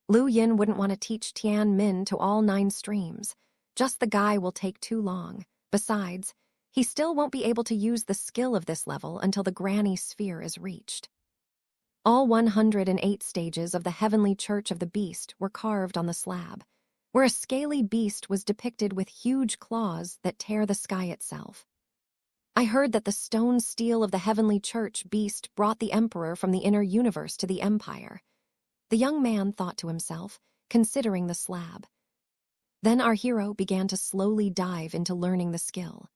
Lu Yin wouldn't want to teach Tianmin to all 9 streams. Just the guy will take too long. Besides, he still won't be able to use the skill of this level until the granny sphere is reached. All 108 stages of the heavenly church of the beast were carved on the slab, where a scaly beast was depicted with huge claws that tear the sky itself. I heard that the stone steel of the heavenly church beast brought the emperor from the inner universe to the empire. The young man thought to himself, considering the slab. Then our hero began to slowly dive into learning the skill.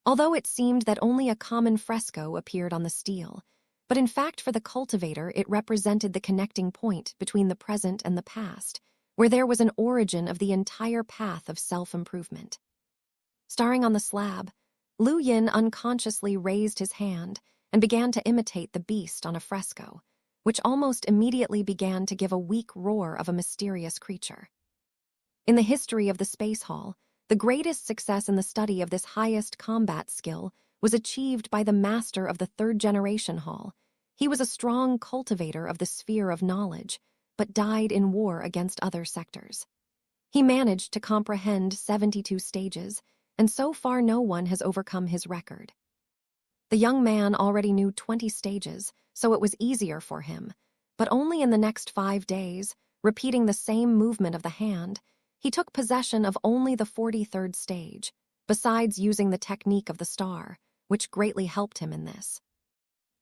Although it seemed that only a common fresco appeared on the steel, but in fact for the cultivator it represented the connecting point between the present and the past, where there was an origin of the entire path of self-improvement. Starring on the slab, Lu Yin unconsciously raised his hand and began to imitate the beast on a fresco, which almost immediately began to give a weak roar of a mysterious creature. In the history of the Space Hall, the greatest success in the study of this highest combat skill was achieved by the master of the 3rd generation hall. He was a strong cultivator of the sphere of knowledge, but died in war against other sectors. He managed to comprehend 72 stages, and so far no one has overcome his record. The young man already knew 20 stages, so it was easier for him, but only in the next 5 days, repeating the same movement of the hand, he took possession of only the 43rd stage, besides using the technique of the star, which greatly helped him in this.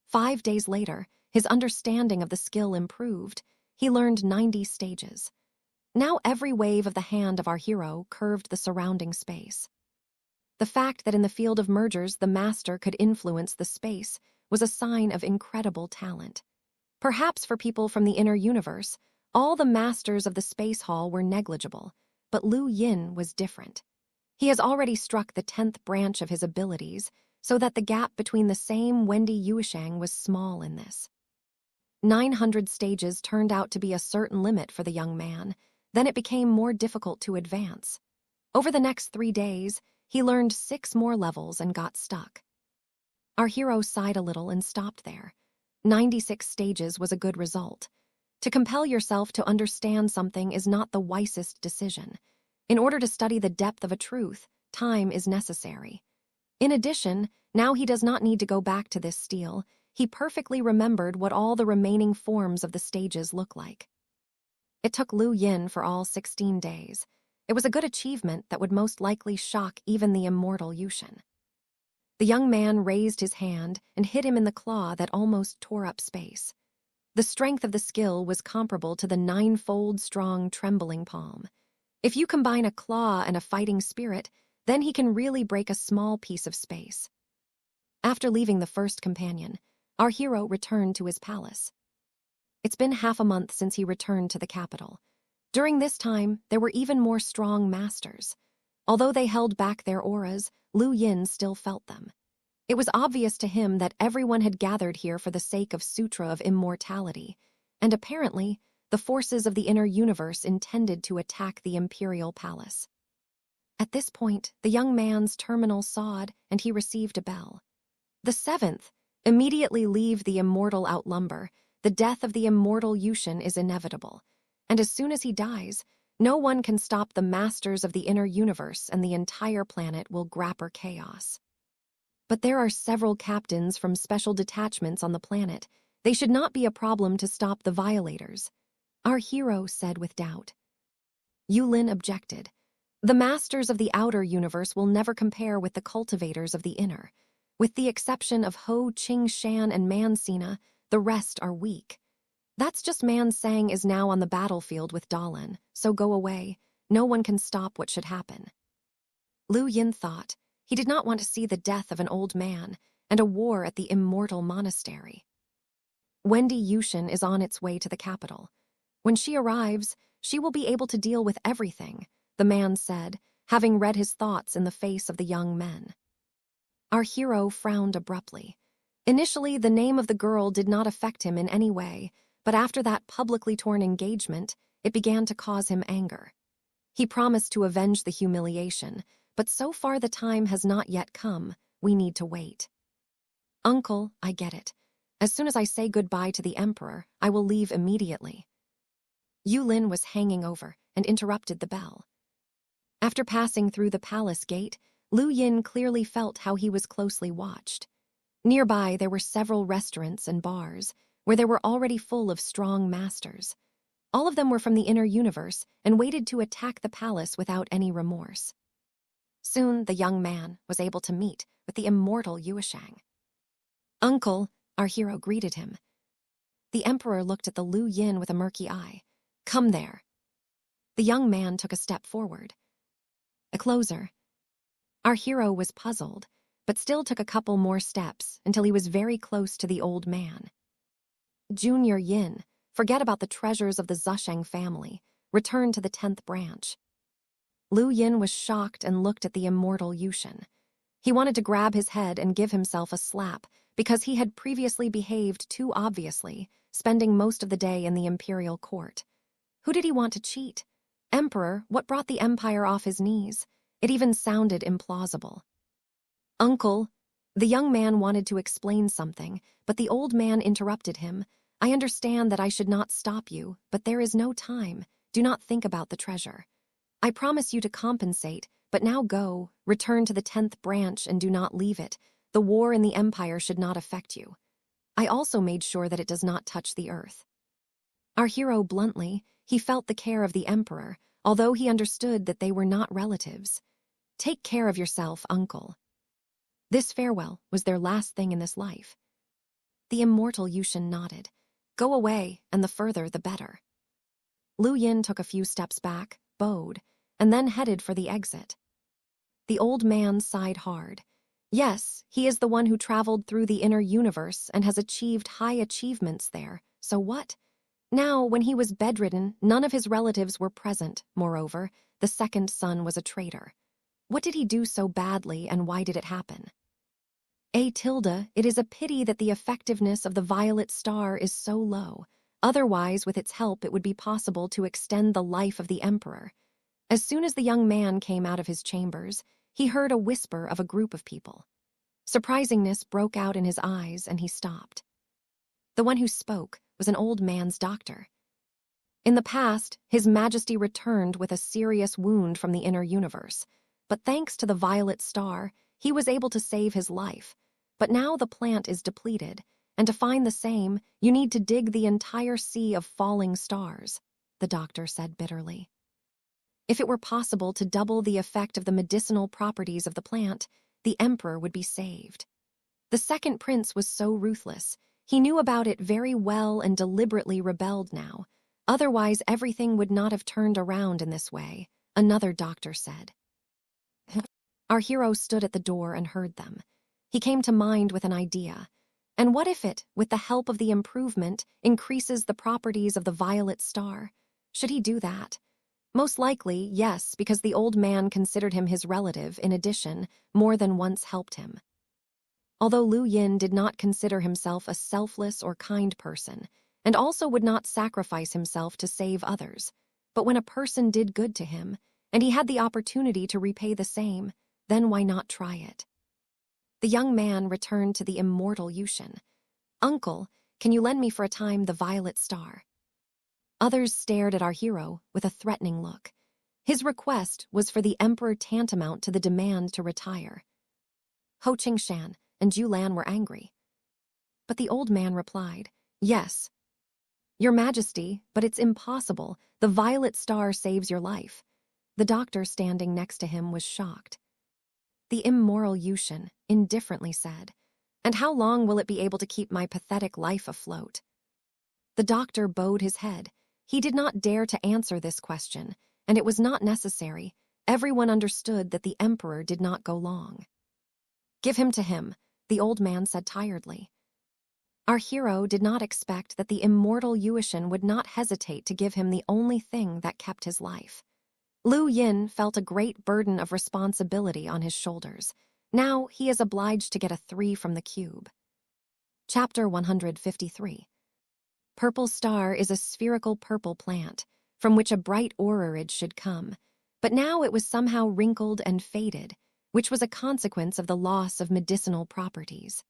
5 days later, his understanding of the skill improved. He learned 90 stages. Now every wave of the hand of our hero curved the surrounding space. The fact that in the field of mergers the master could influence the space was a sign of incredible talent. Perhaps for people from the inner universe, all the masters of the Space Hall were negligible, but Lu Yin was different. He has already struck the 10th branch of his abilities, so that the gap between the same Wendy Yueshang was small in this. 900 stages turned out to be a certain limit for the young man. Then it became more difficult to advance. Over the next 3 days, he learned 6 more levels and got stuck. Our hero sighed a little and stopped there. 96 stages was a good result. To compel yourself to understand something is not the wisest decision. In order to study the depth of a truth, time is necessary. In addition, now he does not need to go back to this steel. He perfectly remembered what all the remaining forms of the stages look like. It took Lu Yin for all 16 days. It was a good achievement that would most likely shock even the immortal Yushin. The young man raised his hand and hit him in the claw that almost tore up space. The strength of the skill was comparable to the 9-fold strong trembling palm. If you combine a claw and a fighting spirit, then he can really break a small piece of space. After leaving the first companion, our hero returned to his palace. It's been half a month since he returned to the capital. During this time, there were even more strong masters. Although they held back their auras, Lu Yin still felt them. It was obvious to him that everyone had gathered here for the sake of Sutra of Immortality, and apparently, the forces of the inner universe intended to attack the imperial palace. At this point, the young man's terminal sawed, and he received a bell. The seventh, immediately leave the immortal Outlumber. The death of the immortal Yushin is inevitable, and as soon as he dies, no one can stop the masters of the inner universe, and the entire planet will grapple chaos. But there are several captains from special detachments on the planet. They should not be a problem to stop the violators, our hero said with doubt. Yulin objected. The masters of the outer universe will never compare with the cultivators of the inner. With the exception of Ho Qing-shan and Mansina, the rest are weak. That's just Man-sang is now on the battlefield with Dahlin, so go away. No one can stop what should happen. Lu Yin thought. He did not want to see the death of an old man and a war at the immortal monastery. Wendy Yushin is on its way to the capital. When she arrives, she will be able to deal with everything, the man said, having read his thoughts in the face of the young men. Our hero frowned abruptly. Initially, the name of the girl did not affect him in any way, but after that publicly torn engagement, it began to cause him anger. He promised to avenge the humiliation, but so far the time has not yet come. We need to wait. Uncle, I get it. As soon as I say goodbye to the Emperor, I will leave immediately. Yulin was hanging over and interrupted the bell. After passing through the palace gate, Lu Yin clearly felt how he was closely watched. Nearby, there were several restaurants and bars, where they were already full of strong masters. All of them were from the inner universe and waited to attack the palace without any remorse. Soon, the young man was able to meet with the immortal Yueshang. Uncle, our hero greeted him. The emperor looked at the Lu Yin with a murky eye. Come there. The young man took a step forward. A closer. Our hero was puzzled, but still took a couple more steps until he was very close to the old man. Junior Yin, forget about the treasures of the Zusheng family. Return to the 10th branch. Lu Yin was shocked and looked at the immortal Yushin. He wanted to grab his head and give himself a slap because he had previously behaved too obviously, spending most of the day in the imperial court. Who did he want to cheat? Emperor, what brought the empire off his knees? It even sounded implausible. Uncle, the young man wanted to explain something, but the old man interrupted him. I understand that I should not stop you, but there is no time. Do not think about the treasure. I promise you to compensate, but now go, return to the 10th branch and do not leave it. The war in the empire should not affect you. I also made sure that it does not touch the earth. Our hero bluntly, he felt the care of the emperor, although he understood that they were not relatives. Take care of yourself, uncle. This farewell was their last thing in this life. The immortal Yushin nodded. Go away, and the further the better. Lu Yin took a few steps back, bowed, and then headed for the exit. The old man sighed hard. Yes, he is the one who traveled through the inner universe and has achieved high achievements there, so what? Now, when he was bedridden, none of his relatives were present. Moreover, the second son was a traitor. What did he do so badly, and why did it happen? It is a pity that the effectiveness of the violet star is so low. Otherwise, with its help, it would be possible to extend the life of the emperor. As soon as the young man came out of his chambers, he heard a whisper of a group of people. Surprisingness broke out in his eyes, and he stopped. The one who spoke was an old man's doctor. In the past, His Majesty returned with a serious wound from the inner universe, but thanks to the violet star, he was able to save his life. But now the plant is depleted, and to find the same, you need to dig the entire sea of falling stars, the doctor said bitterly. If it were possible to double the effect of the medicinal properties of the plant, the emperor would be saved. The second prince was so ruthless. He knew about it very well and deliberately rebelled now. Otherwise, everything would not have turned around in this way, another doctor said. Our hero stood at the door and heard them. He came to mind with an idea. And what if it, with the help of the improvement, increases the properties of the violet star? Should he do that? Most likely, yes, because the old man considered him his relative, in addition, more than once helped him. Although Lu Yin did not consider himself a selfless or kind person, and also would not sacrifice himself to save others, but when a person did good to him, and he had the opportunity to repay the same, then why not try it? The young man returned to the immortal Yushin. "Uncle, can you lend me for a time the violet star?" Others stared at our hero with a threatening look. His request was for the emperor tantamount to the demand to retire. Ho Qingshan and Zhu Lan were angry. But the old man replied, "Yes, Your Majesty, but it's impossible. The violet star saves your life." The doctor standing next to him was shocked. The immoral Yushin indifferently said, "And how long will it be able to keep my pathetic life afloat?" The doctor bowed his head. He did not dare to answer this question, and it was not necessary. Everyone understood that the emperor did not go long. "Give him to him," the old man said tiredly. Our hero did not expect that the immortal Yushin would not hesitate to give him the only thing that kept his life. Lu Yin felt a great burden of responsibility on his shoulders. Now he is obliged to get a 3 from the cube. Chapter 153. Purple star is a spherical purple plant, from which a bright aurorage should come, but now it was somehow wrinkled and faded, which was a consequence of the loss of medicinal properties.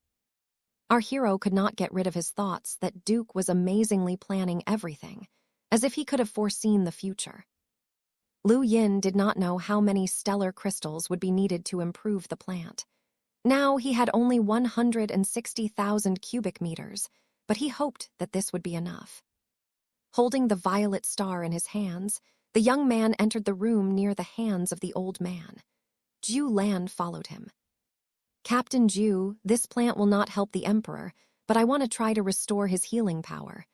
Our hero could not get rid of his thoughts that Duke was amazingly planning everything, as if he could have foreseen the future. Lu Yin did not know how many stellar crystals would be needed to improve the plant. Now he had only 160,000 cubic meters, but he hoped that this would be enough. Holding the violet star in his hands, the young man entered the room near the hands of the old man. Zhu Lan followed him. "Captain Zhu, this plant will not help the emperor, but I want to try to restore his healing power.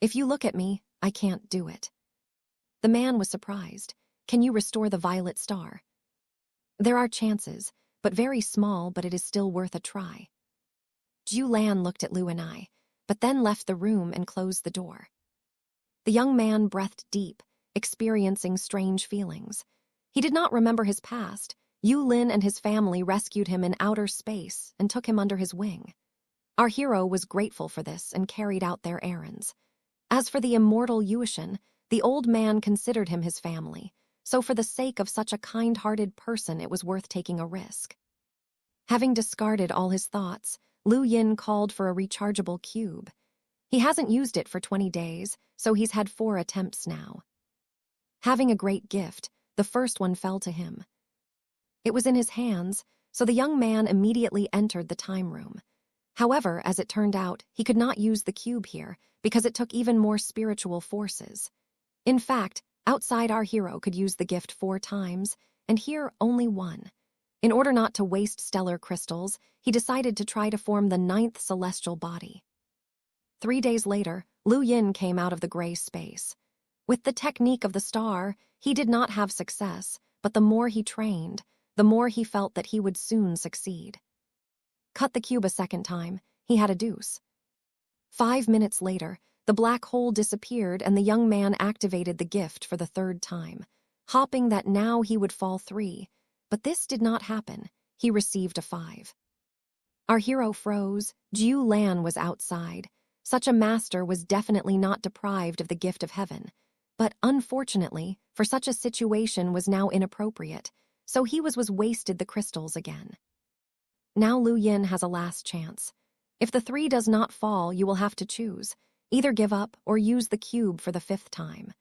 If you look at me, I can't do it." The man was surprised. "Can you restore the violet star?" "There are chances, but very small, but it is still worth a try." Zhu Lan looked at Lu and I, but then left the room and closed the door. The young man breathed deep, experiencing strange feelings. He did not remember his past. Yu Lin and his family rescued him in outer space and took him under his wing. Our hero was grateful for this and carried out their errands. As for the immortal Yushin, the old man considered him his family, so for the sake of such a kind-hearted person it was worth taking a risk. Having discarded all his thoughts, Lu Yin called for a rechargeable cube. He hasn't used it for 20 days, so he's had 4 attempts now. Having a great gift, the first one fell to him. It was in his hands, so the young man immediately entered the time room. However, as it turned out, he could not use the cube here because it took even more spiritual forces. In fact, outside our hero could use the gift 4 times, and here only 1. In order not to waste stellar crystals, he decided to try to form the 9th celestial body. 3 days later, Lu Yin came out of the gray space. With the technique of the star, he did not have success, but the more he trained, the more he felt that he would soon succeed. Cut the cube a second time, he had a deuce. 5 minutes later, the black hole disappeared and the young man activated the gift for the 3rd time, hoping that now he would fall 3, but this did not happen. He received a 5. Our hero froze. Zhu Lan was outside. Such a master was definitely not deprived of the gift of heaven, but unfortunately, for such a situation was now inappropriate, so he was wasted the crystals again. Now Lu Yin has a last chance. If the 3 does not fall, you will have to choose. Either give up or use the cube for the 5th time.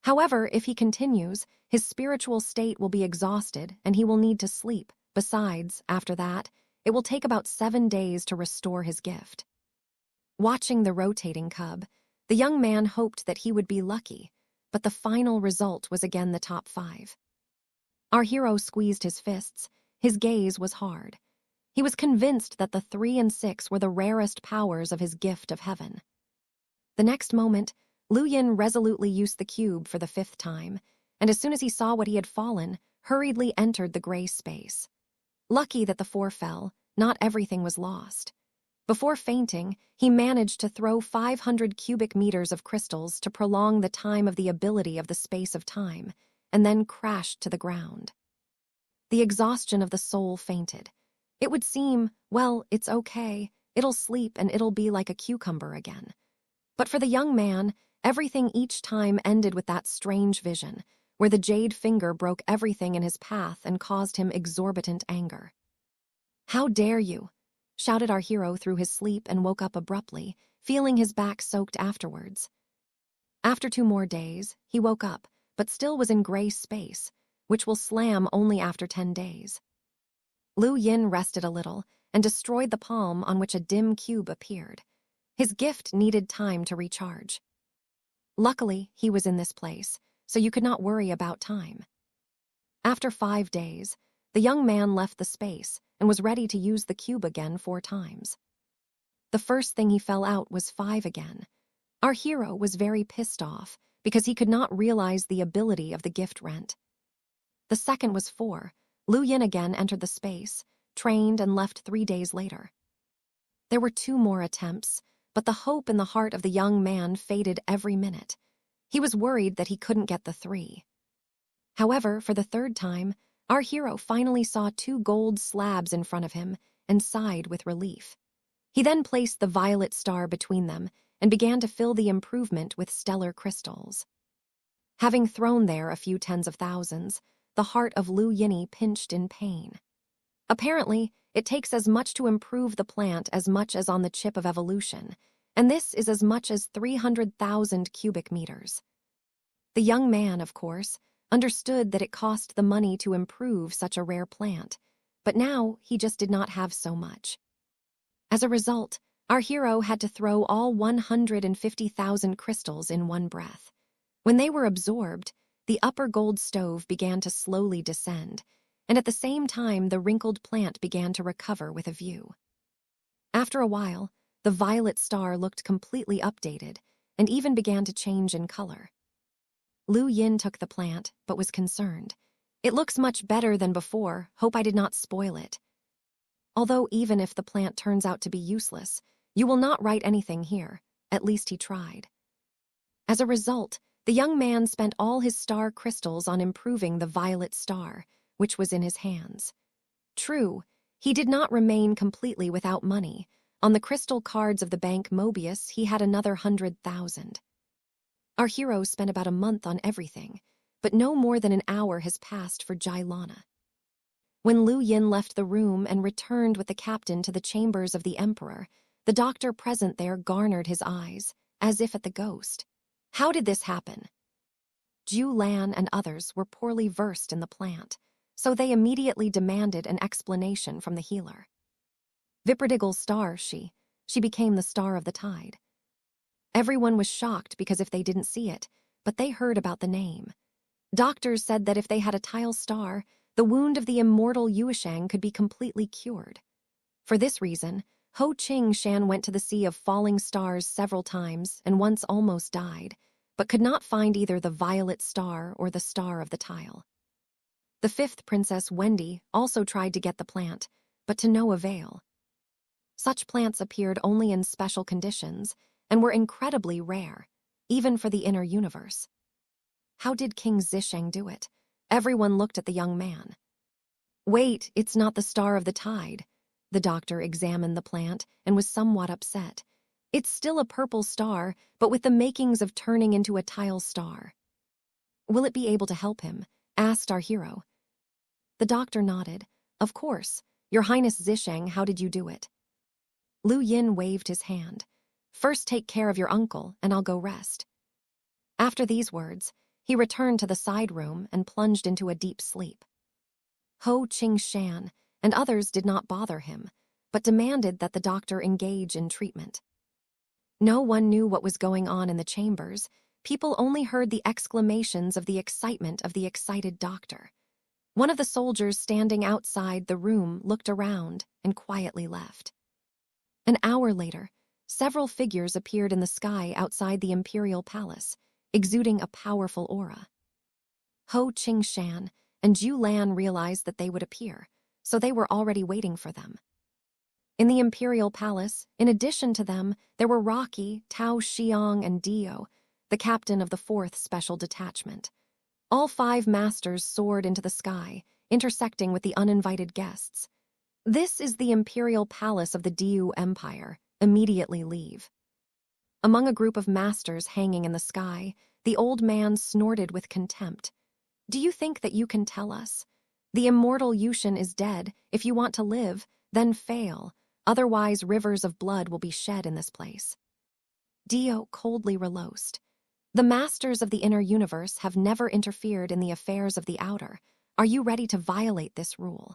However, if he continues, his spiritual state will be exhausted and he will need to sleep. Besides, after that, it will take about 7 days to restore his gift. Watching the rotating cub, the young man hoped that he would be lucky, but the final result was again the top 5. Our hero squeezed his fists. His gaze was hard. He was convinced that the 3 and 6 were the rarest powers of his gift of heaven. The next moment, Lu Yin resolutely used the cube for the 5th time, and as soon as he saw what he had fallen, hurriedly entered the gray space. Lucky that the 4 fell, not everything was lost. Before fainting, he managed to throw 500 cubic meters of crystals to prolong the time of the ability of the space of time, and then crashed to the ground. The exhaustion of the soul fainted. It would seem, well, it's okay, it'll sleep and it'll be like a cucumber again. But for the young man, everything each time ended with that strange vision, where the jade finger broke everything in his path and caused him exorbitant anger. "How dare you?" shouted our hero through his sleep and woke up abruptly, feeling his back soaked afterwards. After 2 more days, he woke up, but still was in gray space, which will slam only after 10 days. Lu Yin rested a little and destroyed the palm on which a dim cube appeared. His gift needed time to recharge. Luckily, he was in this place, so you could not worry about time. After 5 days, the young man left the space and was ready to use the cube again 4 times. The first thing he fell out was 5 again. Our hero was very pissed off because he could not realize the ability of the gift rent. The second was 4. Lu Yin again entered the space, trained and left 3 days later. There were 2 more attempts, but the hope in the heart of the young man faded every minute. He was worried that he couldn't get the 3. However, for the 3rd time, our hero finally saw 2 gold slabs in front of him and sighed with relief. He then placed the violet star between them and began to fill the improvement with stellar crystals. Having thrown there a few tens of thousands, the heart of Lu Yinny pinched in pain. Apparently, it takes as much to improve the plant as much as on the chip of evolution, and this is as much as 300,000 cubic meters. The young man, of course, understood that it cost the money to improve such a rare plant, but now he just did not have so much. As a result, our hero had to throw all 150,000 crystals in one breath. When they were absorbed, the upper gold stove began to slowly descend, and at the same time the wrinkled plant began to recover with a view. After a while, the violet star looked completely updated and even began to change in color. Lu Yin took the plant, but was concerned. "It looks much better than before. Hope I did not spoil it. Although even if the plant turns out to be useless, you will not write anything here." At least he tried. As a result, the young man spent all his star crystals on improving the violet star, which was in his hands. True, he did not remain completely without money. On the crystal cards of the bank Mobius, he had another 100,000. Our hero spent about a month on everything, but no more than an hour has passed for Jailana. When Lu Yin left the room and returned with the captain to the chambers of the emperor, the doctor present there garnered his eyes, as if at the ghost. How did this happen? Ju Lan and others were poorly versed in the plant, so they immediately demanded an explanation from the healer. Vipridigal's star, she became the star of the tide. Everyone was shocked because if they didn't see it, but they heard about the name. Doctors said that if they had a tile star, the wound of the immortal Yueshang could be completely cured. For this reason, Ho Ching Shan went to the Sea of Falling Stars several times and once almost died, but could not find either the violet star or the star of the tile. The 5th Princess Wendy also tried to get the plant, but to no avail. Such plants appeared only in special conditions and were incredibly rare, even for the inner universe. How did King Zisheng do it? Everyone looked at the young man. "Wait, it's not the star of the tide." The doctor examined the plant and was somewhat upset. "It's still a purple star, but with the makings of turning into a tile star." "Will it be able to help him?" asked our hero. The doctor nodded. "Of course. Your Highness Zisheng, how did you do it?" Lu Yin waved his hand. "First take care of your uncle, and I'll go rest." After these words, he returned to the side room and plunged into a deep sleep. Ho Ching Shan and others did not bother him, but demanded that the doctor engage in treatment. No one knew what was going on in the chambers. People only heard the exclamations of the excitement of the excited doctor. One of the soldiers standing outside the room looked around and quietly left. An hour later, several figures appeared in the sky outside the imperial palace, exuding a powerful aura. Ho Ching Shan and Ju Lan realized that they would appear, so they were already waiting for them. In the imperial palace, in addition to them, there were Rocky, Tao Xiong, and Dio, the captain of the 4th Special Detachment. All 5 masters soared into the sky, intersecting with the uninvited guests. "This is the imperial palace of the Diu Empire. Immediately leave." Among a group of masters hanging in the sky, the old man snorted with contempt. Do you think that you can tell us? The immortal Yushin is dead. If you want to live, then fail. Otherwise, rivers of blood will be shed in this place. Dio coldly reloaced. The masters of the inner universe have never interfered in the affairs of the outer. Are you ready to violate this rule?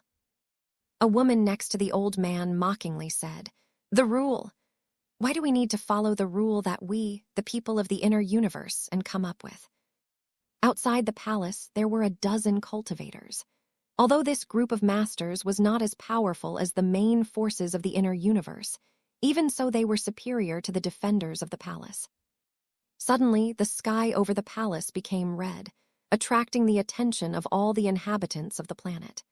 A woman next to the old man mockingly said, "The rule? Why do we need to follow the rule that we, the people of the inner universe, and come up with?" Outside the palace, there were a dozen cultivators. Although this group of masters was not as powerful as the main forces of the inner universe, even so they were superior to the defenders of the palace. Suddenly, the sky over the palace became red, attracting the attention of all the inhabitants of the planet.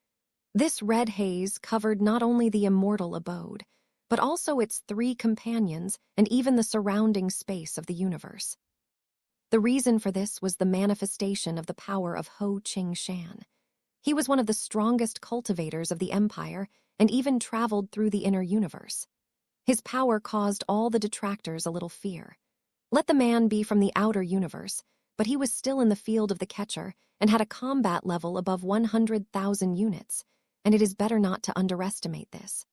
This red haze covered not only the immortal abode, but also its three companions and even the surrounding space of the universe. The reason for this was the manifestation of the power of Ho Ching Shan. He was one of the strongest cultivators of the empire and even traveled through the inner universe. His power caused all the detractors a little fear. Let the man be from the outer universe, but he was still in the field of the catcher and had a combat level above 100,000 units, and it is better not to underestimate this.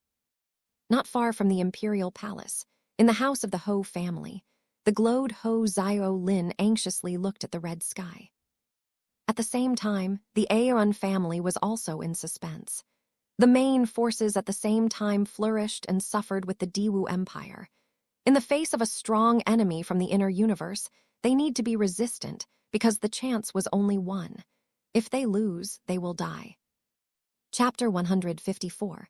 Not far from the imperial palace, in the house of the Ho family, the glowed Ho Zio Lin anxiously looked at the red sky. At the same time, the Aeon family was also in suspense. The main forces at the same time flourished and suffered with the Diwu Empire. In the face of a strong enemy from the inner universe, they need to be resistant because the chance was only one. If they lose, they will die. Chapter 154.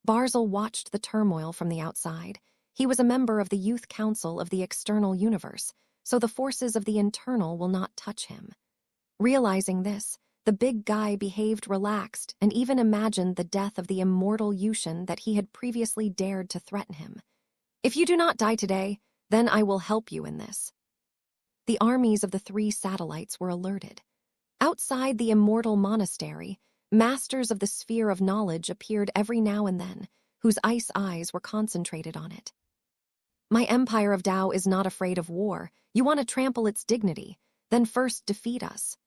Barzil watched the turmoil from the outside. He was a member of the Youth Council of the External Universe, so the forces of the internal will not touch him. Realizing this, the big guy behaved relaxed and even imagined the death of the immortal Yushin that he had previously dared to threaten him. "If you do not die today, then I will help you in this." The armies of the three satellites were alerted. Outside the immortal monastery, masters of the sphere of knowledge appeared every now and then, whose ice eyes were concentrated on it. "My empire of Tao is not afraid of war. You want to trample its dignity, then first defeat us,"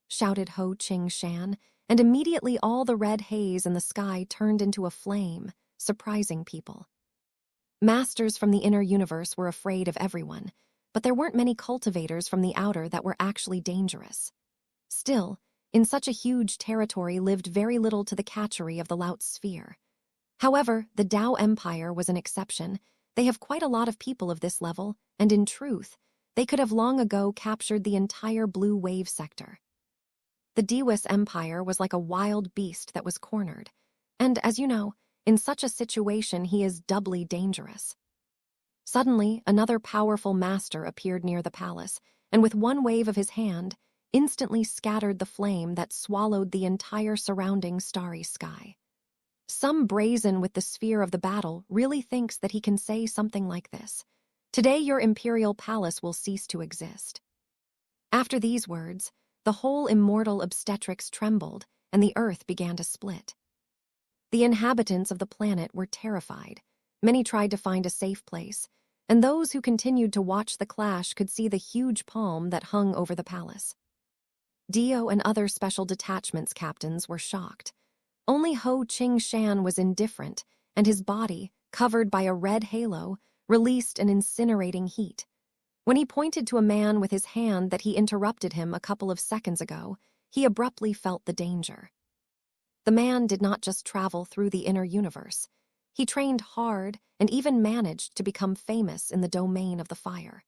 shouted Ho Ching Shan, and immediately all the red haze in the sky turned into a flame, surprising people. Masters from the inner universe were afraid of everyone, but there weren't many cultivators from the outer that were actually dangerous. Still, in such a huge territory lived very little to the catchery of the Laut sphere. However, the Tao Empire was an exception. They have quite a lot of people of this level, and in truth, they could have long ago captured the entire Blue Wave sector. The Diwis Empire was like a wild beast that was cornered, and as you know, in such a situation he is doubly dangerous. Suddenly, another powerful master appeared near the palace, and with one wave of his hand, instantly scattered the flame that swallowed the entire surrounding starry sky. Some brazen with the sphere of the battle really thinks that he can say something like this: "Today your imperial palace will cease to exist." After these words, the whole immortal obstetrics trembled, and the earth began to split. The inhabitants of the planet were terrified. Many tried to find a safe place, and those who continued to watch the clash could see the huge palm that hung over the palace. Dio and other special detachments captains were shocked. Only Ho Ching Shan was indifferent, and his body, covered by a red halo, released an incinerating heat. When he pointed to a man with his hand that he interrupted him a couple of seconds ago, he abruptly felt the danger. The man did not just travel through the inner universe. He trained hard and even managed to become famous in the domain of the fire.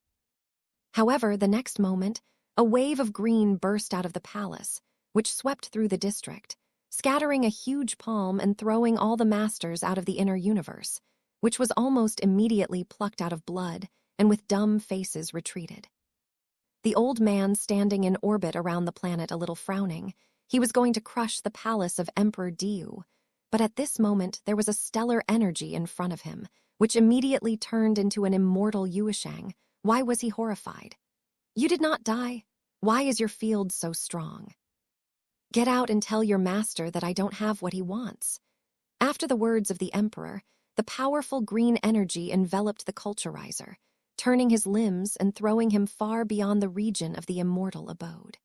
However, the next moment, a wave of green burst out of the palace, which swept through the district, scattering a huge palm and throwing all the masters out of the inner universe, which was almost immediately plucked out of blood and with dumb faces retreated. The old man standing in orbit around the planet a little frowning, he was going to crush the palace of Emperor Diu, but at this moment there was a stellar energy in front of him, which immediately turned into an immortal Yueshang. Why was he horrified? "You did not die. Why is your field so strong? Get out and tell your master that I don't have what he wants." After the words of the emperor, the powerful green energy enveloped the culturizer, turning his limbs and throwing him far beyond the region of the immortal abode.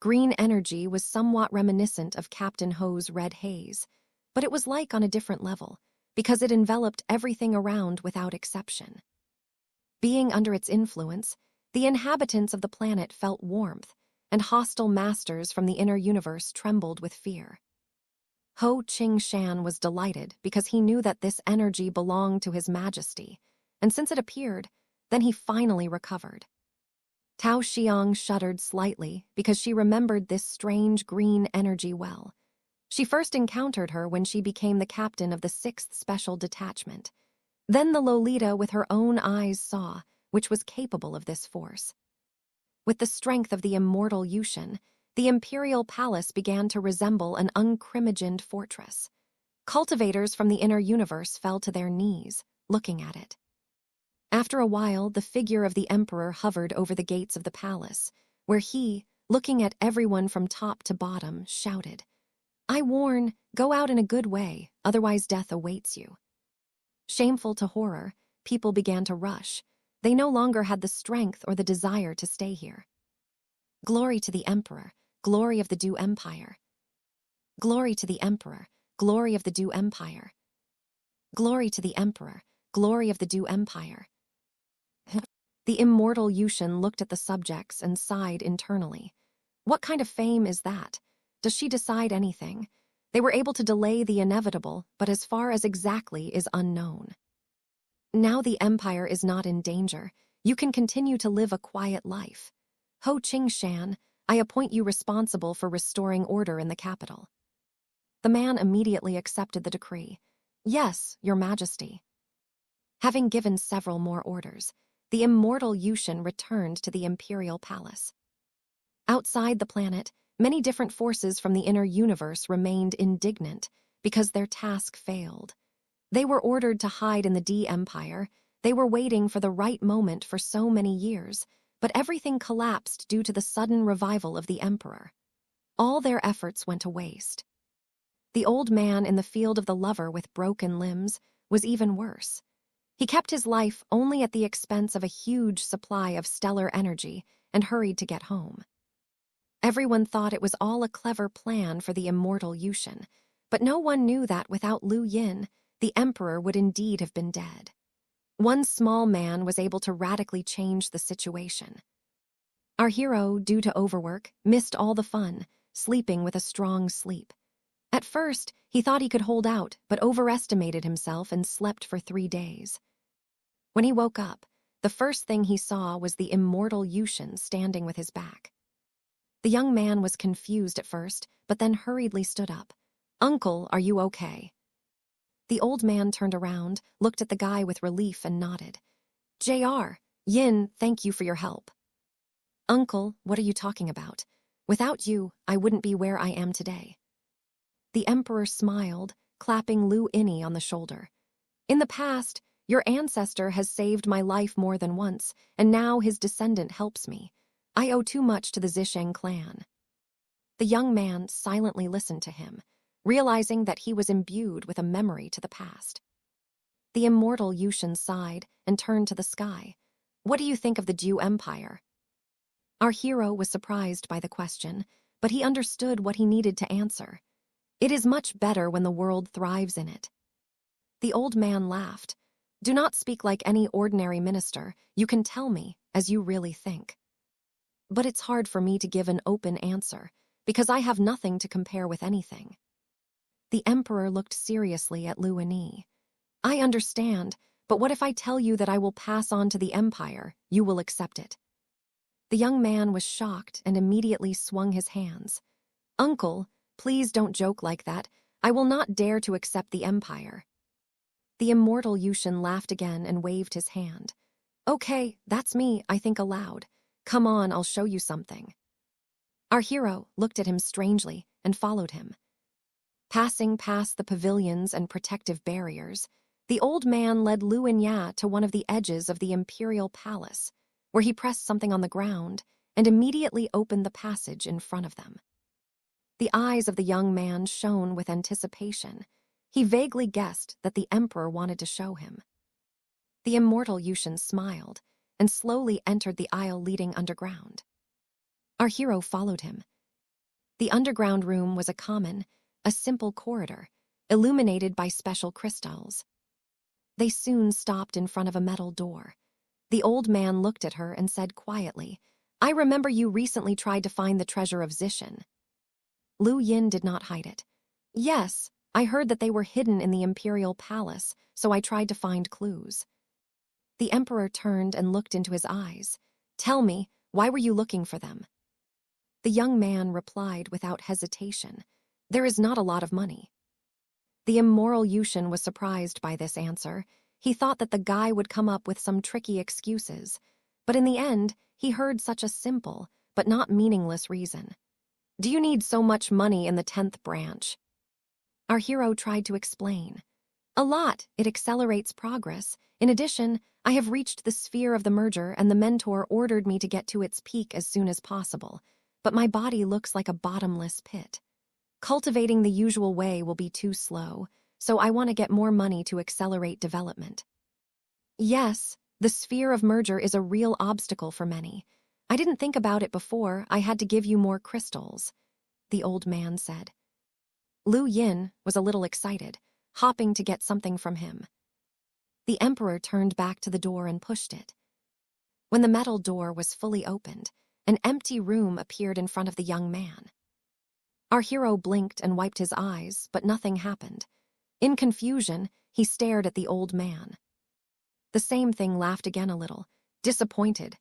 Green energy was somewhat reminiscent of Captain Ho's red haze, but it was like on a different level, because it enveloped everything around without exception. Being under its influence, the inhabitants of the planet felt warmth, and hostile masters from the inner universe trembled with fear. Ho Qing-shan was delighted because he knew that this energy belonged to His Majesty, and since it appeared, then he finally recovered. Tao Xiang shuddered slightly because she remembered this strange green energy well. She first encountered her when she became the captain of the 6th Special Detachment. Then the Lolita with her own eyes saw, which was capable of this force. With the strength of the immortal Yushin, the imperial palace began to resemble an uncrimogened fortress. Cultivators from the inner universe fell to their knees, looking at it. After a while, the figure of the emperor hovered over the gates of the palace, where he, looking at everyone from top to bottom, shouted, "I warn, go out in a good way, otherwise death awaits you." Shameful to horror, people began to rush. They no longer had the strength or the desire to stay here. Glory to the emperor, glory of the Du Empire. Glory to the emperor, glory of the Du Empire. Glory to the emperor, glory of the Du Empire. The immortal Yushin looked at the subjects and sighed internally. What kind of fame is that? Does she decide anything? They were able to delay the inevitable, but as far as exactly is unknown. Now the empire is not in danger. You can continue to live a quiet life. Ho Qing-shan, I appoint you responsible for restoring order in the capital. The man immediately accepted the decree. Yes, Your Majesty. Having given several more orders, the immortal Yushin returned to the imperial palace. Outside the planet, many different forces from the inner universe remained indignant because their task failed. They were ordered to hide in the D Empire. They were waiting for the right moment for so many years, but everything collapsed due to the sudden revival of the emperor. All their efforts went to waste. The old man in the field of the lover with broken limbs was even worse. He kept his life only at the expense of a huge supply of stellar energy and hurried to get home. Everyone thought it was all a clever plan for the immortal Yushin, but no one knew that without Lu Yin, the emperor would indeed have been dead. One small man was able to radically change the situation. Our hero, due to overwork, missed all the fun, sleeping with a strong sleep. At first, he thought he could hold out, but overestimated himself and slept for 3 days. When he woke up, the first thing he saw was the immortal Yushin standing with his back. The young man was confused at first, but then hurriedly stood up. "Uncle, are you okay?" The old man turned around, looked at the guy with relief and nodded. "JR, Yin, thank you for your help." "Uncle, what are you talking about? Without you, I wouldn't be where I am today." The emperor smiled, clapping Lu Ini on the shoulder. "In the past, your ancestor has saved my life more than once, and now his descendant helps me. I owe too much to the Zisheng clan." The young man silently listened to him, realizing that he was imbued with a memory to the past. The immortal Yushin sighed and turned to the sky. "What do you think of the Du Empire?" Our hero was surprised by the question, but he understood what he needed to answer. "It is much better when the world thrives in it." The old man laughed. "Do not speak like any ordinary minister. You can tell me, as you really think. But it's hard for me to give an open answer, because I have nothing to compare with anything." The emperor looked seriously at Lu Ini. "I understand, but what if I tell you that I will pass on to the empire? You will accept it." The young man was shocked and immediately swung his hands. "Uncle, please don't joke like that. I will not dare to accept the empire." The immortal Yushin laughed again and waved his hand. "Okay, that's me, I think aloud. Come on, I'll show you something." Our hero looked at him strangely and followed him. Passing past the pavilions and protective barriers, the old man led Lu Inya to one of the edges of the imperial palace, where he pressed something on the ground and immediately opened the passage in front of them. The eyes of the young man shone with anticipation. He vaguely guessed that the emperor wanted to show him. The immortal Yushin smiled and slowly entered the aisle leading underground. Our hero followed him. The underground room was a simple corridor, illuminated by special crystals. They soon stopped in front of a metal door. The old man looked at her and said quietly, "I remember you recently tried to find the treasure of Zishan." Lu Yin did not hide it. "Yes, I heard that they were hidden in the imperial palace, so I tried to find clues." The emperor turned and looked into his eyes. "Tell me, why were you looking for them?" The young man replied without hesitation, "There is not a lot of money." The immoral Yushin was surprised by this answer. He thought that the guy would come up with some tricky excuses, but in the end, he heard such a simple, but not meaningless reason. "Do you need so much money in the 10th branch?" Our hero tried to explain. "A lot, it accelerates progress. In addition, I have reached the sphere of the merger and the mentor ordered me to get to its peak as soon as possible, but my body looks like a bottomless pit. Cultivating the usual way will be too slow, so I want to get more money to accelerate development." Yes, the sphere of merger is a real obstacle for many. I didn't think about it before. I had to give you more crystals, the old man said. Lu Yin was a little excited, hopping to get something from him. The emperor turned back to the door and pushed it. When the metal door was fully opened, an empty room appeared in front of the young man. Our hero blinked and wiped his eyes, but nothing happened. In confusion, he stared at the old man. The same thing laughed again a little, disappointed.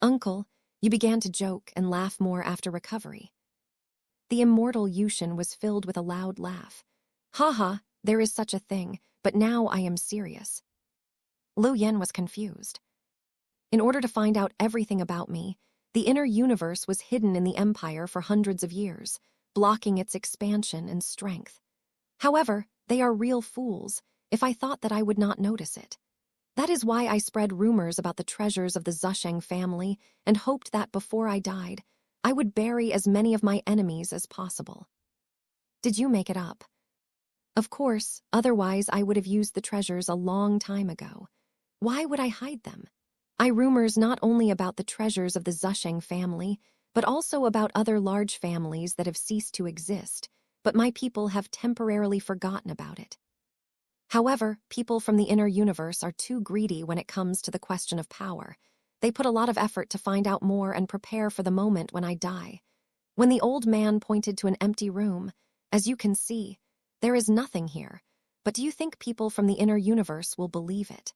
"Uncle," you began to joke and laugh more after recovery. The immortal Yushin was filled with a loud laugh. "Ha, there is such a thing, but now I am serious." Lu Yin was confused. "In order to find out everything about me, the inner universe was hidden in the empire for hundreds of years, blocking its expansion and strength. However, they are real fools if I thought that I would not notice it. That is why I spread rumors about the treasures of the Zusheng family and hoped that before I died, I would bury as many of my enemies as possible." "Did you make it up?" "Of course, otherwise I would have used the treasures a long time ago. Why would I hide them? I rumors not only about the treasures of the Zusheng family, but also about other large families that have ceased to exist, but my people have temporarily forgotten about it. However, people from the inner universe are too greedy when it comes to the question of power. They put a lot of effort to find out more and prepare for the moment when I die." When the old man pointed to an empty room, "As you can see, there is nothing here, but do you think people from the inner universe will believe it?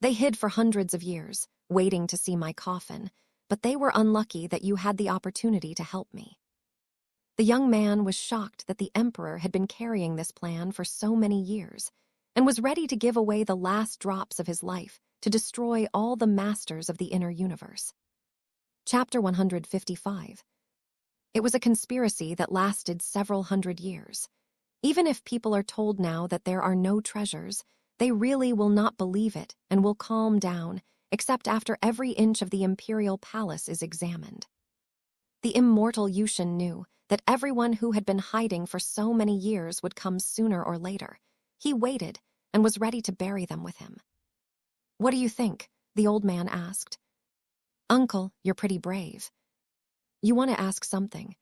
They hid for hundreds of years, waiting to see my coffin, but they were unlucky that you had the opportunity to help me." The young man was shocked that the emperor had been carrying this plan for so many years, and was ready to give away the last drops of his life to destroy all the masters of the inner universe. Chapter 155. It was a conspiracy that lasted several hundred years. Even if people are told now that there are no treasures, they really will not believe it and will calm down, except after every inch of the imperial palace is examined. The immortal Yushin knew that everyone who had been hiding for so many years would come sooner or later. He waited and was ready to bury them with him. "What do you think?" the old man asked. "Uncle, you're pretty brave. You want to ask something.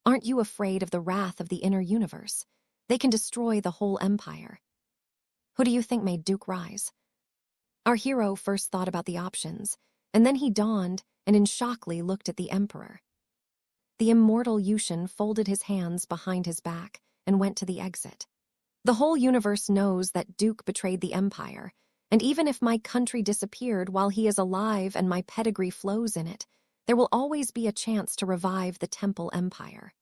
Aren't you afraid of the wrath of the inner universe? They can destroy the whole empire." "Who do you think made Duke rise?" Our hero first thought about the options, and then he dawned and in shockly looked at the emperor. The immortal Yushin folded his hands behind his back and went to the exit. "The whole universe knows that Duke betrayed the empire, and even if my country disappeared while he is alive and my pedigree flows in it, there will always be a chance to revive the Temple Empire."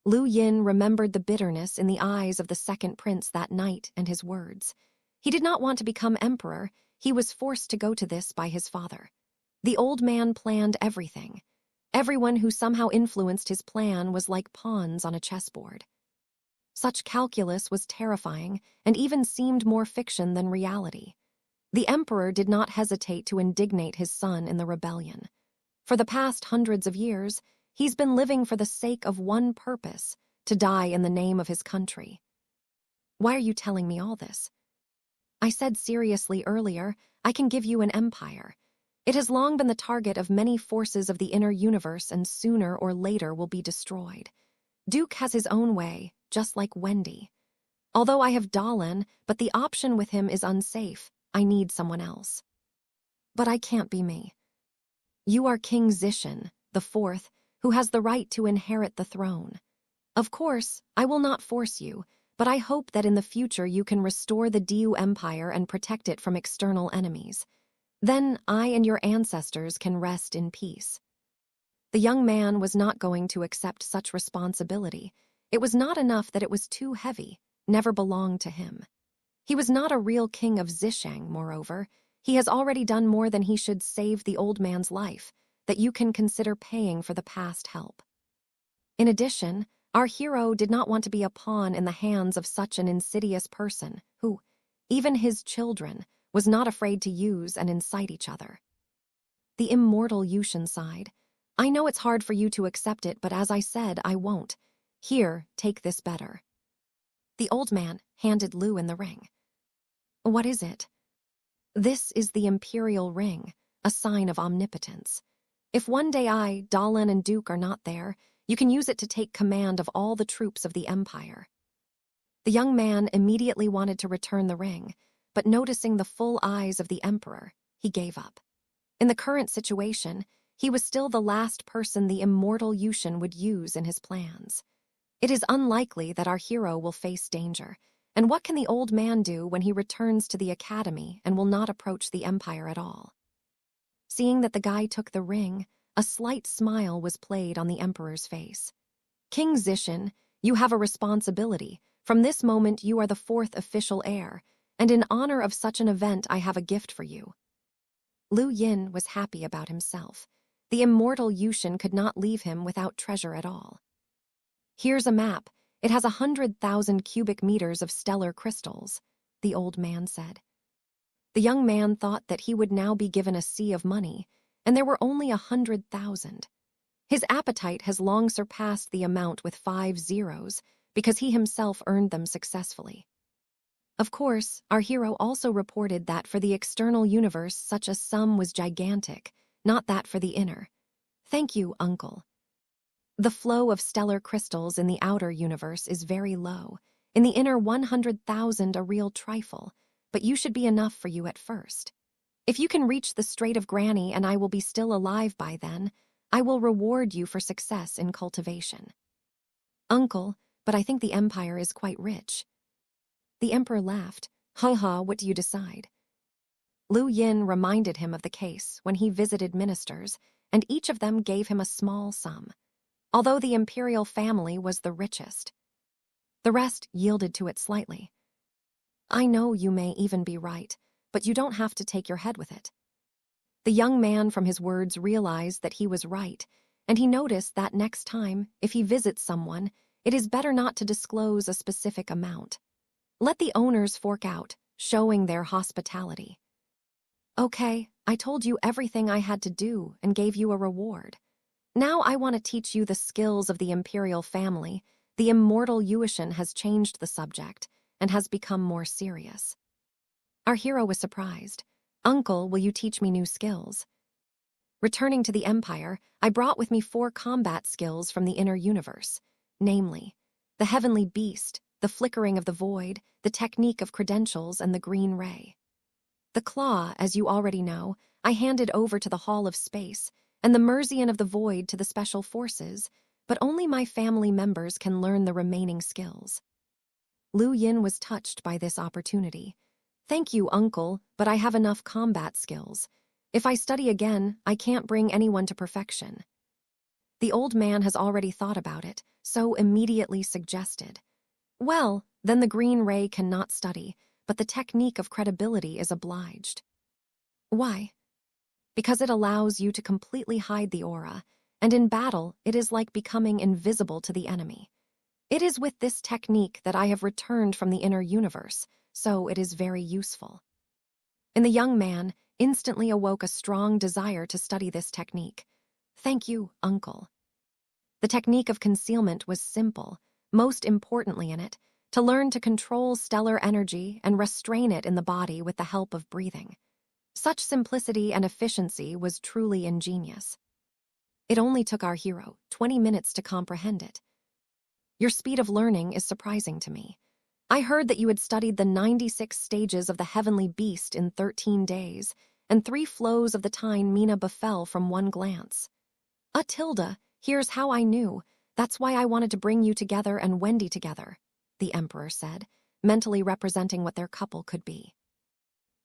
Lu Yin remembered the bitterness in the eyes of the second prince that night and his words. He did not want to become emperor. He was forced to go to this by his father. The old man planned everything. Everyone who somehow influenced his plan was like pawns on a chessboard. Such calculus was terrifying and even seemed more fiction than reality. The emperor did not hesitate to indignate his son in the rebellion. For the past hundreds of years, he's been living for the sake of one purpose, to die in the name of his country. "Why are you telling me all this?" "I said seriously earlier, I can give you an empire. It has long been the target of many forces of the inner universe and sooner or later will be destroyed. Duke has his own way, just like Wendy. Although I have Dahlan, but the option with him is unsafe. I need someone else. But I can't be me. You are King Zishan, the fourth, who has the right to inherit the throne. Of course, I will not force you, but I hope that in the future you can restore the Diu Empire and protect it from external enemies. Then I and your ancestors can rest in peace. The young man was not going to accept such responsibility. It was not enough that it was too heavy, never belonged to him. He was not a real king of Zishang, moreover. He has already done more than he should save the old man's life, that you can consider paying for the past help. In addition, our hero did not want to be a pawn in the hands of such an insidious person who, even his children, was not afraid to use and incite each other. The immortal Yushin sighed. I know it's hard for you to accept it, but as I said, I won't. Here, take this better. The old man handed Lu in the ring. What is it? This is the Imperial Ring, a sign of omnipotence. If one day I, Dahlan, and Duke are not there, you can use it to take command of all the troops of the Empire. The young man immediately wanted to return the ring, but noticing the full eyes of the Emperor, he gave up. In the current situation, he was still the last person the immortal Yushin would use in his plans. It is unlikely that our hero will face danger, and what can the old man do when he returns to the academy and will not approach the Empire at all? Seeing that the guy took the ring, a slight smile was played on the Emperor's face. King Zishan, you have a responsibility. From this moment you are the fourth official heir, and in honor of such an event I have a gift for you. Lu Yin was happy about himself. The immortal Yushin could not leave him without treasure at all. Here's a map. It has 100,000 cubic meters of stellar crystals, the old man said. The young man thought that he would now be given a sea of money, and there were only 100,000. His appetite has long surpassed the amount with 5 zeros, because he himself earned them successfully. Of course, our hero also reported that for the external universe such a sum was gigantic, not that for the inner. Thank you, uncle. The flow of stellar crystals in the outer universe is very low. In the inner 100,000 a real trifle, but you should be enough for you at first. If you can reach the Strait of Granny and I will be still alive by then, I will reward you for success in cultivation. Uncle, but I think the Empire is quite rich. The Emperor laughed. Ha, what do you decide? Lu Yin reminded him of the case when he visited ministers, and each of them gave him a small sum. Although the imperial family was the richest, the rest yielded to it slightly. I know you may even be right, but you don't have to take your head with it. The young man from his words realized that he was right, and he noticed that next time, if he visits someone, it is better not to disclose a specific amount. Let the owners fork out, showing their hospitality. Okay, I told you everything I had to do and gave you a reward. Now I want to teach you the skills of the imperial family. The immortal Yushin has changed the subject and has become more serious. Our hero was surprised. Uncle, will you teach me new skills? Returning to the Empire, I brought with me 4 combat skills from the inner universe, namely, the heavenly beast, the flickering of the void, the technique of credentials, and the green ray. The claw, as you already know, I handed over to the Hall of Space, and the Merzian of the Void to the Special Forces, but only my family members can learn the remaining skills. Lu Yin was touched by this opportunity. Thank you, uncle, but I have enough combat skills. If I study again, I can't bring anyone to perfection. The old man has already thought about it, so immediately suggested. Well, then the green ray cannot study, but the technique of credibility is obliged. Why? Because it allows you to completely hide the aura, and in battle it is like becoming invisible to the enemy. It is with this technique that I have returned from the inner universe, so it is very useful. In the young man, instantly awoke a strong desire to study this technique. Thank you, uncle. The technique of concealment was simple, most importantly in it, to learn to control stellar energy and restrain it in the body with the help of breathing. Such simplicity and efficiency was truly ingenious. It only took our hero 20 minutes to comprehend it. Your speed of learning is surprising to me. I heard that you had studied the 96 stages of the heavenly beast in 13 days, and 3 flows of the Tyne Mina befell from one glance. Tilda, here's how I knew. That's why I wanted to bring you together and Wendy together, the Emperor said, mentally representing what their couple could be.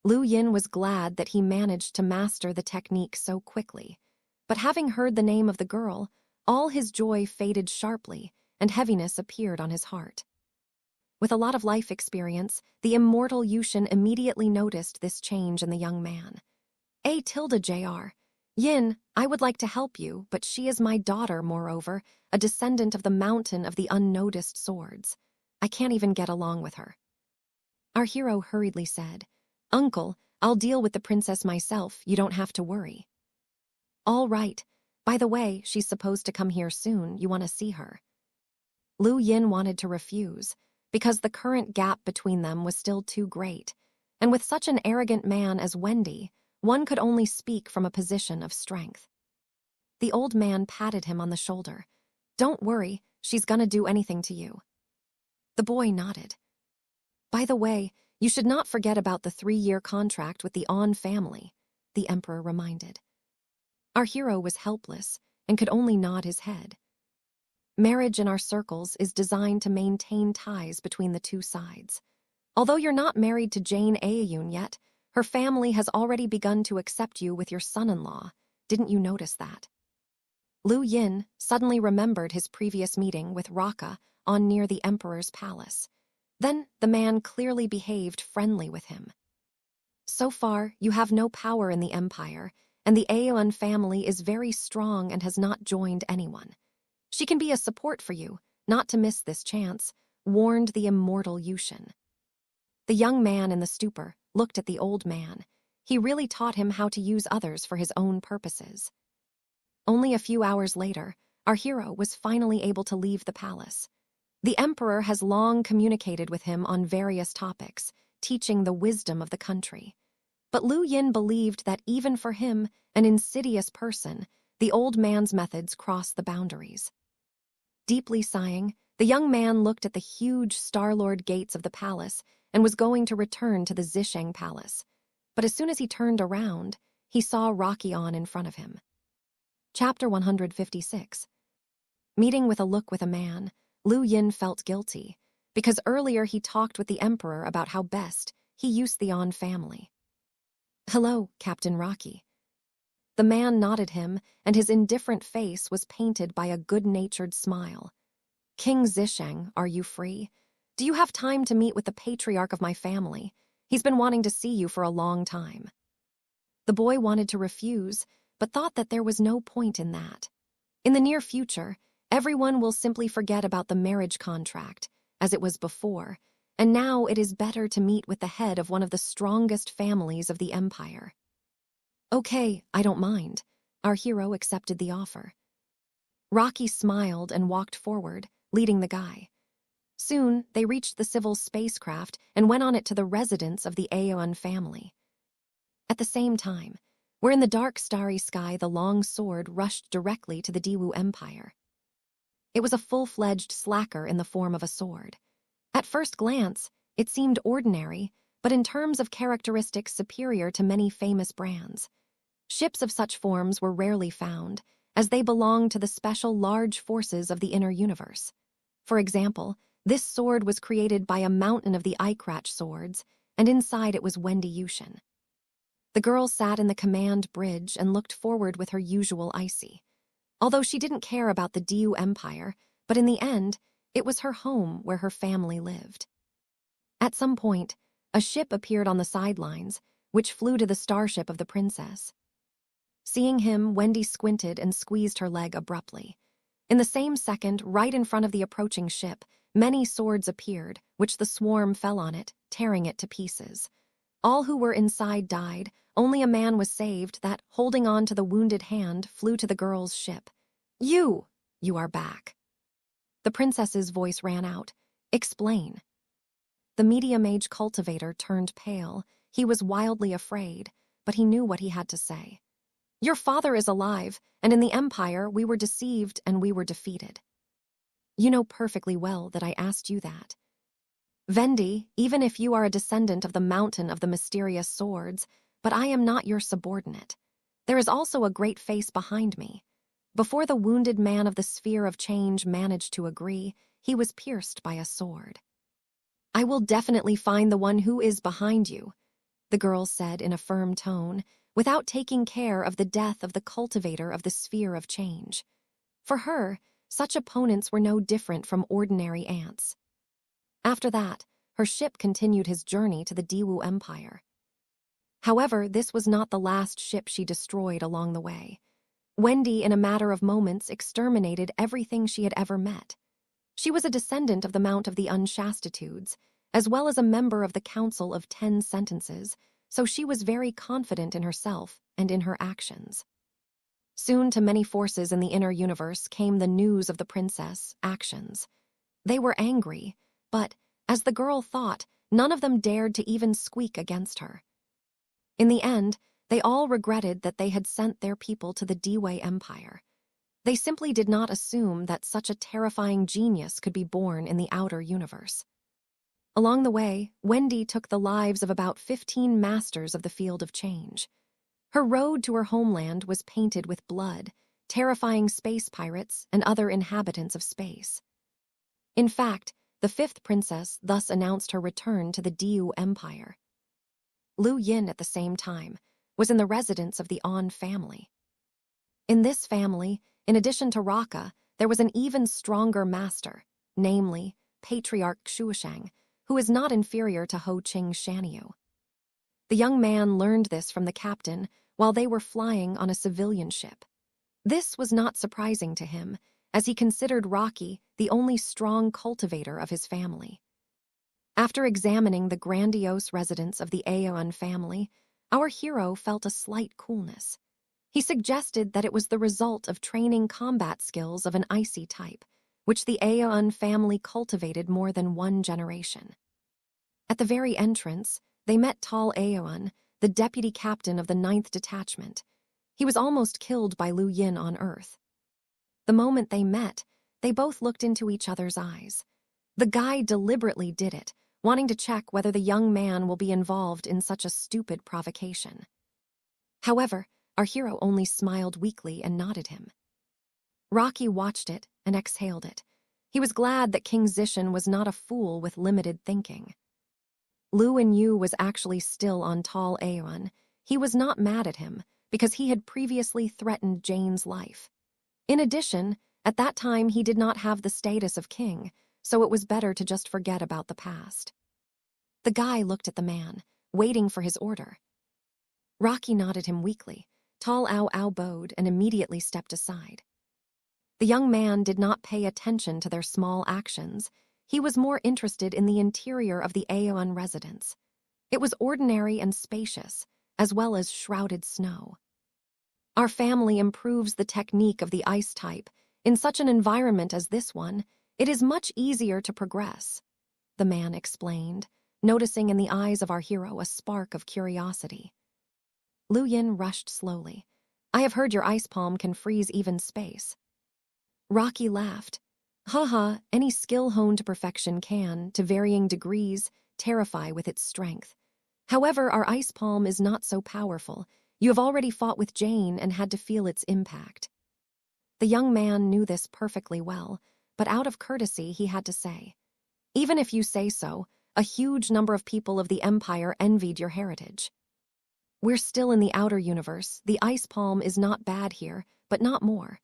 Lu Yin was glad that he managed to master the technique so quickly, but having heard the name of the girl, all his joy faded sharply and heaviness appeared on his heart. With a lot of life experience, the immortal Yushin immediately noticed this change in the young man. Tilda Jr. Yin, I would like to help you, but she is my daughter, moreover, a descendant of the Mountain of the Unnoticed Swords. I can't even get along with her. Our hero hurriedly said, Uncle, I'll deal with the princess myself, you don't have to worry. All right. By the way, she's supposed to come here soon, you want to see her. Lu Yin wanted to refuse, because the current gap between them was still too great, and with such an arrogant man as Wendy, one could only speak from a position of strength. The old man patted him on the shoulder. Don't worry, she's gonna do anything to you. The boy nodded. By the way, you should not forget about the 3-year contract with the On family, the Emperor reminded. Our hero was helpless and could only nod his head. Marriage in our circles is designed to maintain ties between the two sides. Although you're not married to Jane Aoyun yet, her family has already begun to accept you with your son-in-law. Didn't you notice that? Lu Yin suddenly remembered his previous meeting with Raka on near the Emperor's palace. Then the man clearly behaved friendly with him. So far, you have no power in the Empire, and the Aoyun family is very strong and has not joined anyone. She can be a support for you, not to miss this chance, warned the immortal Yushin. The young man in the stupor looked at the old man. He really taught him how to use others for his own purposes. Only a few hours later, our hero was finally able to leave the palace. The Emperor has long communicated with him on various topics, teaching the wisdom of the country. But Lu Yin believed that even for him, an insidious person, the old man's methods crossed the boundaries. Deeply sighing, the young man looked at the huge Star-Lord gates of the palace and was going to return to the Zisheng Palace. But as soon as he turned around, he saw Rocky On in front of him. Chapter 156. Meeting with a man, Lu Yin felt guilty, because earlier he talked with the Emperor about how best he used the On family. Hello, Captain Rocky. The man nodded him, and his indifferent face was painted by a good-natured smile. King Zisheng, are you free? Do you have time to meet with the patriarch of my family? He's been wanting to see you for a long time. The boy wanted to refuse, but thought that there was no point in that. In the near future, everyone will simply forget about the marriage contract, as it was before, and now it is better to meet with the head of one of the strongest families of the Empire. Okay, I don't mind. Our hero accepted the offer. Rocky smiled and walked forward, leading the guy. Soon, they reached the civil spacecraft and went on it to the residence of the Aoyun family. At the same time, where in the dark starry sky the long sword rushed directly to the Diwu Empire. It was a full-fledged slacker in the form of a sword. At first glance, it seemed ordinary, but in terms of characteristics superior to many famous brands. Ships of such forms were rarely found, as they belonged to the special large forces of the inner universe. For example, this sword was created by a mountain of the Ikratch swords, and inside it was Wendy Yushin. The girl sat in the command bridge and looked forward with her usual icy. Although she didn't care about the Diwu Empire, but in the end, it was her home where her family lived. At some point, a ship appeared on the sidelines, which flew to the starship of the princess. Seeing him, Wendy squinted and squeezed her leg abruptly. In the same second, right in front of the approaching ship, many swords appeared, which the swarm fell on it, tearing it to pieces. All who were inside died, only a man was saved that, holding on to the wounded hand, flew to the girl's ship. You are back. The princess's voice ran out. Explain. The medium-age cultivator turned pale. He was wildly afraid, but he knew what he had to say. Your father is alive, and in the Empire we were deceived and we were defeated. You know perfectly well that I asked you that. Vendi, even if you are a descendant of the Mountain of the Mysterious Swords, but I am not your subordinate. There is also a great face behind me. Before the wounded man of the Sphere of Change managed to agree, he was pierced by a sword. I will definitely find the one who is behind you, the girl said in a firm tone, without taking care of the death of the cultivator of the Sphere of Change. For her, such opponents were no different from ordinary ants. After that, her ship continued his journey to the Diwu Empire. However, this was not the last ship she destroyed along the way. Wendy, in a matter of moments, exterminated everything she had ever met. She was a descendant of the Mount of the Unshastitudes, as well as a member of the Council of 10 Sentences, so she was very confident in herself and in her actions. Soon to many forces in the inner universe came the news of the princess' actions. They were angry, but, as the girl thought, none of them dared to even squeak against her. In the end, they all regretted that they had sent their people to the Diwu Empire. They simply did not assume that such a terrifying genius could be born in the outer universe. Along the way, Wendy took the lives of about 15 masters of the field of change. Her road to her homeland was painted with blood, terrifying space pirates and other inhabitants of space. In fact, the 5th princess thus announced her return to the Diwu Empire. Lu Yin, at the same time, was in the residence of the On family. In this family, in addition to Raka, there was an even stronger master, namely, Patriarch Xuesheng, who is not inferior to Ho Qing Shanyu. The young man learned this from the captain while they were flying on a civilian ship. This was not surprising to him, as he considered Rocky the only strong cultivator of his family. After examining the grandiose residence of the Aeon family, our hero felt a slight coolness. He suggested that it was the result of training combat skills of an icy type, which the Aeon family cultivated more than one generation. At the very entrance, they met Tal Aeon, the deputy captain of the 9th Detachment. He was almost killed by Lu Yin on Earth. The moment they met, they both looked into each other's eyes. The guy deliberately did it, wanting to check whether the young man will be involved in such a stupid provocation. However, our hero only smiled weakly and nodded him. Rocky watched it and exhaled it. He was glad that King Zishan was not a fool with limited thinking. Lu Yu was actually still on Tal Aeon. He was not mad at him, because he had previously threatened Jane's life. In addition, at that time he did not have the status of king, so it was better to just forget about the past. The guy looked at the man, waiting for his order. Rocky nodded him weakly. Tal Ao bowed and immediately stepped aside. The young man did not pay attention to their small actions. He was more interested in the interior of the Aeon residence. It was ordinary and spacious, as well as shrouded snow. Our family improves the technique of the ice type. In such an environment as this one, it is much easier to progress, the man explained, noticing in the eyes of our hero a spark of curiosity. Lu Yin rushed slowly. I have heard your ice palm can freeze even space. Rocky laughed. Haha, any skill honed to perfection can, to varying degrees, terrify with its strength. However, our ice palm is not so powerful. You have already fought with Jane and had to feel its impact. The young man knew this perfectly well, but out of courtesy he had to say, even if you say so, a huge number of people of the Empire envied your heritage. We're still in the outer universe. The ice palm is not bad here, but not more.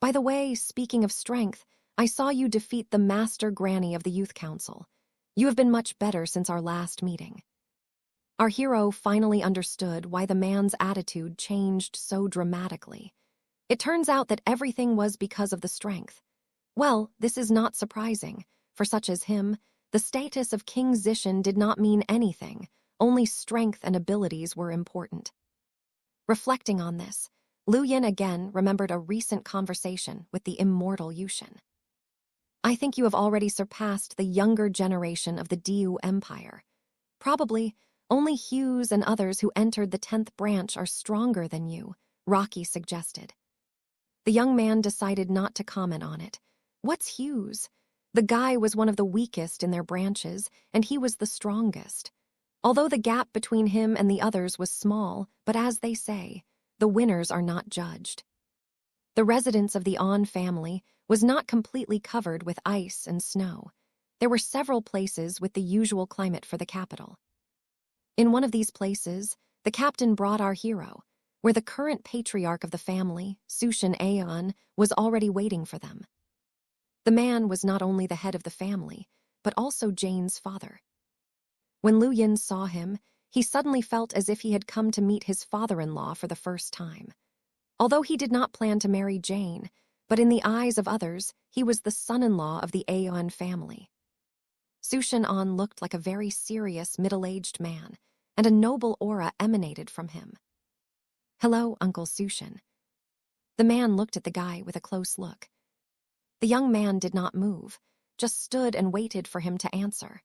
By the way, speaking of strength, I saw you defeat the Master Granny of the Youth Council. You have been much better since our last meeting. Our hero finally understood why the man's attitude changed so dramatically. It turns out that everything was because of the strength. Well, this is not surprising. For such as him, the status of King Zishan did not mean anything. Only strength and abilities were important. Reflecting on this, Lu Yin again remembered a recent conversation with the immortal Yushin. I think you have already surpassed the younger generation of the Diwu Empire. Probably, Only Hughes and others who entered the 10th branch are stronger than you, Rocky suggested. The young man decided not to comment on it. What's Hughes? The guy was one of the weakest in their branches, and he was the strongest. Although the gap between him and the others was small, but as they say, the winners are not judged. The residence of the On family was not completely covered with ice and snow. There were several places with the usual climate for the capital. In one of these places, the captain brought our hero, where the current patriarch of the family, Sushin Aeon, was already waiting for them. The man was not only the head of the family, but also Jane's father. When Lu Yin saw him, he suddenly felt as if he had come to meet his father-in-law for the first time. Although he did not plan to marry Jane, but in the eyes of others, he was the son-in-law of the Aeon family. Sushin An looked like a very serious, middle-aged man, and a noble aura emanated from him. "Hello, Uncle Sushin." The man looked at the guy with a close look. The young man did not move, just stood and waited for him to answer.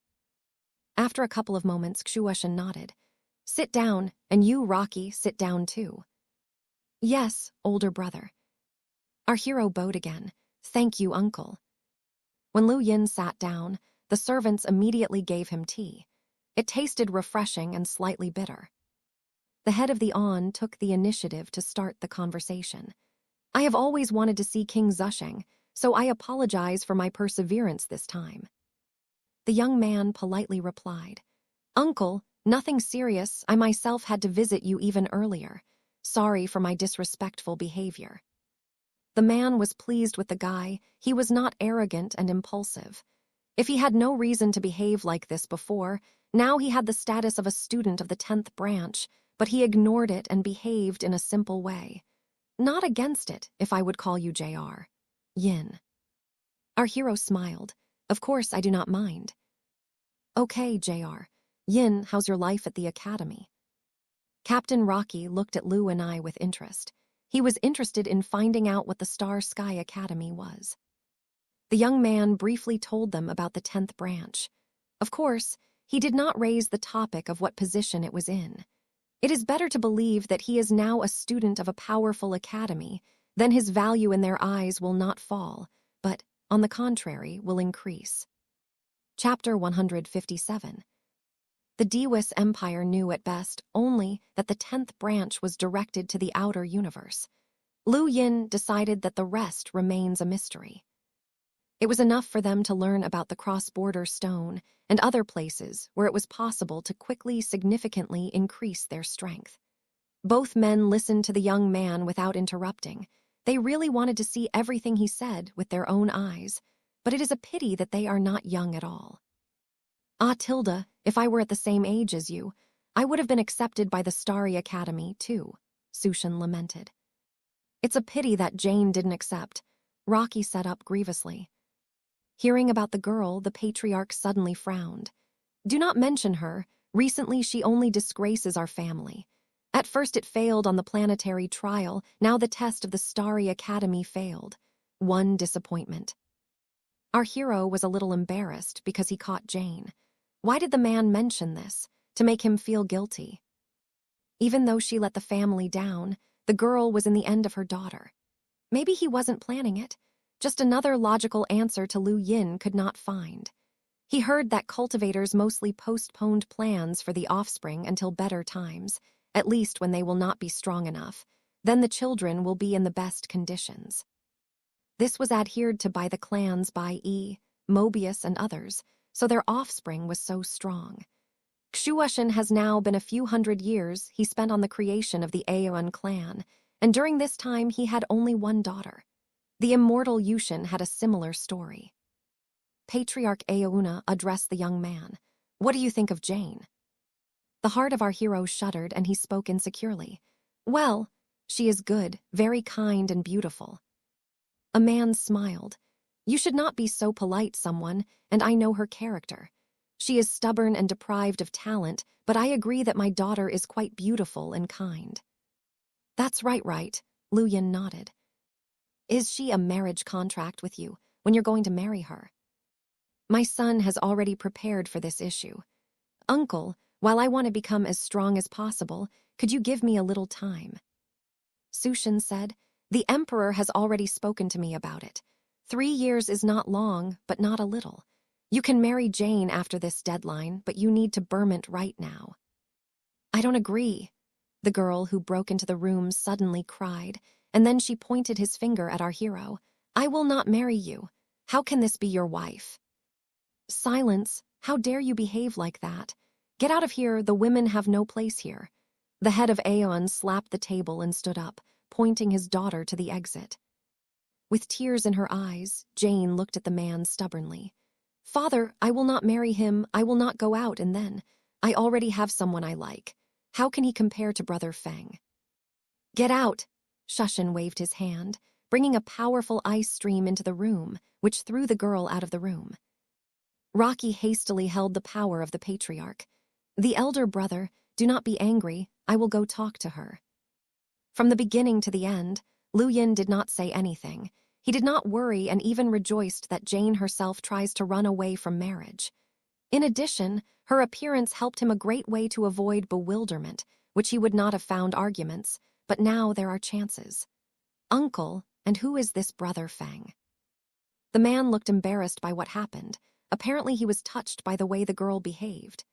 After a couple of moments, Kshuashin nodded. "Sit down, and you, Rocky, sit down too." "Yes, older brother." Our hero bowed again. "Thank you, uncle." When Lu Yin sat down, the servants immediately gave him tea. It tasted refreshing and slightly bitter. The head of the On took the initiative to start the conversation. "I have always wanted to see King Zusheng, so I apologize for my perseverance this time." The young man politely replied, "Uncle, nothing serious. I myself had to visit you even earlier. Sorry for my disrespectful behavior." The man was pleased with the guy. He was not arrogant and impulsive. If he had no reason to behave like this before, now he had the status of a student of the 10th branch, but he ignored it and behaved in a simple way. "Not against it, if I would call you J.R. Yin." Our hero smiled. "Of course, I do not mind." "Okay, J.R. Yin, how's your life at the academy?" Captain Rocky looked at Lu and I with interest. He was interested in finding out what the Star Sky Academy was. The young man briefly told them about the 10th branch. Of course, he did not raise the topic of what position it was in. It is better to believe that he is now a student of a powerful academy, then his value in their eyes will not fall, but, on the contrary, will increase. Chapter 157. The Dewis Empire knew at best only that the 10th branch was directed to the outer universe. Lu Yin decided that the rest remains a mystery. It was enough for them to learn about the cross-border stone and other places where it was possible to quickly, significantly increase their strength. Both men listened to the young man without interrupting. They really wanted to see everything he said with their own eyes, but it is a pity that they are not young at all. "Ah, Tilda, if I were at the same age as you, I would have been accepted by the Starry Academy, too," Sushin lamented. "It's a pity that Jane didn't accept," Rocky said up grievously. Hearing about the girl, the patriarch suddenly frowned. "Do not mention her. Recently, she only disgraces our family. At first it failed on the planetary trial, now the test of the Starry Academy failed. One disappointment." Our hero was a little embarrassed because he caught Jane. Why did the man mention this? To make him feel guilty. Even though she let the family down, the girl was in the end of her daughter. Maybe he wasn't planning it. Just another logical answer to Lu Yin could not find. He heard that cultivators mostly postponed plans for the offspring until better times, at least when they will not be strong enough. Then the children will be in the best conditions. This was adhered to by the clans Bai Yi, Mobius, and others, so their offspring was so strong. Kshuashin has now been a few hundred years he spent on the creation of the Aeon clan, and during this time he had only one daughter. The immortal Yushin had a similar story. Patriarch Aeona addressed the young man. "What do you think of Jane?" The heart of our hero shuddered and he spoke insecurely. "Well, she is good, very kind and beautiful." A man smiled. "You should not be so polite, someone, and I know her character. She is stubborn and deprived of talent, but I agree that my daughter is quite beautiful and kind." "That's right, Lu Yin nodded. "Is she a marriage contract with you when you're going to marry her?" "My son has already prepared for this issue." "Uncle, While I want to become as strong as possible, could you give me a little time? Sushin said, the Emperor has already spoken to me about it. 3 years is not long, but not a little. You can marry Jane after this deadline, but you need to Bermont right now. I don't agree. The girl who broke into the room suddenly cried, and then she pointed his finger at our hero. I will not marry you. How can this be your wife? Silence. How dare you behave like that? Get out of here, the women have no place here. The head of Aeon slapped the table and stood up, pointing his daughter to the exit. With tears in her eyes, Jane looked at the man stubbornly. Father, I will not marry him, I will not go out, and then, I already have someone I like. How can he compare to Brother Feng? Get out! Shushan waved his hand, bringing a powerful ice stream into the room, which threw the girl out of the room. Rocky hastily held the power of the patriarch. The elder brother, do not be angry, I will go talk to her. From the beginning to the end, Lu Yin did not say anything. He did not worry and even rejoiced that Jane herself tries to run away from marriage. In addition, her appearance helped him a great way to avoid bewilderment, which he would not have found arguments, but now there are chances. Uncle, and who is this Brother Feng? The man looked embarrassed by what happened. Apparently he was touched by the way the girl behaved.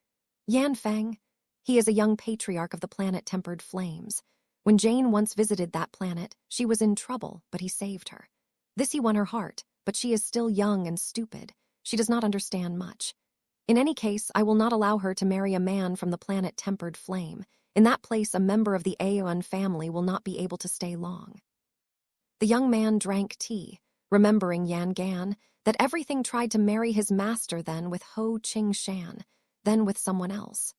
Yan Feng, he is a young patriarch of the planet Tempered Flames. When Jane once visited that planet, she was in trouble, but he saved her. This he won her heart, but she is still young and stupid. She does not understand much. In any case, I will not allow her to marry a man from the planet Tempered Flame. In that place, a member of the Aeon family will not be able to stay long. The young man drank tea, remembering Yan Gan, that everything tried to marry his master then with Ho Ching Shan, then with someone else.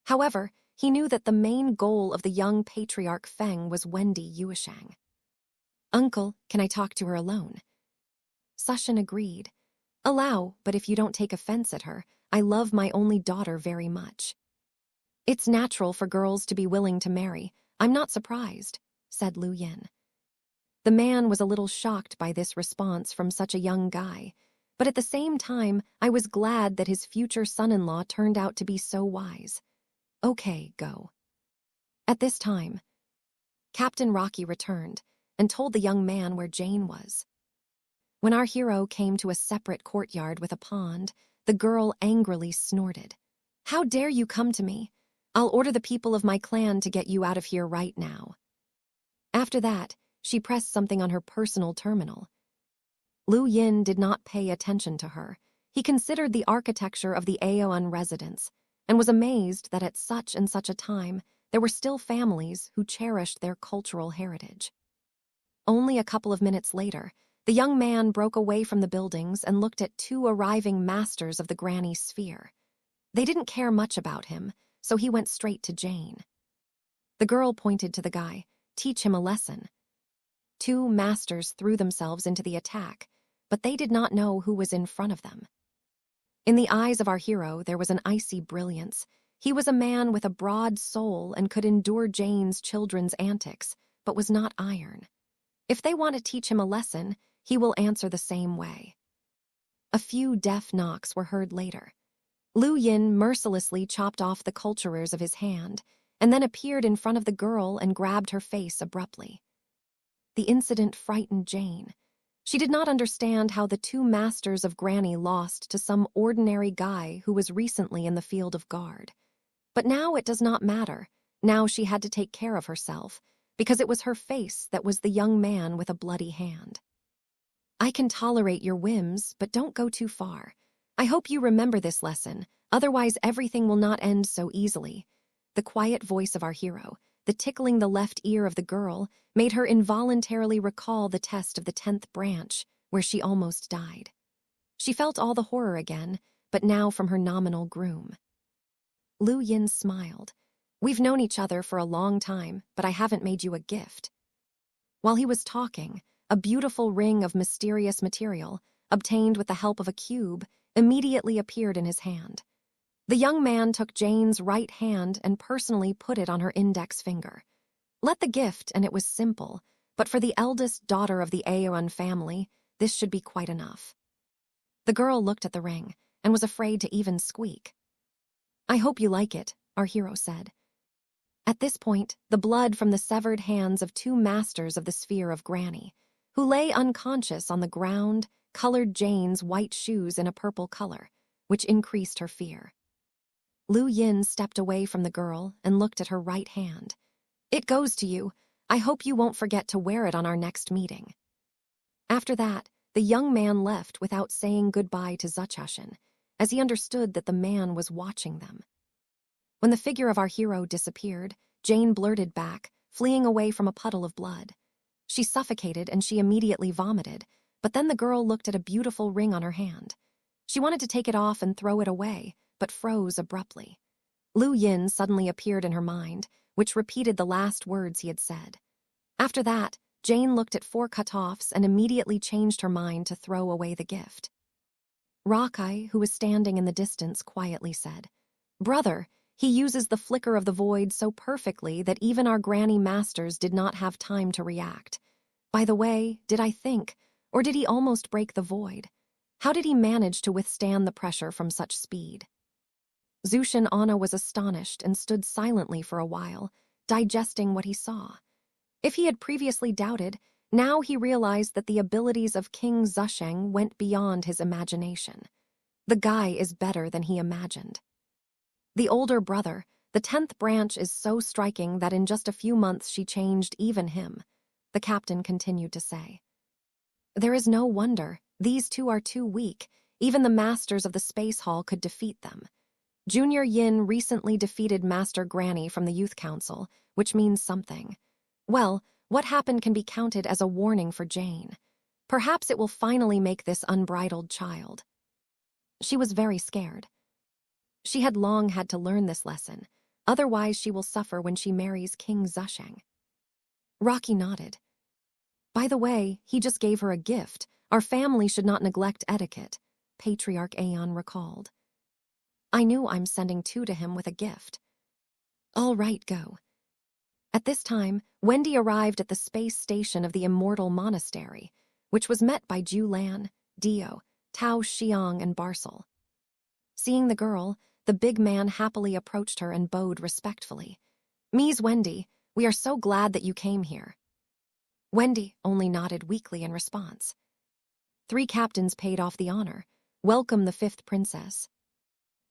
However, he knew that the main goal of the young patriarch Feng was Wendy Yueshang. Uncle, can I talk to her alone? Sushin agreed. Allow, but if you don't take offense at her, I love my only daughter very much. It's natural for girls to be willing to marry. I'm not surprised, said Lu Yin. The man was a little shocked by this response from such a young guy, but at the same time, I was glad that his future son-in-law turned out to be so wise. Okay, go. At this time, Captain Rocky returned and told the young man where Jane was. When our hero came to a separate courtyard with a pond, the girl angrily snorted. How dare you come to me? I'll order the people of my clan to get you out of here right now. After that, she pressed something on her personal terminal. Lu Yin did not pay attention to her. He considered the architecture of the Aeon residence and was amazed that at such and such a time, there were still families who cherished their cultural heritage. Only a couple of minutes later, the young man broke away from the buildings and looked at 2 arriving masters of the Granny Sphere. They didn't care much about him, so he went straight to Jane. The girl pointed to the guy. Teach him a lesson. 2 masters threw themselves into the attack, but they did not know who was in front of them. In the eyes of our hero, there was an icy brilliance. He was a man with a broad soul and could endure Jane's children's antics, but was not iron. If they want to teach him a lesson, he will answer the same way. A few deaf knocks were heard later. Lu Yin mercilessly chopped off the culturers of his hand, and then appeared in front of the girl and grabbed her face abruptly. The incident frightened Jane. She did not understand how the 2 masters of Granny lost to some ordinary guy who was recently in the field of guard. But now it does not matter. Now she had to take care of herself, because it was her face that was the young man with a bloody hand. I can tolerate your whims, but don't go too far. I hope you remember this lesson, otherwise everything will not end so easily. The quiet voice of our hero, the tickling the left ear of the girl, made her involuntarily recall the test of the 10th branch, where she almost died. She felt all the horror again, but now from her nominal groom. Lu Yin smiled. We've known each other for a long time, but I haven't made you a gift. While he was talking, a beautiful ring of mysterious material, obtained with the help of a cube, immediately appeared in his hand. The young man took Jane's right hand and personally put it on her index finger. Let the gift, and it was simple, but for the eldest daughter of the Aeon family, this should be quite enough. The girl looked at the ring and was afraid to even squeak. I hope you like it. our hero said. At this point, the blood from the severed hands of two masters of the sphere of Granny, who lay unconscious on the ground, colored Jane's white shoes in a purple color, which increased her fear. Lu Yin stepped away from the girl and looked at her right hand. It goes to you. I hope you won't forget to wear it on our next meeting. After that, the young man left without saying goodbye to Zuchashin, as he understood that the man was watching them. When the figure of our hero disappeared, Jane blurted back, fleeing away from a puddle of blood. She suffocated and she immediately vomited, but then the girl looked at a beautiful ring on her hand. She wanted to take it off and throw it away, but froze abruptly. Lu Yin suddenly appeared in her mind, which repeated the last words he had said. After that, Jane looked at 4 cut-offs and immediately changed her mind to throw away the gift. Rakai, who was standing in the distance, quietly said, "Brother, he uses the flicker of the void so perfectly that even our granny masters did not have time to react. By the way, did I think, or did he almost break the void? How did he manage to withstand the pressure from such speed?" Zushin Anna was astonished and stood silently for a while, digesting what he saw. If he had previously doubted, now he realized that the abilities of King Zusheng went beyond his imagination. The guy is better than he imagined. The older brother, the 10th branch, is so striking that in just a few months she changed even him, the captain continued to say. There is no wonder. These two are too weak. Even the masters of the Space Hall could defeat them. Junior Yin recently defeated Master Granny from the Youth Council, which means something. Well, what happened can be counted as a warning for Jane. Perhaps it will finally make this unbridled child. She was very scared. She had long had to learn this lesson, otherwise she will suffer when she marries King Zusheng. Rocky nodded. By the way, he just gave her a gift. Our family should not neglect etiquette, Patriarch Aeon recalled. I knew I'm sending 2 to him with a gift. All right, go. At this time, Wendy arrived at the space station of the Immortal Monastery, which was met by Ju Lan, Dio, Tao Xiang, and Barcel. Seeing the girl, the big man happily approached her and bowed respectfully. Ms. Wendy, we are so glad that you came here. Wendy only nodded weakly in response. 3 captains paid off the honor. Welcome the 5th princess.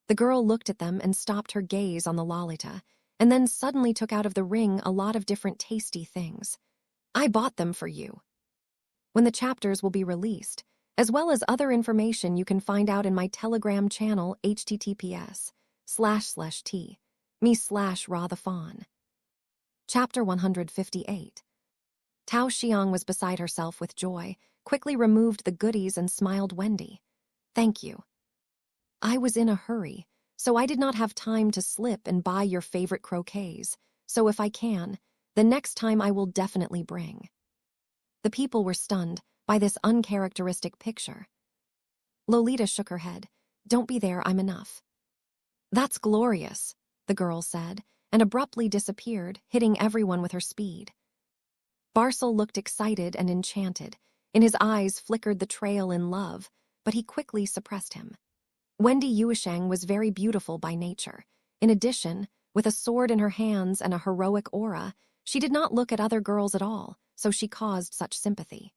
The girl looked at them and stopped her gaze on the Lolita, and then suddenly took out of the ring a lot of different tasty things. I bought them for you. When the chapters will be released, as well as other information you can find out in my Telegram channel https://t me/Ra the Fawn. Chapter 158. Tao Xiang was beside herself with joy, quickly removed the goodies and smiled. Wendy, thank you. I was in a hurry, so I did not have time to slip and buy your favorite croquets, so if I can, the next time I will definitely bring. The people were stunned by this uncharacteristic picture. Lolita shook her head. Don't be there, I'm enough. That's glorious, the girl said, and abruptly disappeared, hitting everyone with her speed. Barcel looked excited and enchanted. In his eyes flickered the trail in love, but he quickly suppressed him. Wendy Yuesheng was very beautiful by nature. In addition, with a sword in her hands and a heroic aura, she did not look at other girls at all, so she caused such sympathy.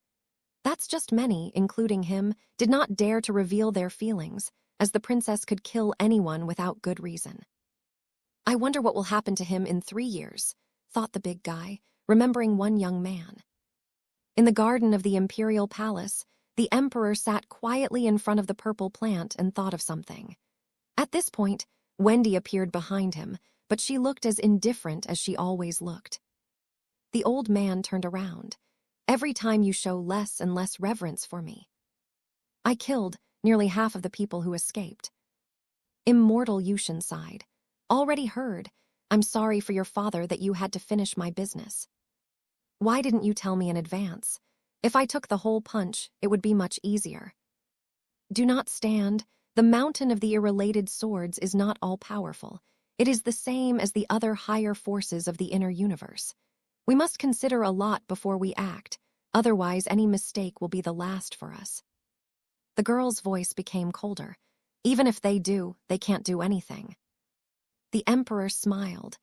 That's just many, including him, did not dare to reveal their feelings, as the princess could kill anyone without good reason. I wonder what will happen to him in 3 years, thought the big guy, remembering one young man. In the garden of the Imperial Palace, the emperor sat quietly in front of the purple plant and thought of something. At this point, Wendy appeared behind him, but she looked as indifferent as she always looked. The old man turned around. Every time you show less and less reverence for me. I killed nearly half of the people who escaped. Immortal Yushin sighed. Already heard. I'm sorry for your father that you had to finish my business. Why didn't you tell me in advance? If I took the whole punch, it would be much easier. Do not stand. The mountain of the irrelated swords is not all-powerful. It is the same as the other higher forces of the inner universe. We must consider a lot before we act, otherwise any mistake will be the last for us. The girl's voice became colder. Even if they do, they can't do anything. The emperor smiled.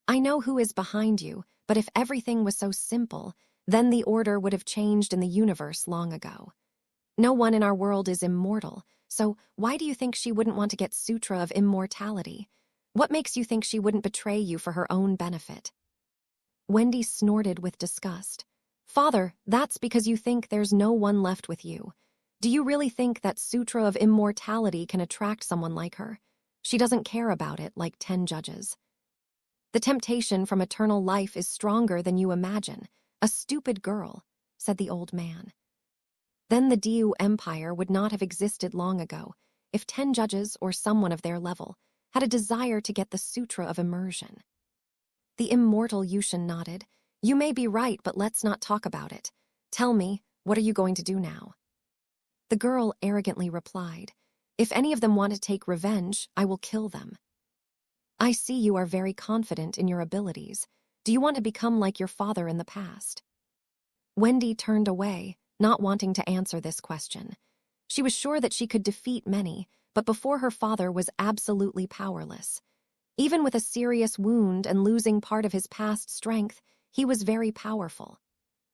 I know who is behind you, but if everything was so simple, then the order would have changed in the universe long ago. No one in our world is immortal, so why do you think she wouldn't want to get Sutra of Immortality? What makes you think she wouldn't betray you for her own benefit? Wendy snorted with disgust. Father, that's because you think there's no one left with you. Do you really think that Sutra of Immortality can attract someone like her? She doesn't care about it like 10 judges. The temptation from eternal life is stronger than you imagine. A stupid girl, said the old man. Then the Diu Empire would not have existed long ago if 10 judges or someone of their level had a desire to get the Sutra of Immersion. The immortal Yushin nodded. You may be right, but let's not talk about it. Tell me, what are you going to do now? The girl arrogantly replied, if any of them want to take revenge, I will kill them. I see you are very confident in your abilities. Do you want to become like your father in the past? Wendy turned away, not wanting to answer this question. She was sure that she could defeat many, but before her father was absolutely powerless. Even with a serious wound and losing part of his past strength, he was very powerful.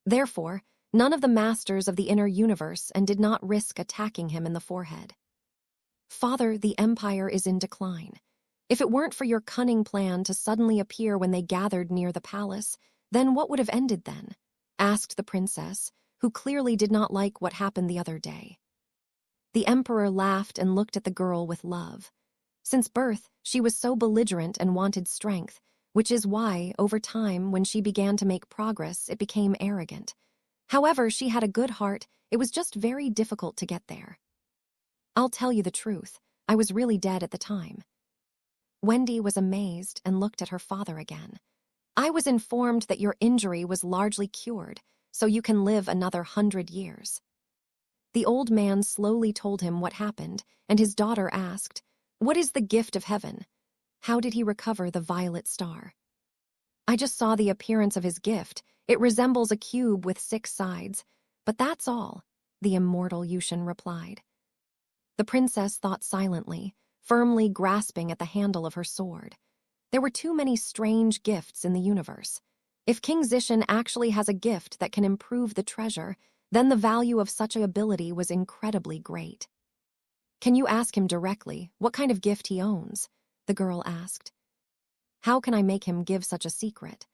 Therefore, none of the masters of the inner universe and did not risk attacking him in the forehead. Father, the empire is in decline. If it weren't for your cunning plan to suddenly appear when they gathered near the palace, then what would have ended then? Asked the princess, who clearly did not like what happened the other day. The emperor laughed and looked at the girl with love. Since birth, she was so belligerent and wanted strength, which is why, over time, when she began to make progress, it became arrogant. However, she had a good heart, it was just very difficult to get there. I'll tell you the truth, I was really dead at the time. Wendy was amazed and looked at her father again. I was informed that your injury was largely cured, so you can live another 100 years. The old man slowly told him what happened, and his daughter asked, what is the gift of heaven? How did he recover the violet star? I just saw the appearance of his gift. It resembles a cube with 6 sides, but that's all, the immortal Yushin replied. The princess thought silently, firmly grasping at the handle of her sword. There were too many strange gifts in the universe. If King Zishan actually has a gift that can improve the treasure, then the value of such an ability was incredibly great. Can you ask him directly what kind of gift he owns? The girl asked. How can I make him give such a secret?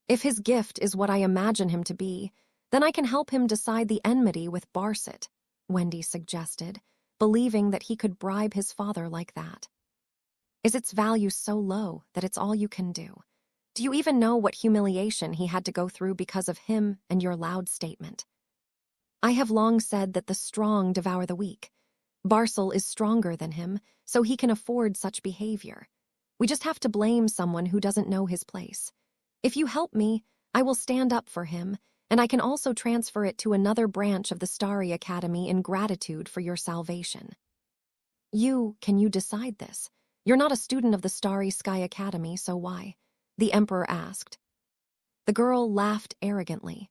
If his gift is what I imagine him to be, then I can help him decide the enmity with Barset, Wendy suggested, believing that he could bribe his father like that. Is its value so low that it's all you can do? Do you even know what humiliation he had to go through because of him and your loud statement? I have long said that the strong devour the weak. Barcel is stronger than him, so he can afford such behavior. We just have to blame someone who doesn't know his place. If you help me, I will stand up for him, and I can also transfer it to another branch of the Starry Academy in gratitude for your salvation. Can you decide this? You're not a student of the Starry Sky Academy, so why? The emperor asked. The girl laughed arrogantly.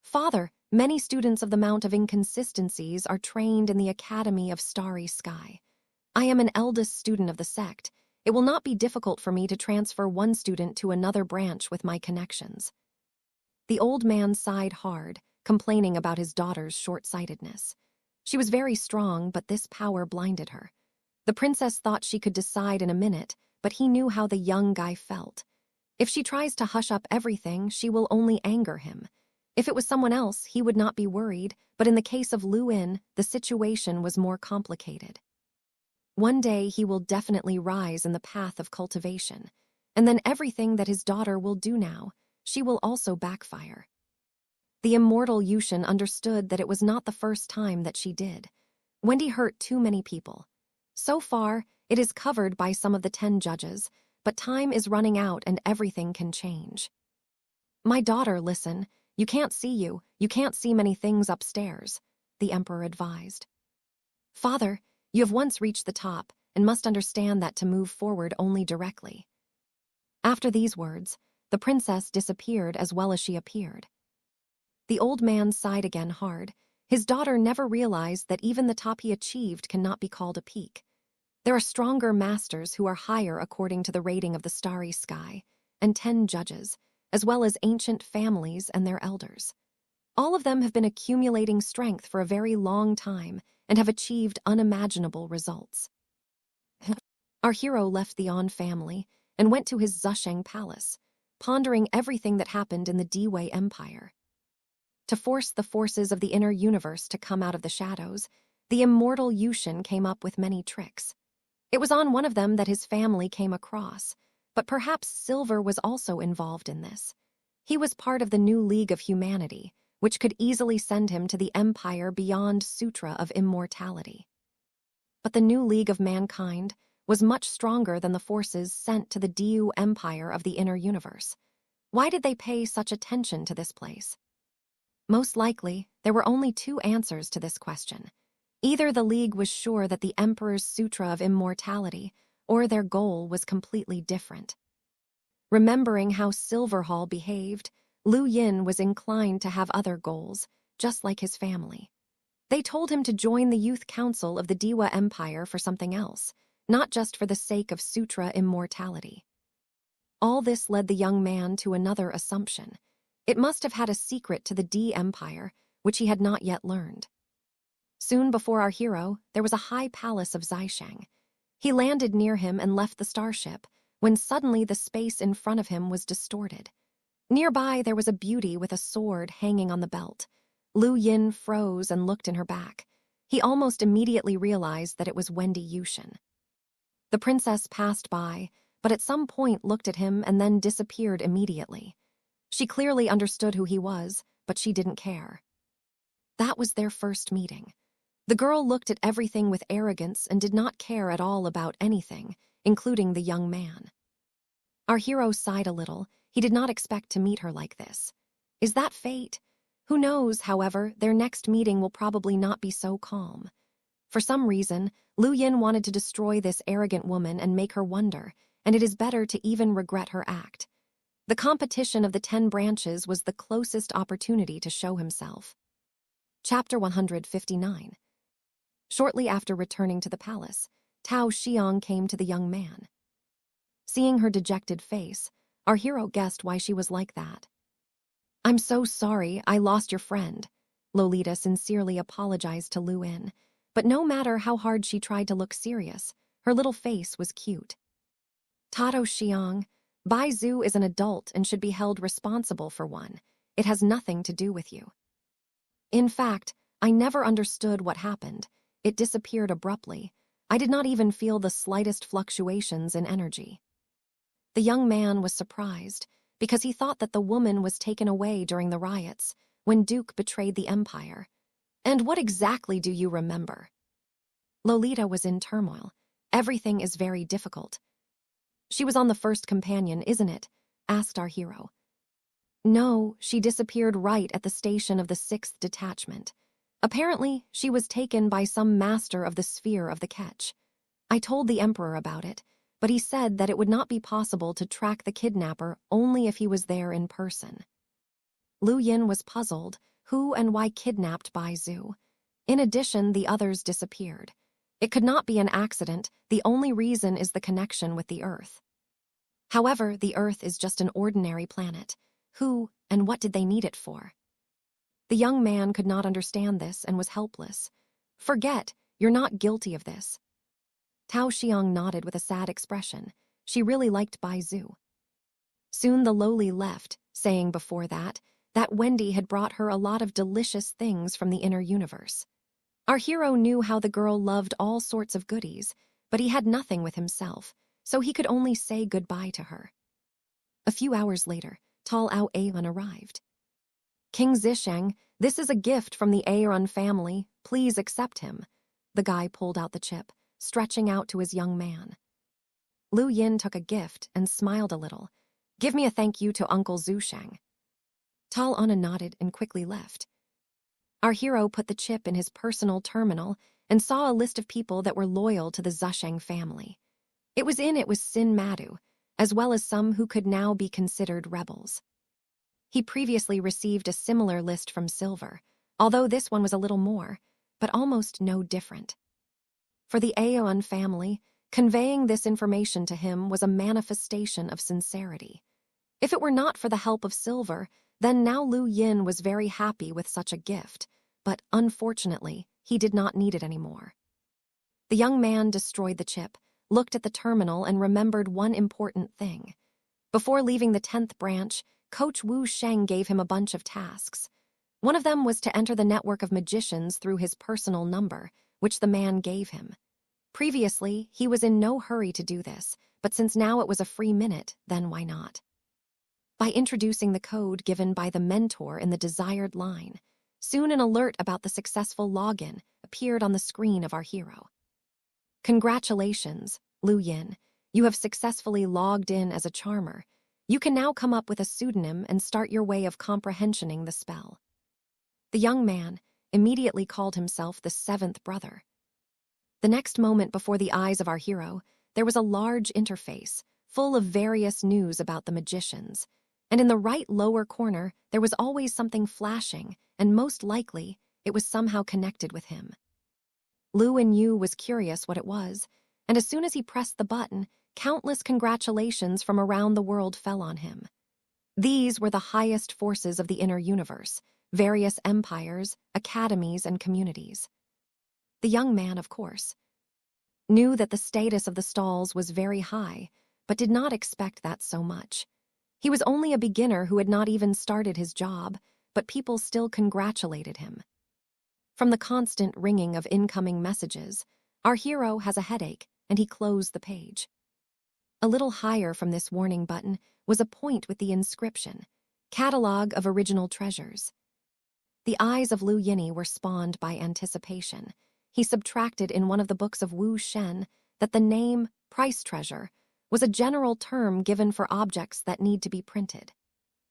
Father, many students of the Mount of Inconsistencies are trained in the Academy of Starry Sky. I am an eldest student of the sect. It will not be difficult for me to transfer one student to another branch with my connections. The old man sighed hard, complaining about his daughter's short-sightedness. She was very strong, but this power blinded her. The princess thought she could decide in a minute, but he knew how the young guy felt. If she tries to hush up everything, she will only anger him. If it was someone else, he would not be worried, but in the case of Lu In, the situation was more complicated. One day he will definitely rise in the path of cultivation, and then everything that his daughter will do now, she will also backfire. The immortal Yushin understood that it was not the first time that she did. Wendy hurt too many people. So far, it is covered by some of the 10 judges, but time is running out and everything can change. My daughter, listen. You can't see many things upstairs, the emperor advised. Father, you have once reached the top and must understand that to move forward only directly. After these words, the princess disappeared as well as she appeared. The old man sighed again hard. His daughter never realized that even the top he achieved cannot be called a peak. There are stronger masters who are higher according to the rating of the starry sky, and 10 judges, as well as ancient families and their elders. All of them have been accumulating strength for a very long time and have achieved unimaginable results. Our hero left the On family and went to his Zusheng palace, pondering everything that happened in the Dewey Empire. To force the forces of the inner universe to come out of the shadows, the immortal Yushin came up with many tricks. It was on one of them that his family came across, but perhaps Silver was also involved in this. He was part of the new League of Humanity, which could easily send him to the Empire beyond Sutra of Immortality. But the new League of Mankind was much stronger than the forces sent to the Diu Empire of the inner universe. Why did they pay such attention to this place? Most likely, there were only 2 answers to this question. Either the League was sure that the Emperor's Sutra of Immortality, or their goal was completely different. Remembering how Silverhall behaved, Lu Yin was inclined to have other goals, just like his family. They told him to join the Youth Council of the Diwa Empire for something else, not just for the sake of Sutra Immortality. All this led the young man to another assumption. It must have had a secret to the D Empire, which he had not yet learned. Soon before our hero, there was a high palace of Zisheng. He landed near him and left the starship, when suddenly the space in front of him was distorted. Nearby, there was a beauty with a sword hanging on the belt. Lu Yin froze and looked in her back. He almost immediately realized that it was Wendy Yushin. The princess passed by, but at some point looked at him and then disappeared immediately. She clearly understood who he was, but she didn't care. That was their first meeting. The girl looked at everything with arrogance and did not care at all about anything, including the young man. Our hero sighed a little. He did not expect to meet her like this. Is that fate? Who knows, however, their next meeting will probably not be so calm. For some reason, Lu Yin wanted to destroy this arrogant woman and make her wonder, and it is better to even regret her act. The competition of the 10 branches was the closest opportunity to show himself. Chapter 159. Shortly after returning to the palace, Tao Xiang came to the young man. Seeing her dejected face, our hero guessed why she was like that. "I'm so sorry I lost your friend," Lolita sincerely apologized to Lu Yin, but no matter how hard she tried to look serious, her little face was cute. "Tao Xiang, Bai Zhu is an adult and should be held responsible for one. It has nothing to do with you. In fact, I never understood what happened. It disappeared abruptly. I did not even feel the slightest fluctuations in energy." The young man was surprised, because he thought that the woman was taken away during the riots, when Duke betrayed the Empire. "And what exactly do you remember?" Lolita was in turmoil. Everything is very difficult. "She was on the first companion, isn't it?" asked our hero. "No, she disappeared right at the station of the 6th detachment. Apparently, she was taken by some master of the sphere of the Ketch. I told the Emperor about it, but he said that it would not be possible to track the kidnapper only if he was there in person." Lu Yin was puzzled who and why kidnapped Bai Zhu. In addition, the others disappeared. It could not be an accident. The only reason is the connection with the Earth. However, the Earth is just an ordinary planet. Who and what did they need it for? The young man could not understand this and was helpless. "Forget, you're not guilty of this." Tao Xiang nodded with a sad expression. She really liked Bai Zhu. Soon the lowly left, saying before that Wendy had brought her a lot of delicious things from the inner universe. Our hero knew how the girl loved all sorts of goodies, but he had nothing with himself, so he could only say goodbye to her. A few hours later, Tal Ao Aeon arrived. "King Zisheng, this is a gift from the Aeron family. Please accept him." The guy pulled out the chip, stretching out to his young man. Lu Yin took a gift and smiled a little. "Give me a thank you to Uncle Zusheng." Tal Ana nodded and quickly left. Our hero put the chip in his personal terminal and saw a list of people that were loyal to the Zusheng family. It was Sin Madu, as well as some who could now be considered rebels. He previously received a similar list from Silver, although this one was a little more, but almost no different. For the Aeon family, Conveying this information to him was a manifestation of sincerity. If it were not for the help of silver, then now Lu Yin was very happy with such a gift, but unfortunately, he did not need it anymore. The young man destroyed the chip, looked at the terminal, and remembered one important thing. Before leaving the 10th branch, Coach Wu Sheng gave him a bunch of tasks. One of them was to enter the network of magicians through his personal number, which the man gave him. Previously, he was in no hurry to do this, but since now it was a free minute, then why not? By introducing the code given by the mentor in the desired line, soon an alert about the successful login appeared on the screen of our hero. Congratulations, Lu Yin. You have successfully logged in as a charmer. You can now come up with a pseudonym and start your way of comprehending the spell. The young man immediately called himself the 7th brother. The next moment, before the eyes of our hero, there was a large interface full of various news about the magicians, and in the right lower corner there was always something flashing, and most likely it was somehow connected with him. Lu Yin was curious what it was, and as soon as he pressed the button, countless congratulations from around the world fell on him. These were the highest forces of the inner universe, various empires, academies, and communities. The young man, of course, knew that the status of the stalls was very high, but did not expect that so much. He was only a beginner who had not even started his job, but people still congratulated him. From the constant ringing of incoming messages, our hero has a headache, and he closed the page. A little higher from this warning button was a point with the inscription, Catalog of Original Treasures. The eyes of Lu Yin were spawned by anticipation. He subtracted in one of the books of Wu Shen that the name price treasure was a general term given for objects that need to be printed.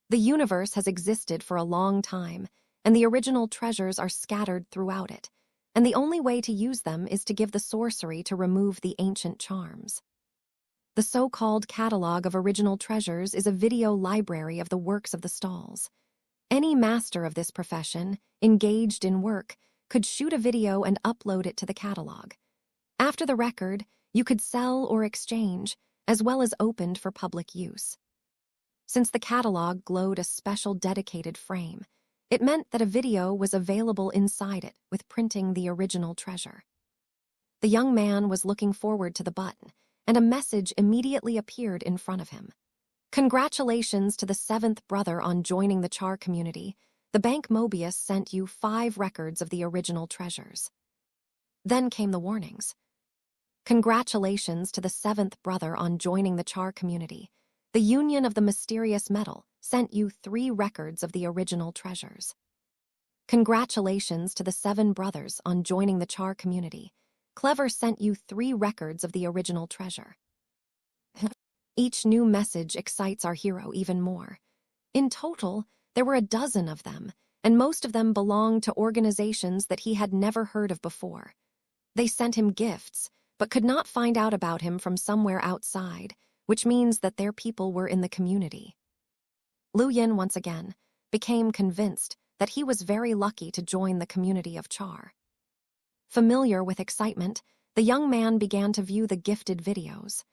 The universe has existed for a long time, and the original treasures are scattered throughout it, and the only way to use them is to give the sorcery to remove the ancient charms. The so-called Catalog of Original Treasures is a video library of the works of the stalls. Any master of this profession, engaged in work, could shoot a video and upload it to the catalog. After the record, you could sell or exchange, as well as opened for public use. Since the catalog glowed a special dedicated frame, it meant that a video was available inside it with printing the original treasure. The young man was looking forward to the button, and a message immediately appeared in front of him. Congratulations to the 7th brother on joining the Char community. The Bank Mobius sent you 5 records of the original treasures. Then came the warnings. Congratulations to the 7th brother on joining the Char community. The Union of the Mysterious Metal sent you 3 records of the original treasures. Congratulations to the 7 brothers on joining the Char community. Clever sent you 3 records of the original treasure. Each new message excites our hero even more. In total, there were a dozen of them, and most of them belonged to organizations that he had never heard of before. They sent him gifts, but could not find out about him from somewhere outside, which means that their people were in the community. Lu Yin once again became convinced that he was very lucky to join the community of Char. Familiar with excitement, the young man began to view the gifted videos.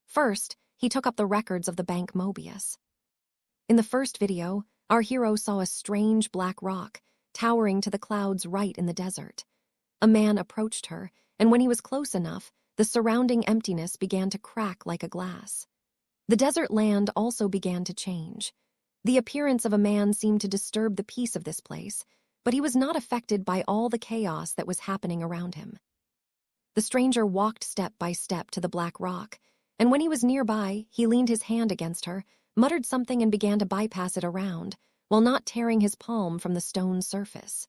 First, he took up the records of the Bank Mobius. In the first video, our hero saw a strange black rock towering to the clouds right in the desert. A man approached her, and when he was close enough, the surrounding emptiness began to crack like a glass. The desert land also began to change. The appearance of a man seemed to disturb the peace of this place, but he was not affected by all the chaos that was happening around him. The stranger walked step by step to the black rock, and when he was nearby, he leaned his hand against her, muttered something, and began to bypass it around, while not tearing his palm from the stone surface.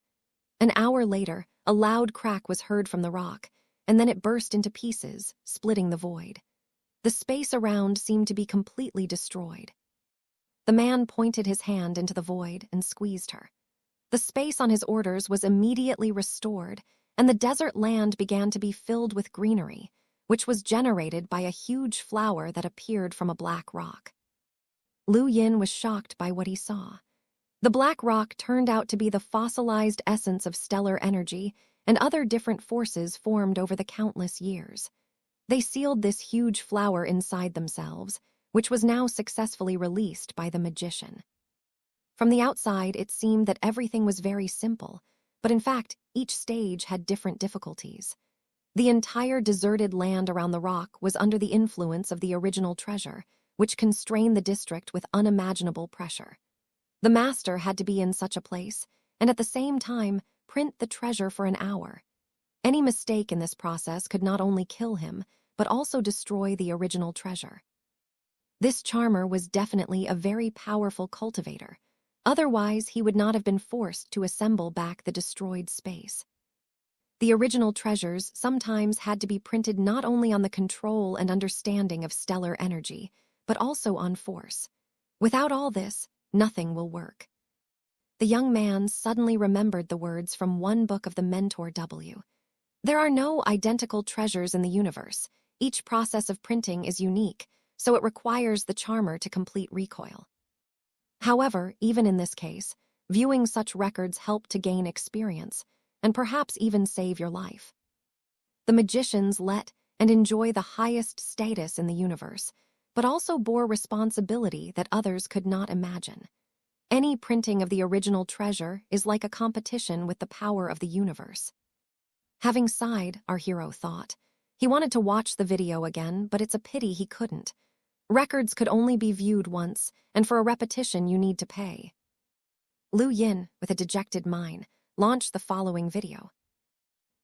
An hour later, a loud crack was heard from the rock, and then it burst into pieces, splitting the void. The space around seemed to be completely destroyed. The man pointed his hand into the void and squeezed her. The space on his orders was immediately restored, and the desert land began to be filled with greenery, which was generated by a huge flower that appeared from a black rock. Lu Yin was shocked by what he saw. The black rock turned out to be the fossilized essence of stellar energy and other different forces formed over the countless years. They sealed this huge flower inside themselves, which was now successfully released by the magician. From the outside, it seemed that everything was very simple, but in fact, each stage had different difficulties. The entire deserted land around the rock was under the influence of the original treasure, which constrained the district with unimaginable pressure. The master had to be in such a place, and at the same time, print the treasure for an hour. Any mistake in this process could not only kill him, but also destroy the original treasure. This charmer was definitely a very powerful cultivator. Otherwise, he would not have been forced to assemble back the destroyed space. The original treasures sometimes had to be printed not only on the control and understanding of stellar energy, but also on force. Without all this, nothing will work. The young man suddenly remembered the words from one book of the Mentor W. There are no identical treasures in the universe. Each process of printing is unique, so it requires the charmer to complete recoil. However, even in this case, viewing such records helped to gain experience, and perhaps even save your life. The magicians let and enjoy the highest status in the universe, but also bore responsibility that others could not imagine. Any printing of the original treasure is like a competition with the power of the universe. Having sighed, our hero thought. He wanted to watch the video again, but it's a pity he couldn't. Records could only be viewed once, and for a repetition you need to pay. Lu Yin, with a dejected mind, launched the following video.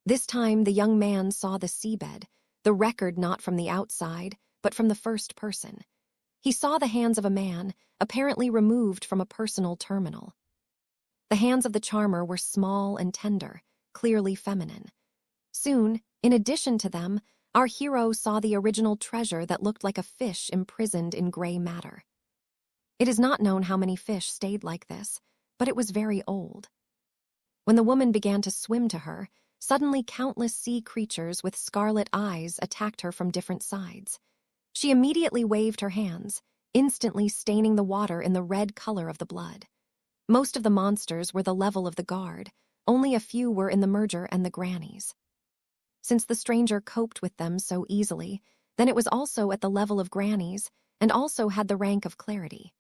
This time the young man saw the seabed, the record not from the outside, but from the first person. He saw the hands of a man, apparently removed from a personal terminal. The hands of the charmer were small and tender, clearly feminine. Soon, in addition to them, our hero saw the original treasure that looked like a fish imprisoned in gray matter. It is not known how many fish stayed like this, but it was very old. When the woman began to swim to her, suddenly countless sea creatures with scarlet eyes attacked her from different sides. She immediately waved her hands, instantly staining the water in the red color of the blood. Most of the monsters were the level of the guard, only a few were in the merger and the grannies. Since the stranger coped with them so easily, then it was also at the level of grannies and also had the rank of clarity.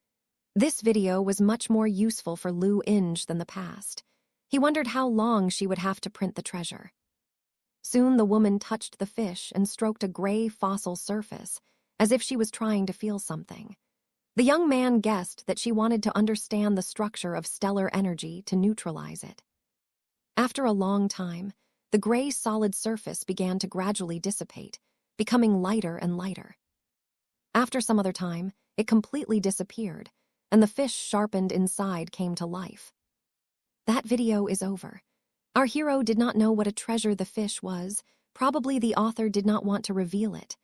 This video was much more useful for Lu Inge than the past. He wondered how long she would have to print the treasure. Soon the woman touched the fish and stroked a gray fossil surface, as if she was trying to feel something. The young man guessed that she wanted to understand the structure of stellar energy to neutralize it. After a long time, the gray solid surface began to gradually dissipate, becoming lighter and lighter. After some other time, it completely disappeared, and the fish sharpened inside came to life. That video is over. Our hero did not know what a treasure the fish was. Probably the author did not want to reveal it.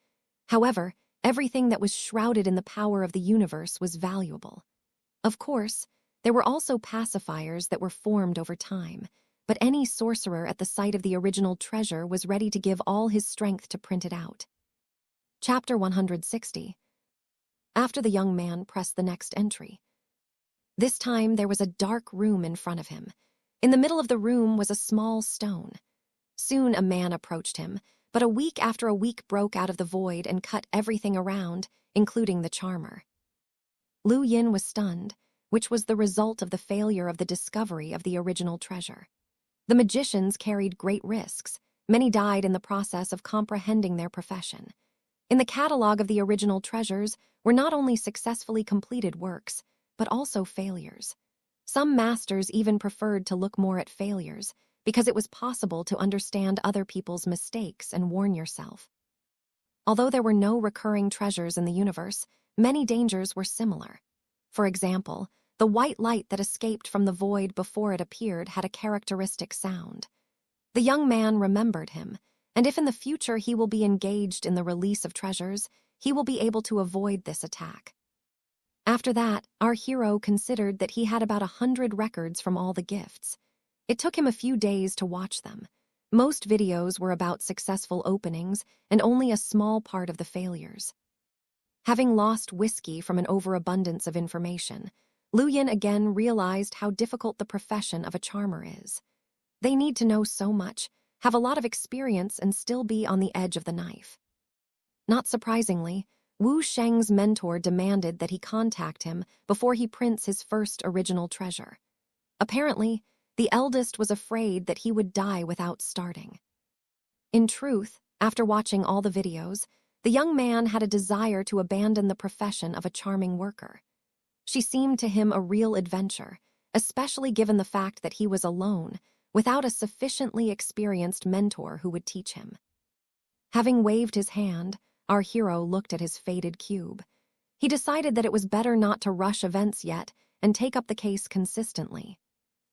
However, everything that was shrouded in the power of the universe was valuable. Of course, there were also pacifiers that were formed over time, but any sorcerer at the sight of the original treasure was ready to give all his strength to print it out. Chapter 160. After the young man pressed the next entry. This time there was a dark room in front of him. In the middle of the room was a small stone. Soon a man approached him, but a week after a week broke out of the void and cut everything around, including the charmer. Lu Yin was stunned, which was the result of the failure of the discovery of the original treasure. The magicians carried great risks. Many died in the process of comprehending their profession. In the catalog of the original treasures were not only successfully completed works, but also failures. Some masters even preferred to look more at failures, because it was possible to understand other people's mistakes and warn yourself. Although there were no recurring treasures in the universe, many dangers were similar. For example, the white light that escaped from the void before it appeared had a characteristic sound. The young man remembered him, and if in the future he will be engaged in the release of treasures, he will be able to avoid this attack. After that, our hero considered that he had about 100 records from all the gifts. It took him a few days to watch them. Most videos were about successful openings and only a small part of the failures. Having lost whiskey from an overabundance of information, Lu Yin again realized how difficult the profession of a charmer is. They need to know so much, have a lot of experience, and still be on the edge of the knife. Not surprisingly, Wu Sheng's mentor demanded that he contact him before he prints his first original treasure. Apparently, the eldest was afraid that he would die without starting. In truth, after watching all the videos, the young man had a desire to abandon the profession of a charming worker. She seemed to him a real adventure, especially given the fact that he was alone, without a sufficiently experienced mentor who would teach him. Having waved his hand, our hero looked at his faded cube. He decided that it was better not to rush events yet and take up the case consistently.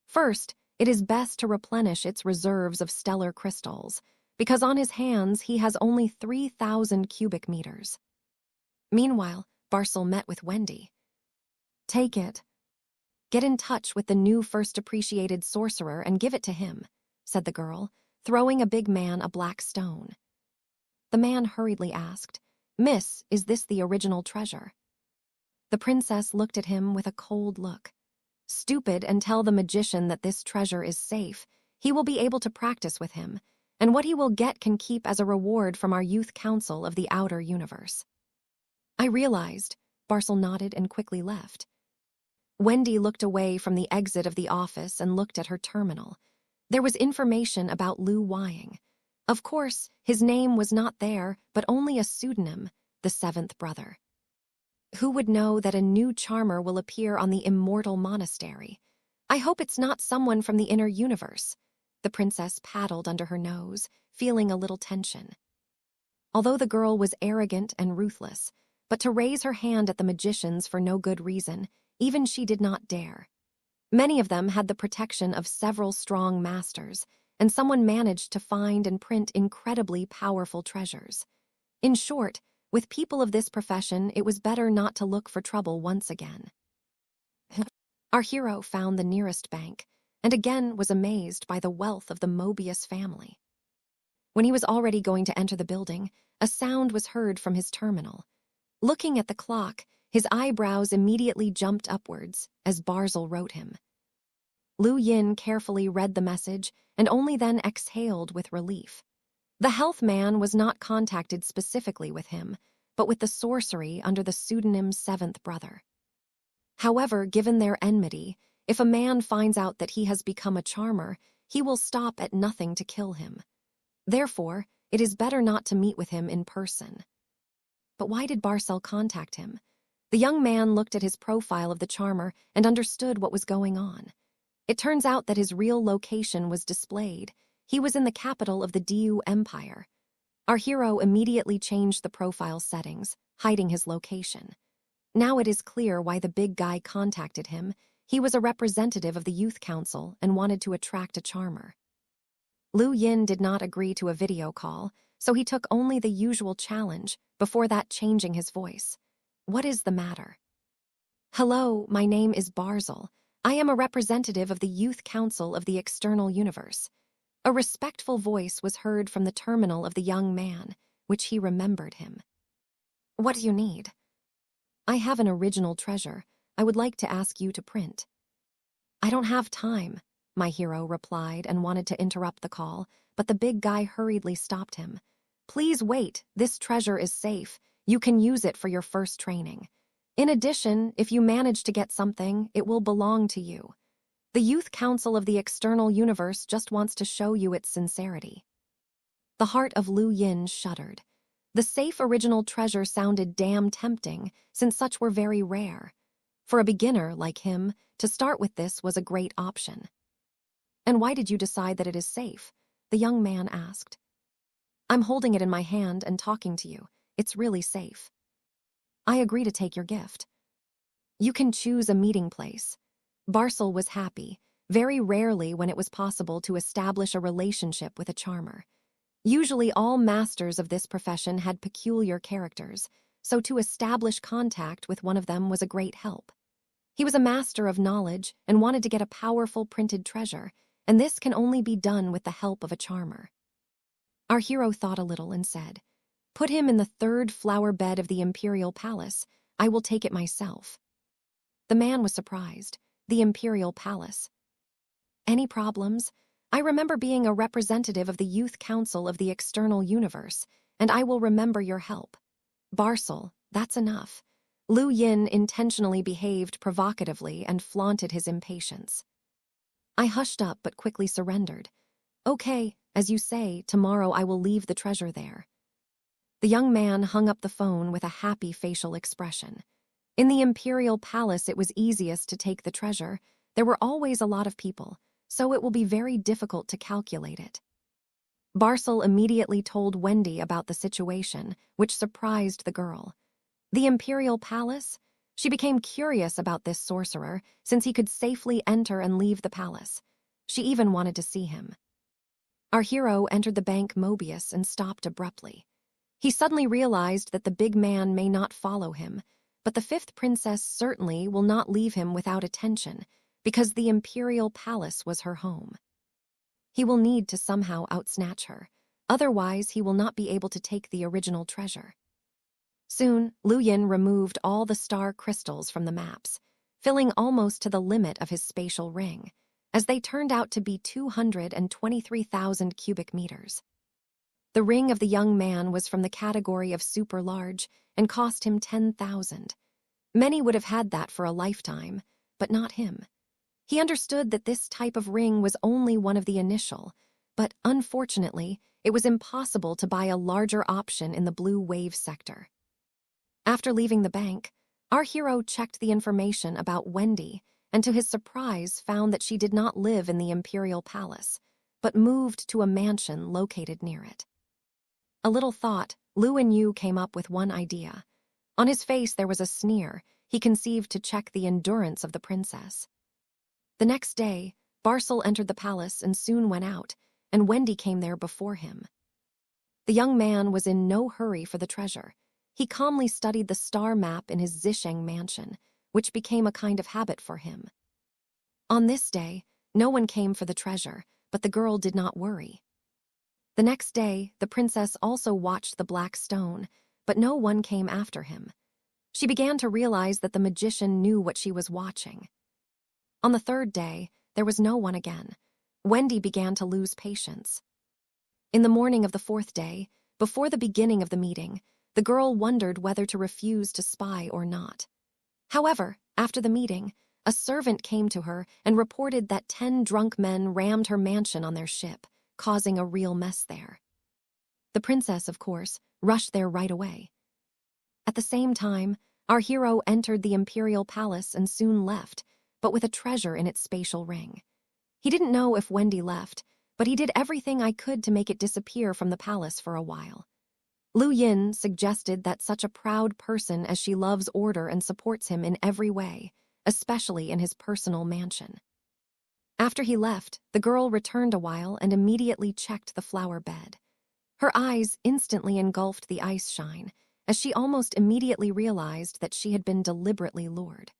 First, it is best to replenish its reserves of stellar crystals, because on his hands he has only 3,000 cubic meters. Meanwhile, Barcel met with Wendy. "Take it. Get in touch with the new first appreciated sorcerer and give it to him," said the girl, throwing a big man a black stone. The man hurriedly asked, "Miss, is this the original treasure?" The princess looked at him with a cold look. "Stupid, and tell the magician that this treasure is safe. He will be able to practice with him, and what he will get can keep as a reward from our youth council of the outer universe." "I realized." Barcel nodded and quickly left. Wendy looked away from the exit of the office and looked at her terminal. There was information about Lu Wying. Of course, his name was not there, but only a pseudonym, the seventh brother. Who would know that a new charmer will appear on the immortal monastery? I hope it's not someone from the inner universe. The princess paddled under her nose, feeling a little tension. Although the girl was arrogant and ruthless, but to raise her hand at the magicians for no good reason, even she did not dare. Many of them had the protection of several strong masters, and someone managed to find and print incredibly powerful treasures. In short, with people of this profession, it was better not to look for trouble once again. Our hero found the nearest bank, and again was amazed by the wealth of the Mobius family. When he was already going to enter the building, a sound was heard from his terminal. Looking at the clock, his eyebrows immediately jumped upwards, as Barcel wrote him. Lu Yin carefully read the message and only then exhaled with relief. The health man was not contacted specifically with him, but with the sorcery under the pseudonym Seventh Brother. However, given their enmity, if a man finds out that he has become a charmer, he will stop at nothing to kill him. Therefore, it is better not to meet with him in person. But why did Barcel contact him? The young man looked at his profile of the charmer and understood what was going on. It turns out that his real location was displayed. He was in the capital of the Diu Empire. Our hero immediately changed the profile settings, hiding his location. Now it is clear why the big guy contacted him. He was a representative of the youth council and wanted to attract a charmer. Lu Yin did not agree to a video call, so he took only the usual challenge, before that changing his voice. "What is the matter?" "Hello, my name is Barcel. I am a representative of the Youth Council of the External Universe." A respectful voice was heard from the terminal of the young man, which he remembered him. "What do you need?" "I have an original treasure. I would like to ask you to print." "I don't have time," my hero replied and wanted to interrupt the call, but the big guy hurriedly stopped him. "Please wait. This treasure is safe. You can use it for your first training. In addition, if you manage to get something, it will belong to you. The Youth Council of the External Universe just wants to show you its sincerity." The heart of Lu Yin shuddered. The safe original treasure sounded damn tempting, since such were very rare. For a beginner like him, to start with this was a great option. "And why did you decide that it is safe?" the young man asked. "I'm holding it in my hand and talking to you. It's really safe." "I agree to take your gift." "You can choose a meeting place." Barcel was happy, very rarely when it was possible to establish a relationship with a charmer. Usually all masters of this profession had peculiar characters, so to establish contact with one of them was a great help. He was a master of knowledge and wanted to get a powerful printed treasure, and this can only be done with the help of a charmer. Our hero thought a little and said, "Put him in the 3rd flower bed of the Imperial Palace. I will take it myself." The man was surprised. The Imperial Palace. "Any problems? I remember being a representative of the Youth Council of the External Universe, and I will remember your help." Barcel, that's enough. Lu Yin intentionally behaved provocatively and flaunted his impatience. I hushed up but quickly surrendered. Okay, as you say, tomorrow I will leave the treasure there. The young man hung up the phone with a happy facial expression. In the imperial palace, it was easiest to take the treasure. There were always a lot of people, so it will be very difficult to calculate it. Barcel immediately told Wendy about the situation, which surprised the girl. The imperial palace? She became curious about this sorcerer, since he could safely enter and leave the palace. She even wanted to see him. Our hero entered the bank Mobius and stopped abruptly. He suddenly realized that the big man may not follow him, but the fifth princess certainly will not leave him without attention, because the imperial palace was her home. He will need to somehow outsnatch her, otherwise he will not be able to take the original treasure. Soon, Lu Yin removed all the star crystals from the maps, filling almost to the limit of his spatial ring, as they turned out to be 223,000 cubic meters. The ring of the young man was from the category of super large and cost him 10,000. Many would have had that for a lifetime, but not him. He understood that this type of ring was only one of the initial, but unfortunately, it was impossible to buy a larger option in the Blue Wave sector. After leaving the bank, our hero checked the information about Wendy and to his surprise found that she did not live in the Imperial Palace, but moved to a mansion located near it. A little thought, Lu Yu came up with one idea. On his face there was a sneer he conceived to check the endurance of the princess. The next day, Barcel entered the palace and soon went out, and Wendy came there before him. The young man was in no hurry for the treasure. He calmly studied the star map in his Zisheng mansion, which became a kind of habit for him. On this day, no one came for the treasure, but the girl did not worry. The next day, the princess also watched the black stone, but no one came after him. She began to realize that the magician knew what she was watching. On the third day, there was no one again. Wendy began to lose patience. In the morning of the fourth day, before the beginning of the meeting, the girl wondered whether to refuse to spy or not. However, after the meeting, a servant came to her and reported that 10 drunk men rammed her mansion on their ship, causing a real mess there. The princess, of course, rushed there right away. At the same time, our hero entered the imperial palace and soon left, but with a treasure in its spatial ring. He didn't know if Wendy left, but he did everything I could to make it disappear from the palace for a while. Lu Yin suggested that such a proud person as she loves order and supports him in every way, especially in his personal mansion. After he left, the girl returned a while and immediately checked the flower bed. Her eyes instantly engulfed the ice shine, as she almost immediately realized that she had been deliberately lured.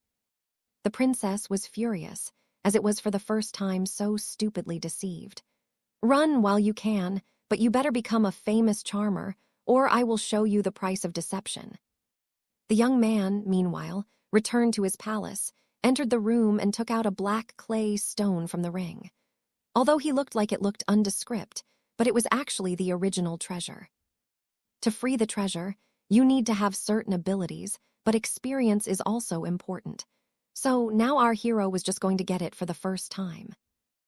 The princess was furious, as it was for the first time so stupidly deceived. Run while you can, but you better become a famous charmer, or I will show you the price of deception. The young man, meanwhile, returned to his palace, entered the room and took out a black clay stone from the ring. Although he looked like it looked nondescript, but it was actually the original treasure. To free the treasure, you need to have certain abilities, but experience is also important. So now our hero was just going to get it for the first time.